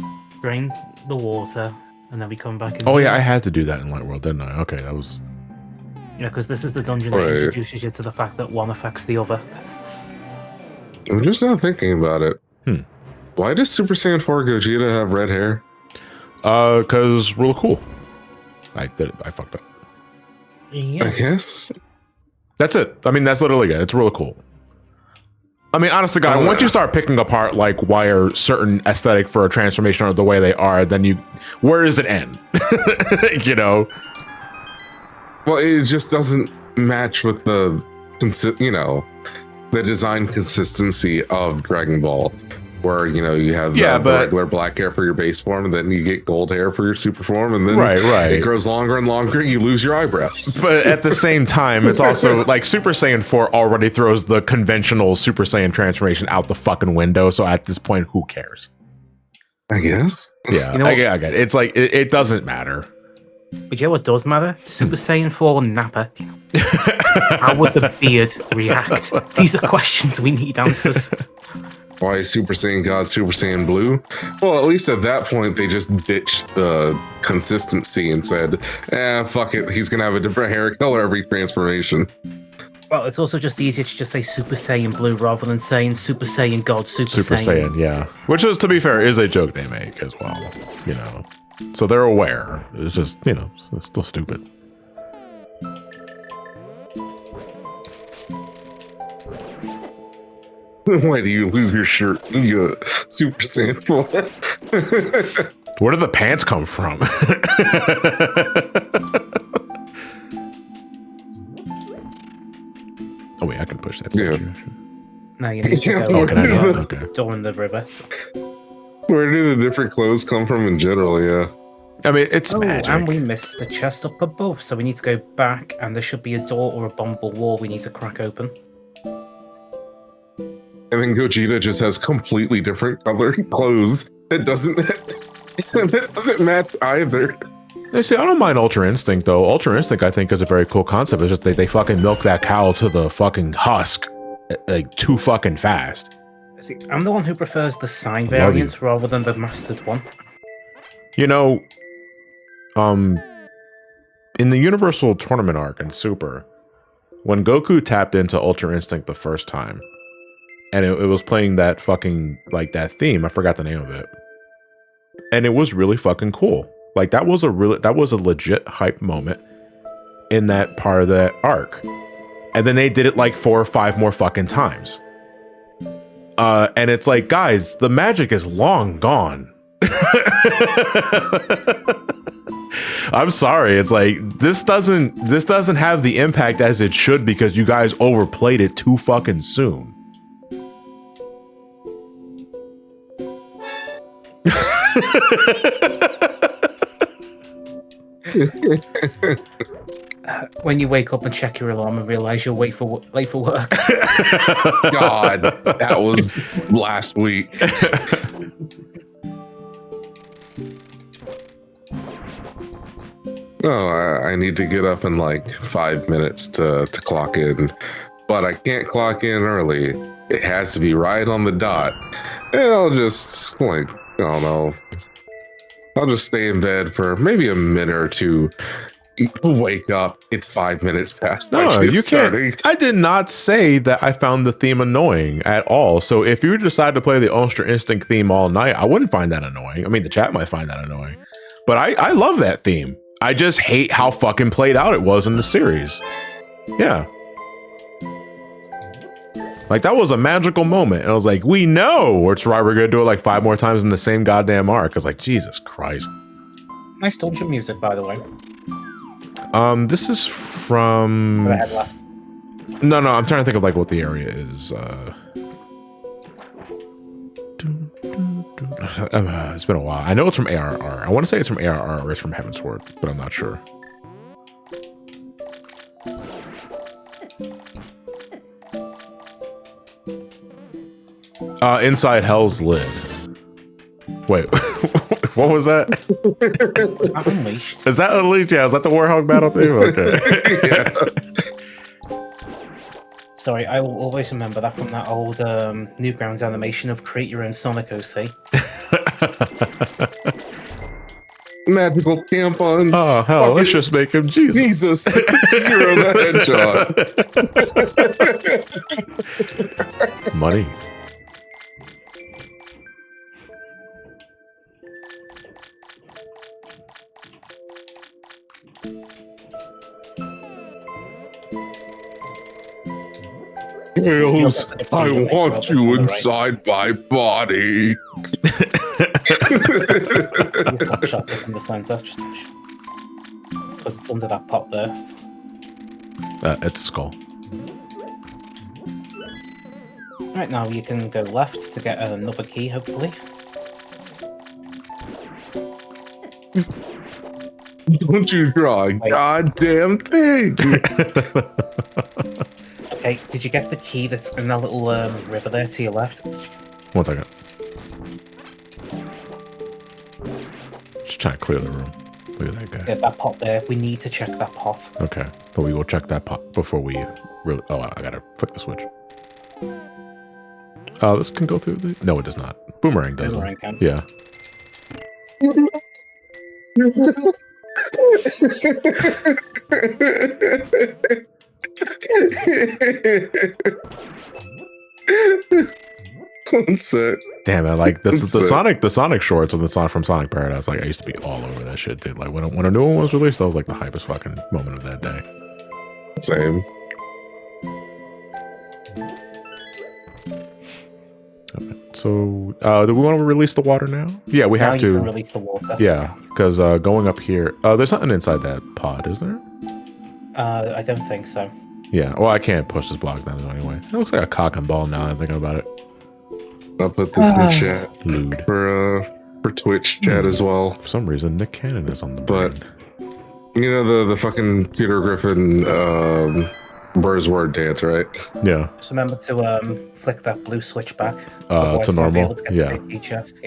A: drain the water, and then we come back.
B: Oh yeah, I had to do that in Light World, didn't I? Okay, that was.
A: Yeah, because this is the dungeon that introduces you to the fact that one affects the other.
C: I'm just not thinking about it. Why does Super Saiyan 4 Gogeta have red hair?
B: Cause real cool. I did it. I fucked up.
A: Yes.
C: I guess.
B: That's it. I mean, that's literally it. It's really cool. I mean, honestly, God, once you start picking apart like why are certain aesthetic for a transformation are the way they are, then where does it end? You know?
C: Well, it just doesn't match with the design consistency of Dragon Ball, where you have the regular black hair for your base form, and then you get gold hair for your super form, and then it grows longer and longer, and you lose your eyebrows.
B: But at the same time, it's also like Super Saiyan 4 already throws the conventional Super Saiyan transformation out the fucking window, so at this point, who cares?
C: I guess.
B: Yeah, I get it. It's like, it doesn't matter.
A: But you know what does matter? Super Saiyan 4 Nappa. How would the beard react? These are questions we need answers.
C: Why is Super Saiyan God Super Saiyan Blue? Well, at least at that point, they just ditched the consistency and said, fuck it, he's gonna have a different hair color every transformation.
A: Well, it's also just easier to just say Super Saiyan Blue rather than saying Super Saiyan God Super Saiyan.
B: Yeah. Which is, to be fair, is a joke they make as well, So they're aware. It's just, it's still stupid.
C: Why do you lose your shirt? You Super Saiyan 4.
B: Where did the pants come from? Oh wait, I can push that.
C: Yeah.
A: No, you need to go.
B: Oh, can I do it? Okay.
A: Down the river.
C: Where do the different clothes come from in general? Yeah.
B: I mean, it's magic.
A: And we missed the chest up above, so we need to go back, and there should be a door or a bombable wall we need to crack open.
C: And then Gogeta just has completely different colored clothes. It doesn't match either.
B: You see, I don't mind Ultra Instinct though. Ultra Instinct, I think, is a very cool concept. It's just they fucking milk that cow to the fucking husk, like too fucking fast.
A: See, I'm the one who prefers the sign
B: you.
A: variant rather than the mastered one.
B: You know, in the Universal Tournament arc in Super, when Goku tapped into Ultra Instinct the first time, and it was playing that fucking, like, that theme, I forgot the name of it, and it was really fucking cool. Like, that was a legit hype moment in that part of the arc. And then they did it like 4 or 5 more fucking times. And it's like, guys, the magic is long gone. I'm sorry. It's like, this doesn't have the impact as it should because you guys overplayed it too fucking soon.
A: When you wake up and check your alarm and realize you're late for work.
C: God, that was last week. Oh, I need to get up in like 5 minutes to clock in, but I can't clock in early. It has to be right on the dot. And I'll just, like, I don't know. I'll just stay in bed for maybe a minute or two. Wake up. It's 5 minutes past.
B: No, you can't. I did not say that I found the theme annoying at all. So if you decide to play the Ultra Instinct theme all night, I wouldn't find that annoying. I mean, the chat might find that annoying, but I love that theme. I just hate how fucking played out it was in the series. Yeah. Like, that was a magical moment. And I was like, we know it's right. We're going to do it like 5 more times in the same goddamn arc. I was like, Jesus Christ.
A: Nice dungeon music, by the way.
B: This is from...
A: Go ahead, left.
B: No, I'm trying to think of like what the area is. It's been a while. I know it's from ARR. I want to say it's from ARR or it's from Heavensward, but I'm not sure. Inside Hell's Lid. Wait, what was that?
A: Is that Unleashed?
B: Is that Unleashed? Yeah, is that the Warhog battle theme? Okay.
C: Yeah.
A: Sorry, I will always remember that from that old Newgrounds animation of Create Your Own Sonic OC.
C: Magical tampons.
B: Oh, hell,
C: Fucking
B: let's just make him Jesus.
C: Zero the headshot.
B: Money.
C: Tails, I want you inside my body.
A: One shot from the center, just because it's under that pot there.
B: It's a skull.
A: Right, now you can go left to get another key, hopefully.
C: Don't you draw a goddamn thing.
A: Okay, did you get the key that's in that little river there to your left?
B: 1 second. Just trying to clear the room. Look at that guy.
A: Yeah, that pot there. We need to check that pot.
B: Okay, but we will check that pot before we really... Oh, I gotta flick the switch. This can go through the... No, it does not. Boomerang does.
A: Boomerang can.
B: Yeah.
C: One sec.
B: Damn, I like this. The Sonic shorts on the song from Sonic Paradise. Like, I used to be all over that shit, dude. Like, when a new one was released, that was like the hypest fucking moment of that day.
C: Same.
B: Okay. So, do we want to release the water now? Yeah, we have to.
A: You can release the water.
B: Yeah, because going up here, there's nothing inside that pod, is there?
A: I don't think so.
B: Yeah, well, I can't push this block down anyway. It looks like a cock and ball now. I'm thinking about it.
C: I'll put this in chat
B: Lewd.
C: for Twitch chat as well.
B: For some reason, Nick Cannon is on the
C: But
B: board.
C: you know the fucking Peter Griffin Buzzword dance, right?
B: Yeah.
A: Just remember to flick that blue switch back.
B: To normal. Yeah.
A: Yeah. Just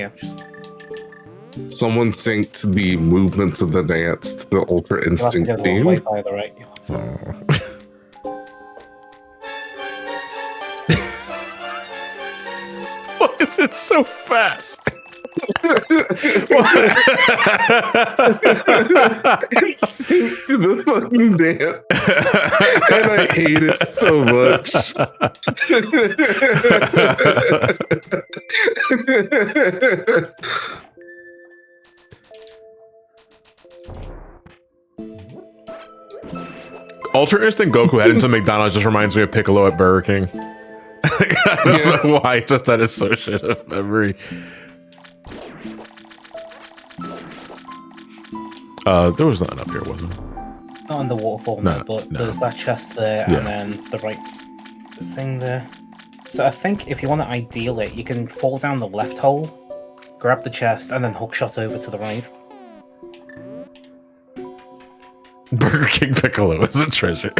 C: Someone synced the movements of the dance to the Ultra Instinct
A: get it all the
C: theme.
A: way by the right.
B: Oh. it's so fast.
C: It synced to the fucking dance. And I hate it so much.
B: Ultra Instinct Goku heading to McDonald's just reminds me of Piccolo at Burger King. I don't know why, just that associative memory. There was nothing up here, was there?
A: Not on the waterfall,
B: No,
A: but
B: no.
A: there's that chest there,
B: Yeah.
A: and then the right thing there. So I think if you want to ideal it, you can fall down the left hole, grab the chest, and then hookshot over to the right.
B: Burger King Piccolo is a treasure.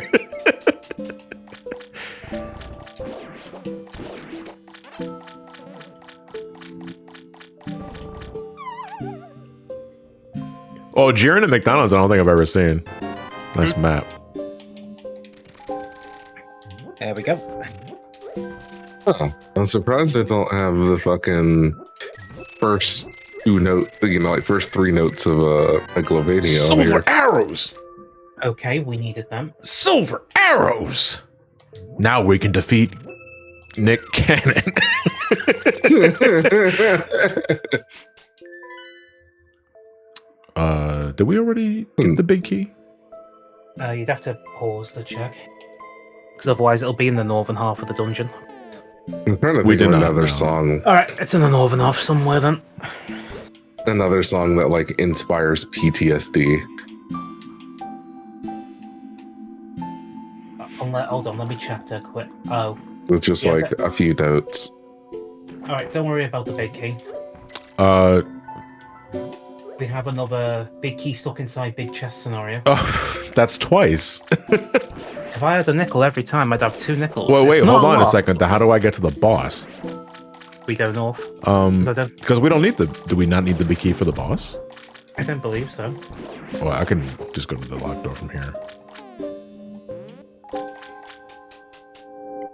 B: Oh, Jehanne at McDonald's, I don't think I've ever seen. Nice map.
A: There we go.
C: Oh, I'm surprised they don't have the fucking first two note, like first three notes of a Glovania.
B: Silver arrows!
A: Okay, we needed them.
B: Silver arrows! Now we can defeat Nick Cannon. Did we already get the big key?
A: You'd have to pause to check. Because otherwise it'll be in the northern half of the dungeon.
C: I'm trying to
B: We
C: think
B: did
C: of
B: not
C: another
B: know.
C: song.
A: Alright, it's in the northern half somewhere then.
C: Another song that like inspires PTSD.
A: Hold on, let me check that quick. Oh,
C: With just
A: Yeah,
C: like a few notes.
A: alright, don't worry about the big key. We have another big key stuck inside big chest scenario.
B: Oh, that's twice.
A: If I had a nickel every time, I'd have 2 nickels.
B: Well, wait,
A: It's not
B: hold on a
A: lot.
B: second. How do I get to the boss?
A: We go north. 'Cause
B: Because we don't need do we not need the big key for the boss?
A: I don't believe so.
B: Well, I can just go to the locked door from here.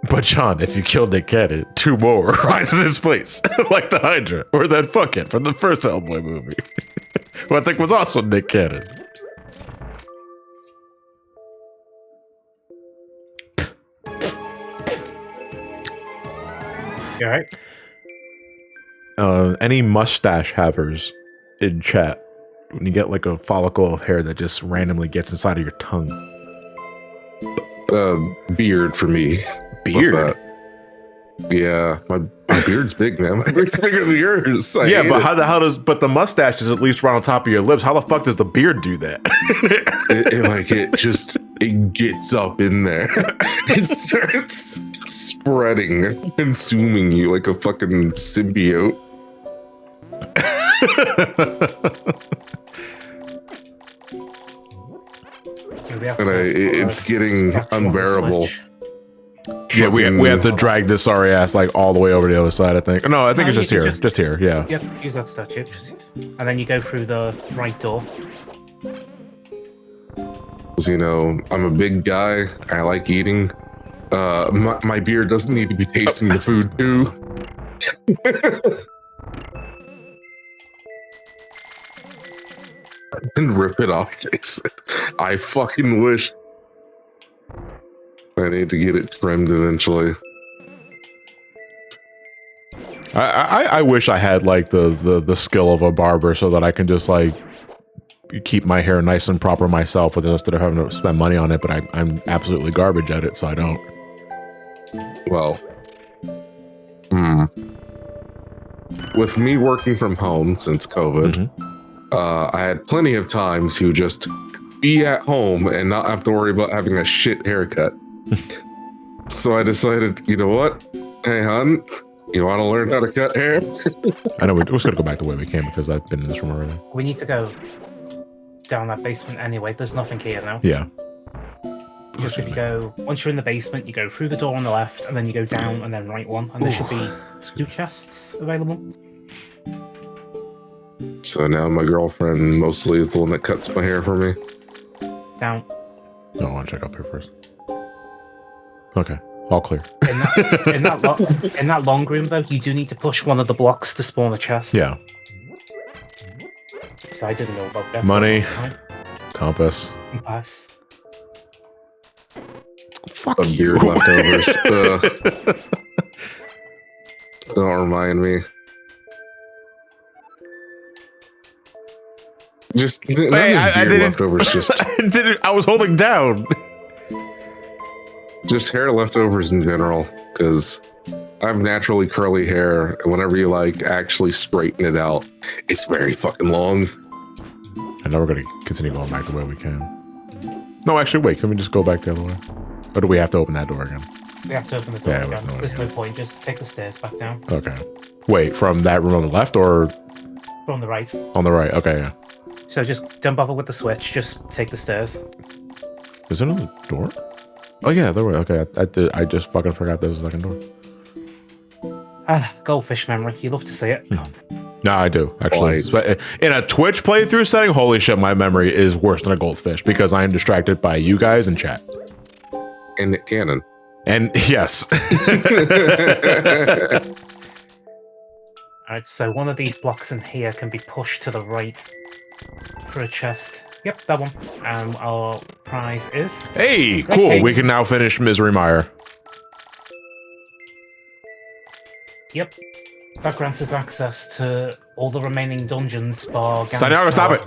B: But John, if you killed Nick Cannon, 2 more rise in its place, like the Hydra or that fuckhead from the first Hellboy movie, who I think was also Nick Cannon.
A: You alright?
B: Any mustache havers in chat, when you get like a follicle of hair that just randomly gets inside of your tongue.
C: Beard for me.
B: Beard?
C: With that. Yeah, my beard's big, man. My beard's bigger than yours. I
B: Yeah,
C: hate
B: but
C: it.
B: how does but the mustache is at least right on top of your lips. How the fuck does the beard do that?
C: it gets up in there. It starts spreading, consuming you like a fucking symbiote.
A: We have
C: And
A: to,
C: it's getting
A: scratch on the
C: unbearable.
A: switch.
B: Yeah, we have to drag this sorry ass like all the way over to the other side, I think. No, I think
A: No,
B: it's just
A: you
B: here.
A: can
B: Just here, yeah.
A: Yep, use that statue. And then you go through the right door.
C: You know, I'm a big guy. I like eating. My beard doesn't need to be tasting the food too. And rip it off, Jason. I fucking wish. I need to get it trimmed eventually.
B: I wish I had like the skill of a barber so that I can just like keep my hair nice and proper myself instead of having to spend money on it, but I'm absolutely garbage at it, so I don't.
C: Well, with me working from home since COVID, I had plenty of time to just be at home and not have to worry about having a shit haircut. So I decided, you know what? Hey, hon, you want to learn how to cut hair?
B: I know we're just gonna go back the way we came because I've been in this room already.
A: We need to go down that basement anyway. There's nothing here now.
B: Yeah.
A: Just if you go, once you're in the basement, you go through the door on the left, and then you go down and then right one, and there should be 2 chests available.
C: So now my girlfriend mostly is the one that cuts my hair for me.
A: Down.
B: No, I want to check up here first. Okay. All clear.
A: In that long room, though, you do need to push one of the blocks to spawn a chest.
B: Yeah.
A: So I didn't know about that.
B: Money. Compass.
A: Compass.
B: Fuck
C: Some
B: you.
C: beard leftovers. Don't remind me. Just
B: Hey, I didn't.
C: leftovers. Just
B: I was holding down.
C: just hair leftovers in general, because I have naturally curly hair, and whenever you like actually straighten it out, it's very fucking long.
B: And now we're gonna continue going back the way we came. No, actually, wait. Can we just go back the other way? Or do we have to open that door again?
A: We have to open the door
B: Yeah,
A: again.
B: no,
A: There's no point. Just take the stairs back down.
B: Okay. Wait, from that room on the left or
A: From the right.
B: on the right? Okay, yeah.
A: So just don't bother with the switch. Just take the stairs.
B: Is there another door? Oh yeah, there were. Okay, I just fucking forgot there was a second door.
A: Ah, goldfish memory. You love to see it.
B: No, I do actually. In a Twitch playthrough setting, holy shit, my memory is worse than a goldfish because I am distracted by you guys and chat.
C: And Nick Cannon.
B: And yes.
A: Alright, so one of these blocks in here can be pushed to the right for a chest. Yep, that one. Our prize is...
B: Hey, cool.
A: Okay.
B: We can now finish Misery Mire.
A: Yep. That grants us access to all the remaining dungeons bar...
B: Santiago, stop it!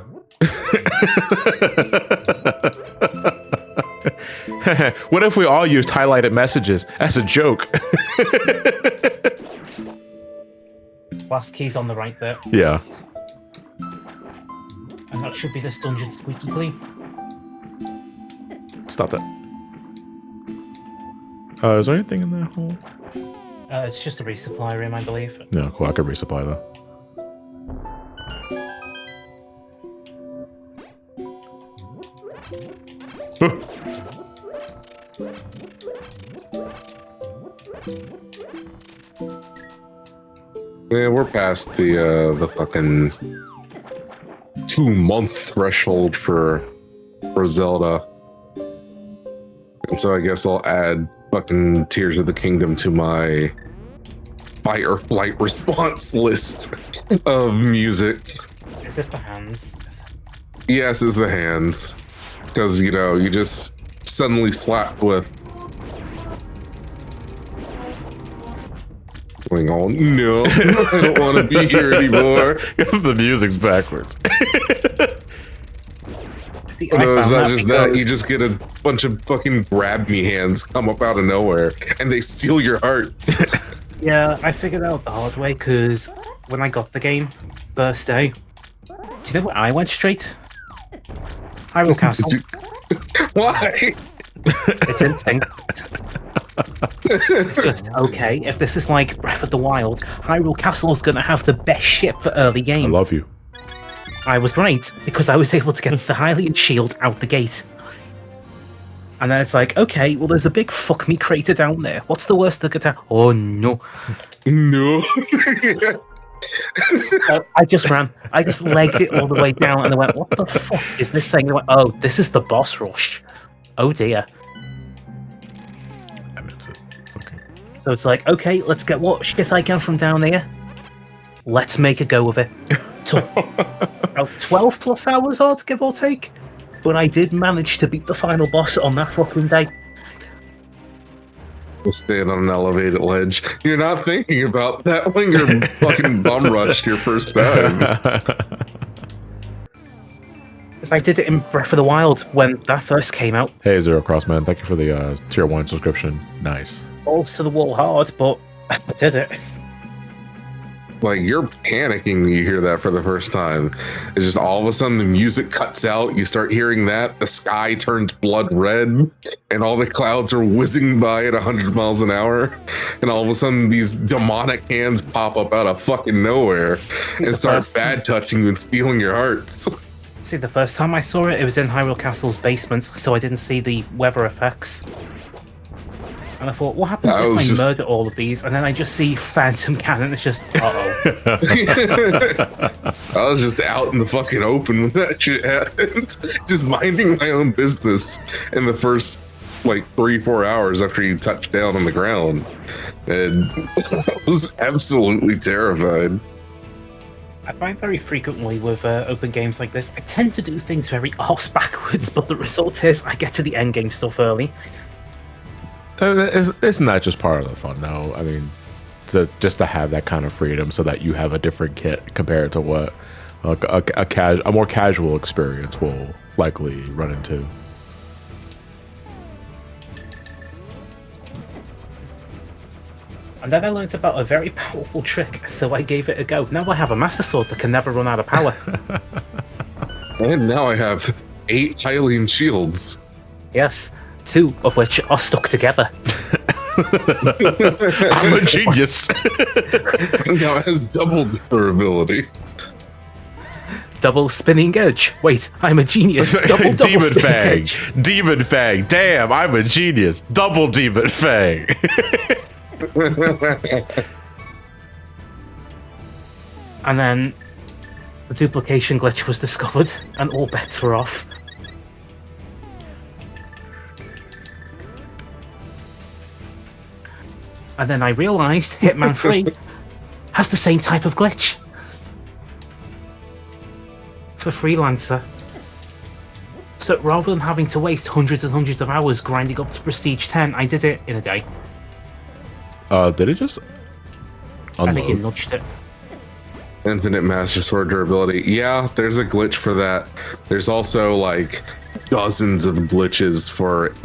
B: What if we all used highlighted messages as a joke?
A: Last key's on the right there.
B: Yeah.
A: And that should be this dungeon squeaky clean.
B: Stop that. Is there anything in that hole?
A: It's just a resupply room, I believe.
B: No, cool. I could resupply though.
C: Yeah, we're past the fucking 2-month threshold for Zelda. And so I guess I'll add fucking Tears of the Kingdom to my fight or flight response list of music.
A: Is it the hands?
C: Yes, is the hands. Because, you know, you just suddenly slap with going on, no, I don't want to be here anymore.
B: The music's backwards.
A: See,
C: No, it's not just that. You
A: because-
C: just get a bunch of fucking grab me hands come up out of nowhere and they steal your hearts.
A: Yeah, I figured out the hard way because when I got the game first day, do you know where I went straight? Hyrule Castle.
C: Why?
A: It's instinct. It's just okay. If this is like Breath of the Wild, Hyrule Castle's gonna have the best shit for early
B: I
A: game.
B: love you.
A: I was right because I was able to get the Hylian shield out the gate. And then it's like, okay, well, there's a big fuck me crater down there. What's the worst that could happen? Oh no.
C: No.
A: I just ran. I just legged it all the way down and I went, what the fuck is this thing? And I went, oh, this is the boss rush. Oh dear.
B: I meant it. Okay.
A: So it's like, okay, let's get what shit I can from down there. Let's make a go of it. Took about 12 plus hours odd, give or take. But I did manage to beat the final boss on that fucking day.
C: We'll stand on an elevated ledge. You're not thinking about that when you're fucking bum rushed your first time.
A: Because I did it in Breath of the Wild when that first came out.
B: Hey, Zero Crossman, thank you for the tier 1 subscription. Nice.
A: Balls to the wall hard, but I did it.
C: Like, you're panicking when you hear that for the first time. It's just all of a sudden the music cuts out. You start hearing that. The sky turns blood red. And all the clouds are whizzing by at 100 miles an hour. And all of a sudden these demonic hands pop up out of fucking nowhere
A: See,
C: and
A: the
C: start
A: first-
C: bad touching you and stealing your hearts.
A: See, the first time I saw it, it was in Hyrule Castle's basement, so I didn't see the weather effects. And I thought, what happens
C: I
A: if
C: was
A: I
C: just-
A: murder all of these? And then I just see Phantom Cannon, it's just, uh-oh.
C: I was just out in the fucking open when that shit happened. Just minding my own business. And the first like 3-4 hours after you touched down on the ground, and I was absolutely terrified.
A: I find very frequently with open games like this, I tend to do things very arse backwards, but the result is I get to the end game stuff early.
B: Isn't that just part of the fun, though? I mean, just to have that kind of freedom so that you have a different kit compared to what a more casual experience will likely run into.
A: And then I learned about a very powerful trick, so I gave it a go. Now I have a Master Sword that can never run out of power.
C: And now I have 8 Hylian shields.
A: Yes, 2 of which are stuck together.
B: I'm a genius.
C: Now it has double durability.
A: Double spinning edge. Wait, I'm a genius. Double
B: Demon
A: spinning
B: Fang.
A: edge.
B: Demon Fang. Damn, I'm a genius. Double Demon Fang.
A: And then the duplication glitch was discovered, and all bets were off. And then I realized Hitman 3 has the same type of glitch for Freelancer. So rather than having to waste hundreds and hundreds of hours grinding up to Prestige 10, I did it in a day.
B: Did it just unload?
A: I think it nudged it.
C: Infinite Master Sword durability. Yeah, there's a glitch for that. There's also like dozens of glitches for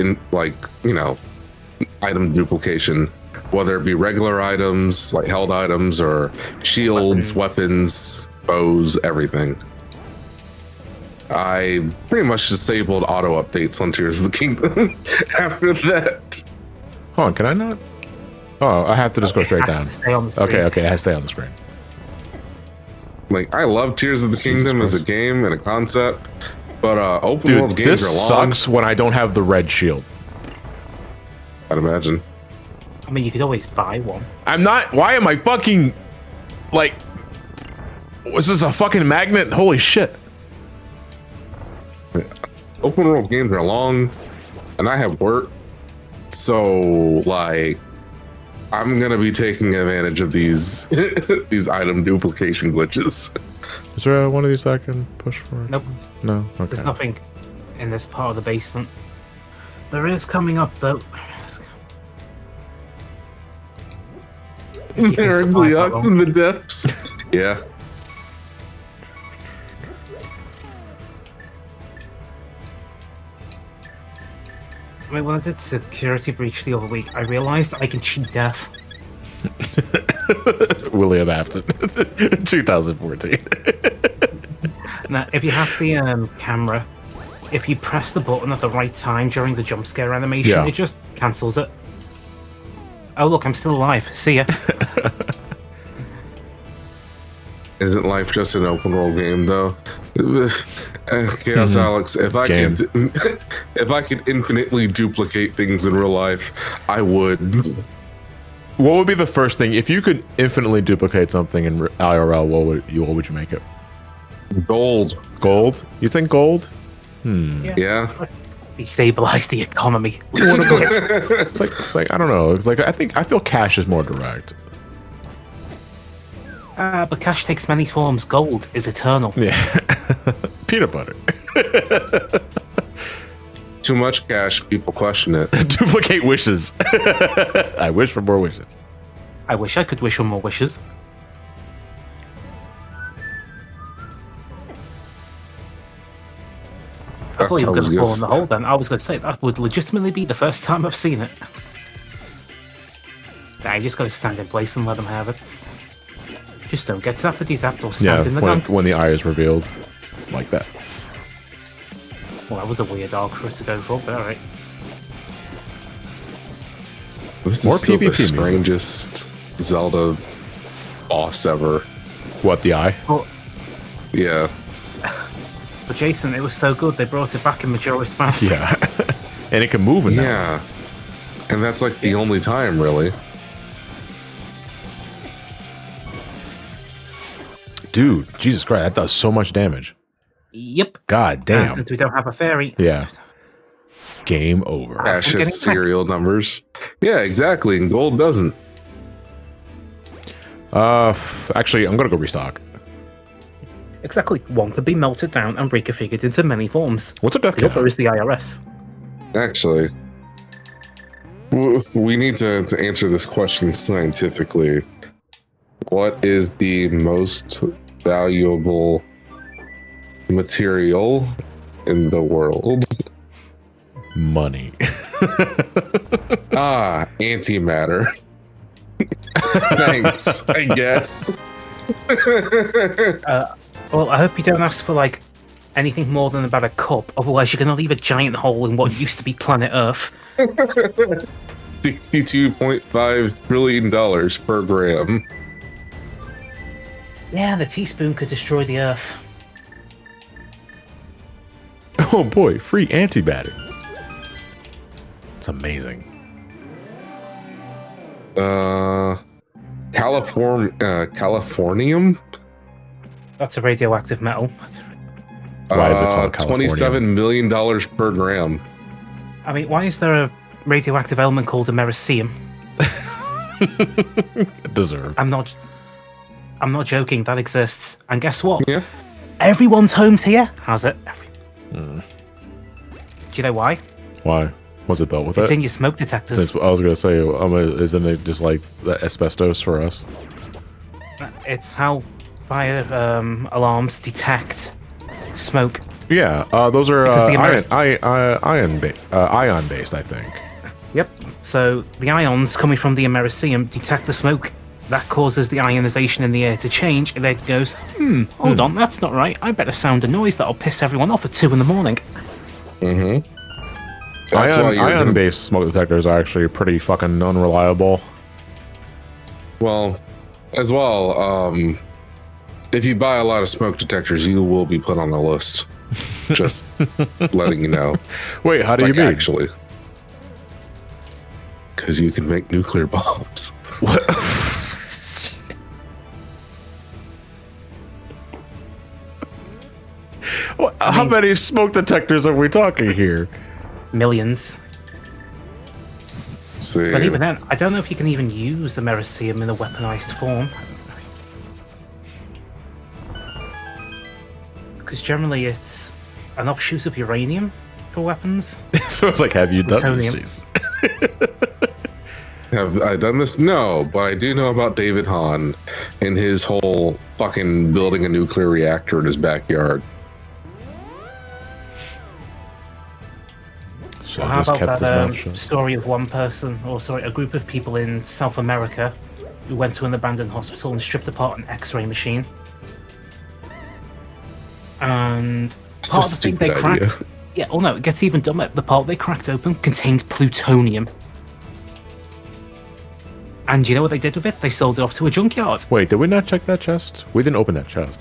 C: item duplication, whether it be regular items like held items or shields, weapons, bows, everything. I pretty much disabled auto updates on Tears of the Kingdom after that.
B: Hold on, can I not? Oh, I have to just go straight down.
A: To stay on the screen.
B: Okay, it has to stay on the screen.
C: Like, I love Tears of the Kingdom as a game and a concept, but open world games
B: this
C: are long.
B: sucks when I don't have the red shield.
C: I'd imagine.
A: I mean, you could always buy one.
B: I'm not. Why am I fucking like? Was this a fucking magnet? Holy shit!
C: Open world games are long, and I have work, so like, I'm gonna be taking advantage of these these item duplication glitches.
B: Is there one of these that I can push for?
A: Nope.
B: No. Okay.
A: There's nothing in this part of the basement. There is coming up though. You can survive that long.
C: in the depths. Yeah.
A: I mean, when I did security breach the other week, I realized I can cheat death.
B: William Afton, 2014.
A: Now, if you have the camera, if you press the button at the right time during the jump scare animation, it just cancels it. Oh look, I'm still alive. See ya.
C: Isn't life just an open world game though? Chaos Alex, if I could infinitely duplicate things in real life, I would.
B: What would be the first thing if you could infinitely duplicate something in IRL? What would you make it?
C: Gold.
B: Gold? You think gold?
C: Yeah.
A: Destabilize the economy.
B: It's like I don't know. It's like I feel cash is more direct.
A: But cash takes many forms. Gold is eternal.
B: Yeah. Peanut butter.
C: Too much cash, people question it.
B: Duplicate wishes. I wish for more wishes.
A: I wish I could wish for more wishes. I thought you were going to fall in the hole then. I was going to say, that would legitimately be the first time I've seen it. Nah, you just got to stand in place and let them have it. Just don't get zappity-zapped or stand in the gun.
B: When the eye is revealed. Like that.
A: Well, that was a weird arc for it to go for, but alright.
C: This
B: More
C: is still
B: PvP
C: the strangest Zelda boss ever.
B: What, the eye?
A: But,
C: Yeah.
A: but Jason, it was so good they brought it back in Majora's Mask.
B: Yeah. And it can move in that.
C: Yeah. And that's like the only time, really.
B: Dude, Jesus Christ, that does so much damage.
A: Yep.
B: God damn.
A: Since we don't have a fairy.
B: Yeah. Game over.
C: Precious serial numbers. Yeah, exactly. And gold doesn't.
B: Actually, I'm gonna go restock.
A: Exactly. One could be melted down and reconfigured into many forms.
B: What's a death
A: The other
B: count?
A: is the IRS.
C: Actually, we need to answer this question scientifically. What is the most valuable material in the world?
B: Money.
C: Antimatter. Thanks, I guess.
A: Well, I hope you don't ask for, like, anything more than about a cup. Otherwise, you're going to leave a giant hole in what used to be planet Earth.
C: $62.5 trillion per gram.
A: Yeah, the teaspoon could destroy the Earth.
B: Oh boy, free antimatter. It's amazing.
C: Californium?
A: That's a radioactive metal.
B: Why is it called California?
C: $27 million per gram.
A: I mean, why is there a radioactive element called americium?
B: Deserved.
A: I'm not joking. That exists. And guess what?
C: Yeah.
A: Everyone's homes here has it. Do you know why?
B: Why? What's it built with
A: It's
B: it?
A: in your smoke detectors.
B: I was gonna say, isn't it just like the asbestos for us?
A: It's how fire alarms detect smoke.
B: Yeah, those are
A: Because the
B: ion based, I think.
A: Yep. So the ions coming from the americium detect the smoke. That causes the ionization in the air to change, and it goes, hold on, that's not right. I better sound a noise that'll piss everyone off at 2 in the morning.
C: Mm-hmm. That's why you're
B: Ion
C: gonna-
B: based smoke detectors are actually pretty fucking unreliable.
C: Well, as well, if you buy a lot of smoke detectors, you will be put on a list. Just letting you know.
B: Wait, how do you
C: Like,
B: mean?
C: actually? Because you can make nuclear bombs.
B: What? How many smoke detectors are we talking here?
A: Millions.
C: See,
A: But even then, I don't know if you can even use americium in a weaponized form. Because generally it's an offshoot of uranium for weapons.
B: So it's like, have you done
A: Plutonium.
B: this?
C: have I done this? No, but I do know about David Hahn and his whole fucking building a nuclear reactor in his backyard.
B: So
A: Well,
B: I
A: how
B: just
A: about
B: kept his
A: that
B: mouth shut.
A: story of one person, or sorry, a group of people in South America who went to an abandoned hospital and stripped apart an X-ray machine. And
C: That's
A: part
C: a
A: of the thing they
C: stupid idea.
A: cracked, yeah, oh no, it gets even dumber. The part they cracked open contained plutonium. And you know what they did with it? They sold it off to a junkyard.
B: Wait, did we not check that chest? We didn't open that chest.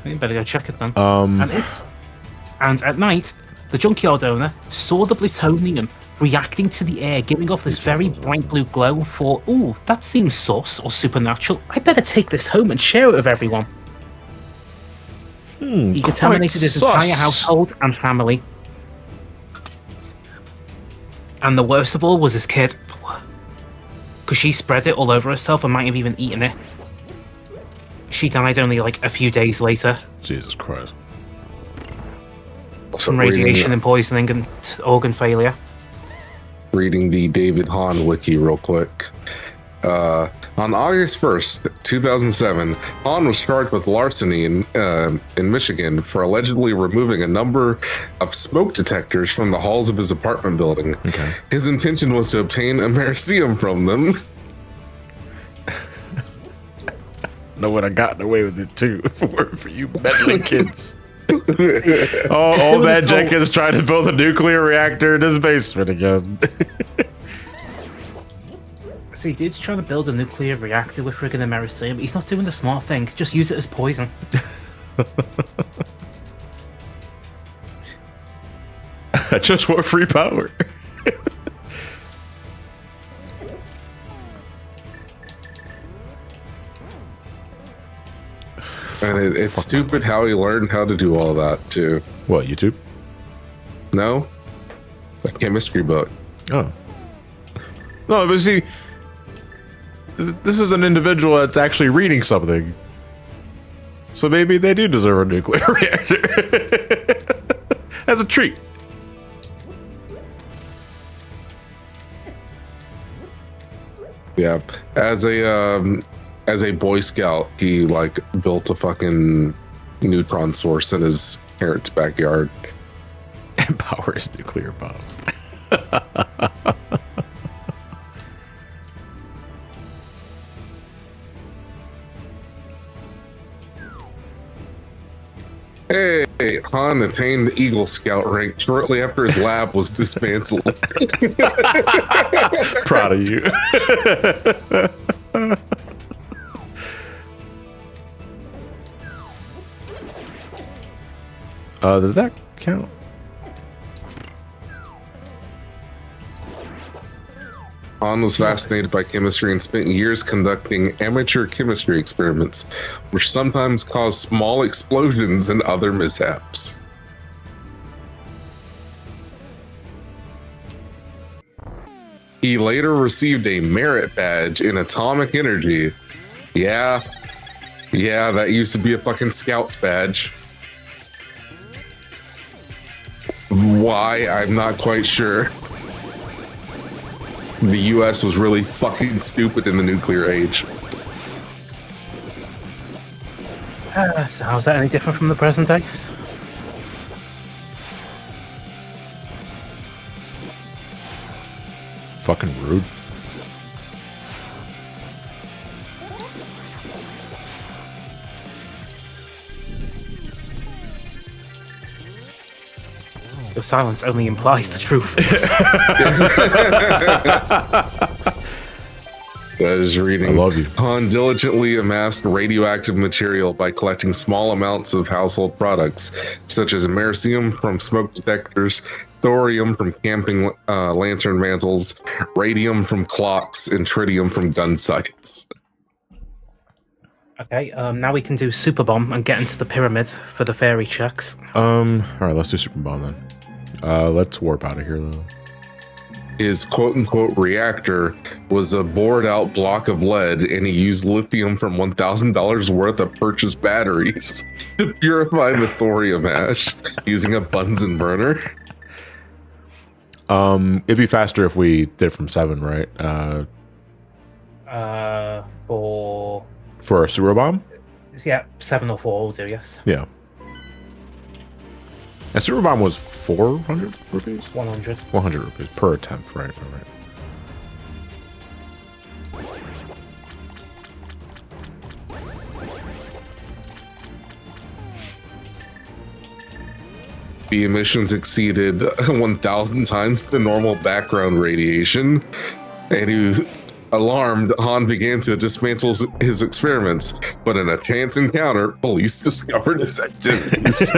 A: You better go check it then. And at night, the junkyard owner saw the plutonium reacting to the air, giving off this very bright blue glow, and thought, "Ooh, that seems sus or supernatural. I better take this home and share it with everyone." He contaminated his entire household and family. And the worst of all was his kid, because she spread it all over herself and might have even eaten it. She died only like a few days later
B: Jesus Christ.
C: Also,
A: from radiation and poisoning and organ failure.
C: Reading the David Hahn wiki real quick. On August 1st, 2007, Hahn was charged with larceny in Michigan for allegedly removing a number of smoke detectors from the halls of his apartment building.
B: Okay.
C: His intention was to obtain americium from them.
B: No, would have gotten away with it too if it weren't for you meddling kids. Old man Jenkins trying to build a nuclear reactor in his basement again.
A: See, dude's trying to build a nuclear reactor with friggin' americium. He's not doing the smart thing. Just use it as poison.
B: I just want free power.
C: And it's stupid how he learned how to do all that, too.
B: What, YouTube?
C: No? A chemistry book.
B: Oh. No, but see, this is an individual that's actually reading something. So maybe they do deserve a nuclear reactor. As a treat.
C: Yeah. As a Boy Scout, he like built a fucking neutron source in his parents' backyard.
B: And powers nuclear bombs.
C: Hey, Han attained the Eagle Scout rank shortly after his lab was dismantled.
B: Proud of you. Did that count?
C: Han was fascinated by chemistry and spent years conducting amateur chemistry experiments, which sometimes caused small explosions and other mishaps. He later received a merit badge in atomic energy. Yeah, that used to be a fucking Scouts badge. Why? I'm not quite sure. The US was really fucking stupid in the nuclear age.
A: So how's that any different from the present day?
B: Fucking rude.
A: Your silence only implies the truth.
C: That is reading.
B: I love you.
C: Han diligently amassed radioactive material by collecting small amounts of household products, such as americium from smoke detectors, thorium from camping lantern mantles, radium from clocks, and tritium from gun sights.
A: Okay, now we can do Super Bomb and get into the pyramid for the fairy checks.
B: All right, let's do Super Bomb then. Let's warp out of here though.
C: His quote-unquote reactor was a bored-out block of lead, and he used lithium from $1,000 worth of purchased batteries to purify the thorium ash using a Bunsen burner.
B: It'd be faster if we did from 7, right? For a sewer bomb?
A: Yeah, 7 or 4 will do, yes.
B: Yeah. And sewer bomb was 400 rupees?
A: 100.
B: 100 rupees per attempt, right.
C: The emissions exceeded 1,000 times the normal background radiation, and he alarmed, Han began to dismantle his experiments, but in a chance encounter, police discovered his activities,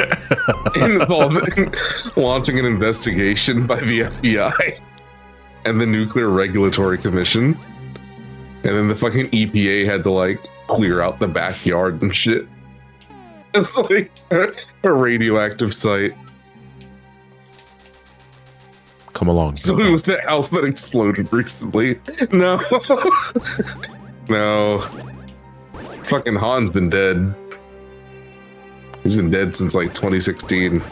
C: involving launching an investigation by the FBI and the Nuclear Regulatory Commission. And then the fucking EPA had to like clear out the backyard and shit. It's like a radioactive site.
B: Come along.
C: So it was the house that exploded recently. No. No. Fucking Han's been dead. He's been dead since like 2016.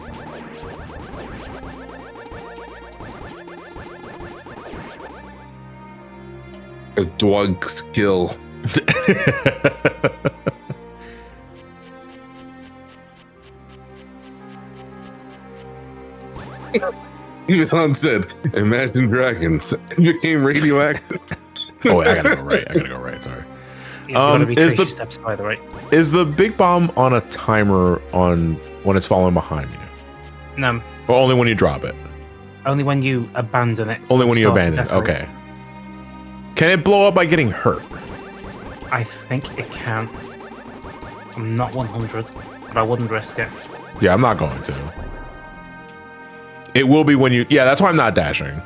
C: A Dwug skill. Even Han said, "Imagine Dragons became radioactive."
B: Oh, wait, I gotta go right. Sorry.
A: Steps by the right.
B: Is the big bomb on a timer on when it's falling behind you?
A: No,
B: Or only when you drop it?
A: only when you abandon it.
B: Only when you
A: Starts to
B: abandon it.
A: detonate.
B: Okay. Can it blow up by getting hurt?
A: I think it can. I'm not 100, but I wouldn't risk it.
B: Yeah, I'm not going to. It will be when you... Yeah, that's why I'm not dashing.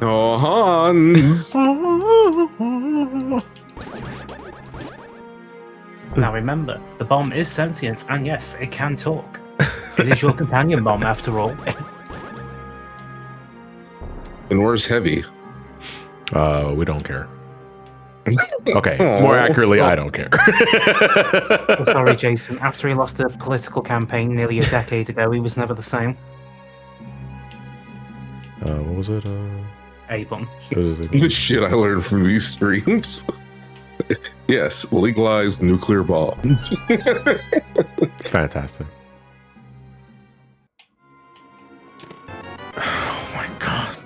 C: Oh, Hans.
A: Now remember, the bomb is sentient, and yes, it can talk. It is your companion bomb, after all.
C: And where's Heavy?
B: We don't care. Okay, more accurately, I don't care.
A: Oh, sorry, Jason. After he lost a political campaign nearly a decade ago, he was never the same.
B: What was it?
A: A-bomb.
C: The shit I learned from these streams. Yes, legalize nuclear bombs.
B: Fantastic. Oh my god.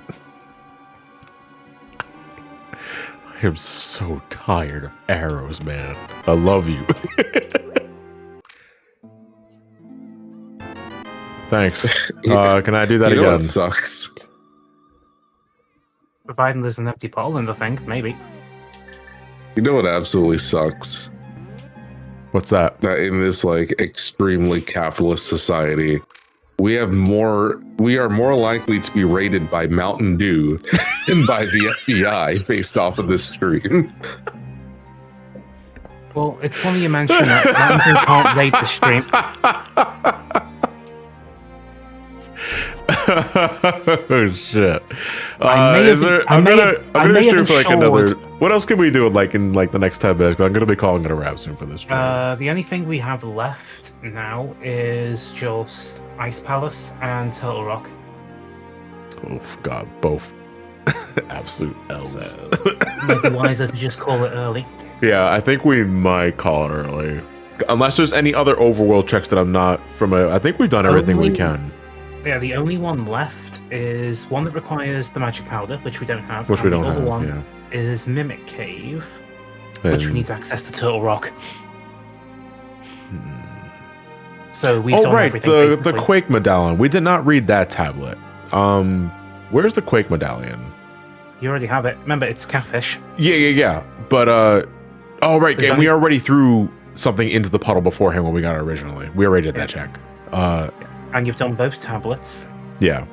B: I am so tired of arrows, man. I love you. Thanks. Can I do that
C: You know
B: again?
C: what sucks?
A: Providing there's an empty bottle in the thing, maybe.
C: You know what absolutely sucks?
B: What's that?
C: That in this like extremely capitalist society, we are more likely to be raided by Mountain Dew than by the FBI based off of this stream.
A: Well, it's funny you mention that. Mountain Dew can't raid the stream.
B: Oh shit!
A: I may have-
B: I'm gonna stream for like another.
A: ensured-
B: What else can we do in like the next 10 minutes? 'Cause I'm gonna be calling it a wrap soon for this stream.
A: The only thing we have left now is just Ice Palace and Turtle Rock.
B: Oh god, both absolute L's.
A: Might be wiser to just call it early.
B: Yeah, I think we might call it early, unless there's any other overworld checks that I'm not from. I think we've done everything we
A: Only-
B: can,
A: Yeah, the only one left is one that requires the magic powder, which we don't have.
B: which we
A: and
B: don't
A: the other
B: have.
A: one
B: Yeah,
A: is Mimic Cave, which we
B: And-
A: need access to Turtle Rock. So we've
B: Oh
A: done
B: right,
A: everything.
B: the
A: basically.
B: Quake medallion. We did not read that tablet. Where's the Quake medallion?
A: You already have it. Remember, it's catfish.
B: Yeah. But oh right,
A: There's
B: and we
A: only-
B: already threw something into the puddle beforehand when we got it originally. We already did that check.
A: And you've done both tablets.
B: Yeah.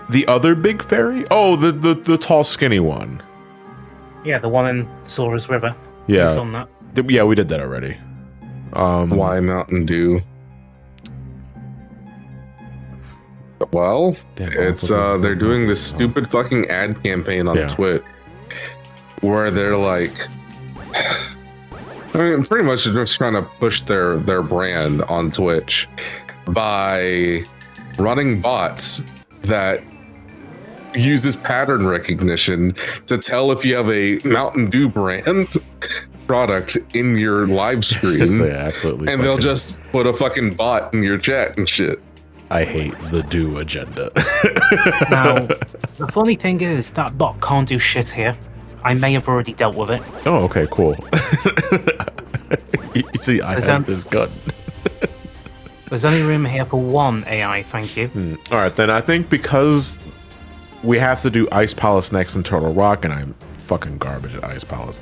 B: The other big fairy? Oh, the tall, skinny one.
A: Yeah, the one in Sora's River.
B: Yeah.
A: We've done that.
B: Yeah, we did that already.
C: Why Mountain Dew? Well,
B: Damn,
C: it's
B: what is-
C: they're doing this stupid fucking ad campaign on
B: Yeah.
C: Twitch where they're like, I mean, pretty much they're just trying to push their brand on Twitch by running bots that uses pattern recognition to tell if you have a Mountain Dew brand product in your live stream,
B: Yeah, absolutely.
C: and they'll
B: fucking-
C: just put a fucking bot in your chat and shit.
B: I hate the do agenda.
A: Now, the funny thing is, that bot can't do shit here. I may have already dealt with it.
B: Oh, okay, cool. You see, I
A: It's,
B: have this gun.
A: There's only room here for one AI, thank you.
B: All right, then I think because we have to do Ice Palace next in Turtle Rock, and I'm fucking garbage at Ice Palace.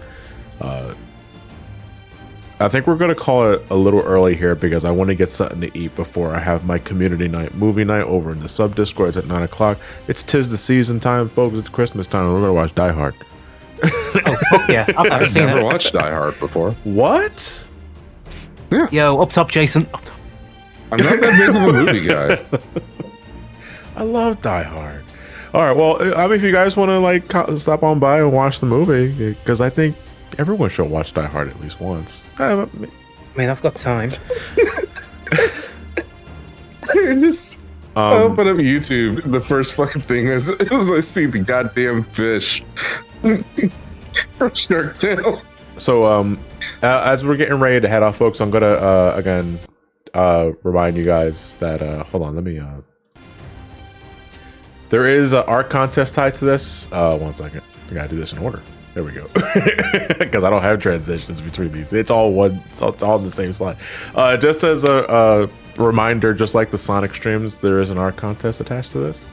B: I think we're gonna call it a little early here because I want to get something to eat before I have my community night, movie night over in the sub Discords at 9 o'clock. It's 'tis the season time, folks. It's Christmas time, and we're gonna watch Die Hard.
A: Oh, fuck yeah. I've never
C: I've
A: seen
C: never
A: it.
C: watched Die Hard before.
B: What?
A: Yo, up top, Jason. Up top.
C: I'm not that big of a movie guy.
B: I love Die Hard. All right, well, I mean, if you guys want to like stop on by and watch the movie, because I think everyone should watch Die Hard at least once.
A: I mean, I've got time.
C: And just I open up YouTube. The first fucking thing is I see the goddamn fish from Shark Tale.
B: So, as we're getting ready to head off, folks, I'm gonna again remind you guys that hold on, let me there is an art contest tied to this. 1 second, I gotta do this in order. There we go, because I don't have transitions between these. It's all one. It's all on the same slide. Just as a reminder, just like the Sonic streams, there is an art contest attached to this,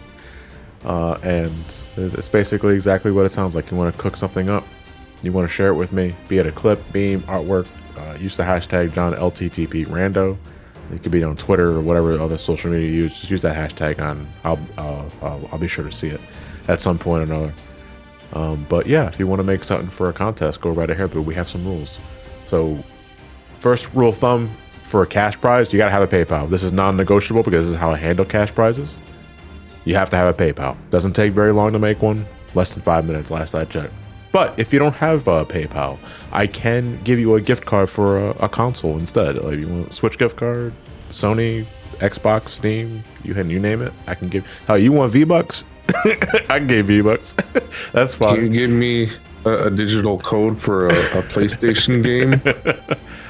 B: and it's basically exactly what it sounds like. You want to cook something up. You want to share it with me, be it a clip, meme, artwork, use the hashtag John LTTP Rando. It could be on Twitter or whatever other social media you use. Just use that hashtag on. I'll be sure to see it at some point or another. But yeah, if you want to make something for a contest, go right ahead. But we have some rules. So first rule of thumb for a cash prize, you gotta have a PayPal. This is non-negotiable because this is how I handle cash prizes. You have to have a PayPal. Doesn't take very long to make one. Less than 5 minutes last I checked. But if you don't have PayPal, I can give you a gift card for a console instead. Like, you want a Switch gift card, Sony, Xbox, Steam, you name it. I can give. How you want V-Bucks? I can give V-Bucks. That's fine.
C: Can you give me a digital code for a PlayStation game?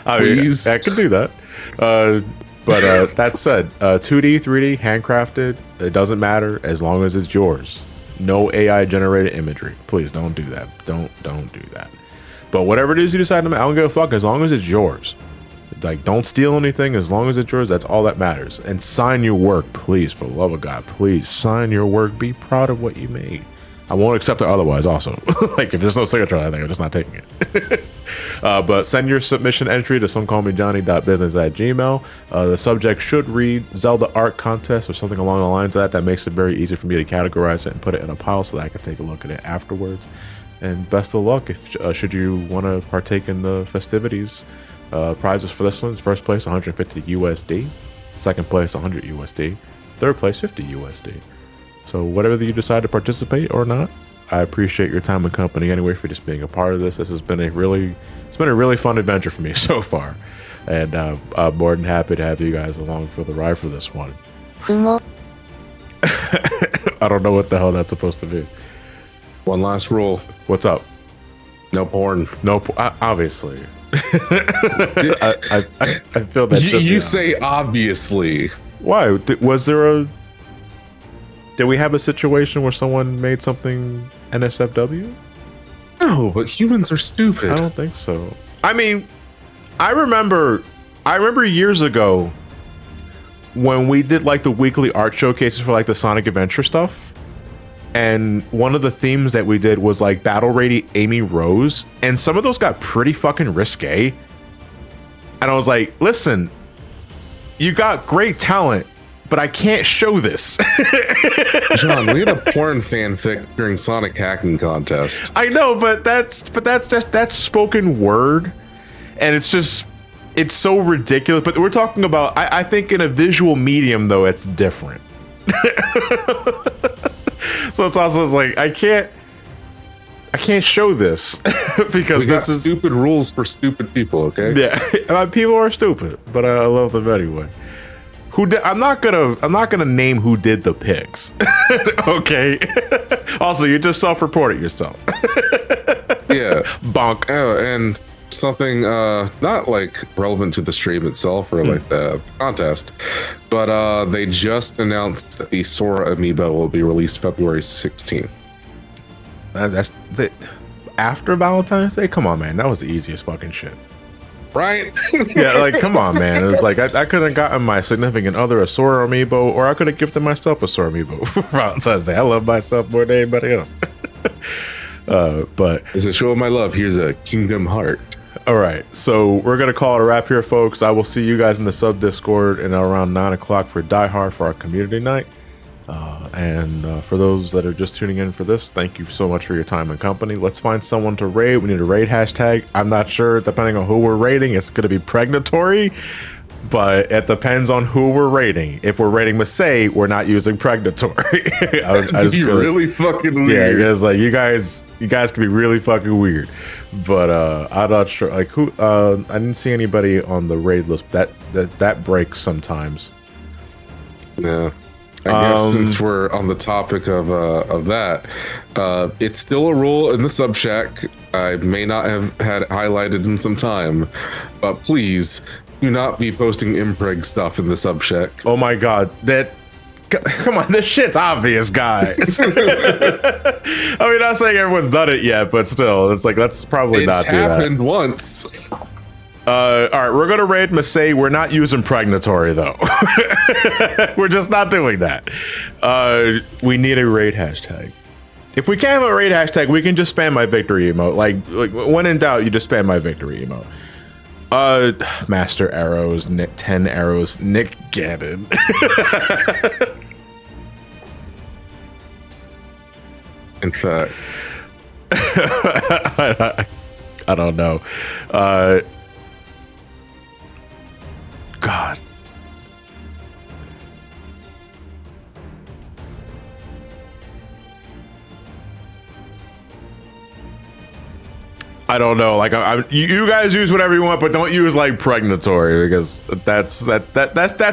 C: Please?
B: I can do that. But that said, 2D, 3D, handcrafted, it doesn't matter as long as it's yours. No AI generated imagery. Please don't do that. Don't do that. But whatever it is you decide to make, I don't give a fuck as long as it's yours. Like, don't steal anything as long as it's yours. That's all that matters. And sign your work, please, for the love of God. Please sign your work. Be proud of what you made. I won't accept it otherwise also. Like, if there's no signature on anything, I'm just not taking it. But send your submission entry to somecallmejohnny.business@gmail. The subject should read Zelda art contest or something along the lines of that. That makes it very easy for me to categorize it and put it in a pile so that I can take a look at it afterwards. And best of luck if should you want to partake in the festivities. Prizes for this one: first place 150 USD, second place 100 USD, third place 50 USD. So whatever you decide to participate or not, I appreciate your time and company anyway for just being a part of this. This has been a really fun adventure for me so far, and I'm more than happy to have you guys along for the ride for this one. I don't know what the hell that's supposed to be.
C: One last rule.
B: What's up?
C: No porn.
B: Obviously. I feel that
C: you say obviously.
B: Why? Did we have a situation where someone made something NSFW?
C: No, but humans are stupid.
B: I don't think so. I mean, I remember years ago when we did like the weekly art showcases for like the Sonic Adventure stuff. And one of the themes that we did was like Battle Lady Amy Rose, and some of those got pretty fucking risque. And I was like, listen, you got great talent, but I can't show this.
C: John, we had a porn fanfic during Sonic Hacking Contest.
B: I know, but that's spoken word, and it's so ridiculous. But we're talking about, I think in a visual medium though, it's different. So it's also like I can't show this because
C: this is stupid rules for stupid people. Okay.
B: Yeah, people are stupid, but I love them anyway. I'm not gonna name who did the pics. Okay. Also, you just self-reported yourself.
C: Yeah.
B: Bonk.
C: Oh, and something not like relevant to the stream itself or like the contest, but they just announced that the Sora amiibo will be released February 16th.
B: That's after Valentine's Day. Come on, man, that was the easiest fucking shit.
C: Right?
B: Yeah, like come on, man. It's like I could have gotten my significant other a Sora amiibo, or I could have gifted myself a Sora amiibo for Valentine's Day. I love myself more than anybody else. But
C: as a show of my love, here's a Kingdom Heart.
B: All right, so we're gonna call it a wrap here, folks. I will see you guys in the sub Discord and around 9 o'clock for Die Hard for our community night. And for those that are just tuning in for this, thank you so much for your time and company. Let's find someone to raid. We need a raid hashtag. I'm not sure, depending on who we're raiding, it's gonna be pregnatory, but it depends on who we're raiding. If we're raiding Masay, we're not using pregnatory.
C: Really fucking weird.
B: Yeah, it's like you guys can be really fucking weird. But I'm not sure. Like who? I didn't see anybody on the raid list. That breaks sometimes.
C: Yeah. I guess since we're on the topic of that, it's still a rule in the sub shack. I may not have had it highlighted in some time, but please do not be posting impreg stuff in the sub shack.
B: Oh my god, come on, this shit's obvious, guys. I mean, not saying everyone's done it yet, but still, it's like let's probably not do that.
C: It's happened once.
B: All right, we're gonna raid Masay. We're not using pregnatory though. We're just not doing that. We need a raid hashtag. If we can't have a raid hashtag, we can just spam my victory emote. Like when in doubt, you just spam my victory emote. Master Arrows, Nick 10 Arrows, Nick Gannon.
C: In fact,
B: I don't know. God. I don't know. Like, you guys use whatever you want, but don't use like pregnatory because that's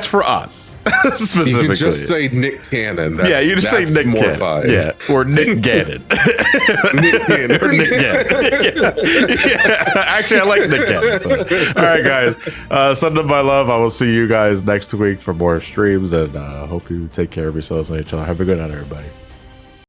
B: for us specifically.
C: You can just say Nick Cannon.
B: Yeah, you just say Nick
C: more
B: Cannon.
C: fine.
B: Yeah, or Nick Gannon.
C: Nick Cannon.
B: Or Nick Gannon. Yeah. Actually, I like Nick Gannon. So. All right, guys. Send them my love. I will see you guys next week for more streams, and hope you take care of yourselves and each other. Have a good night, everybody.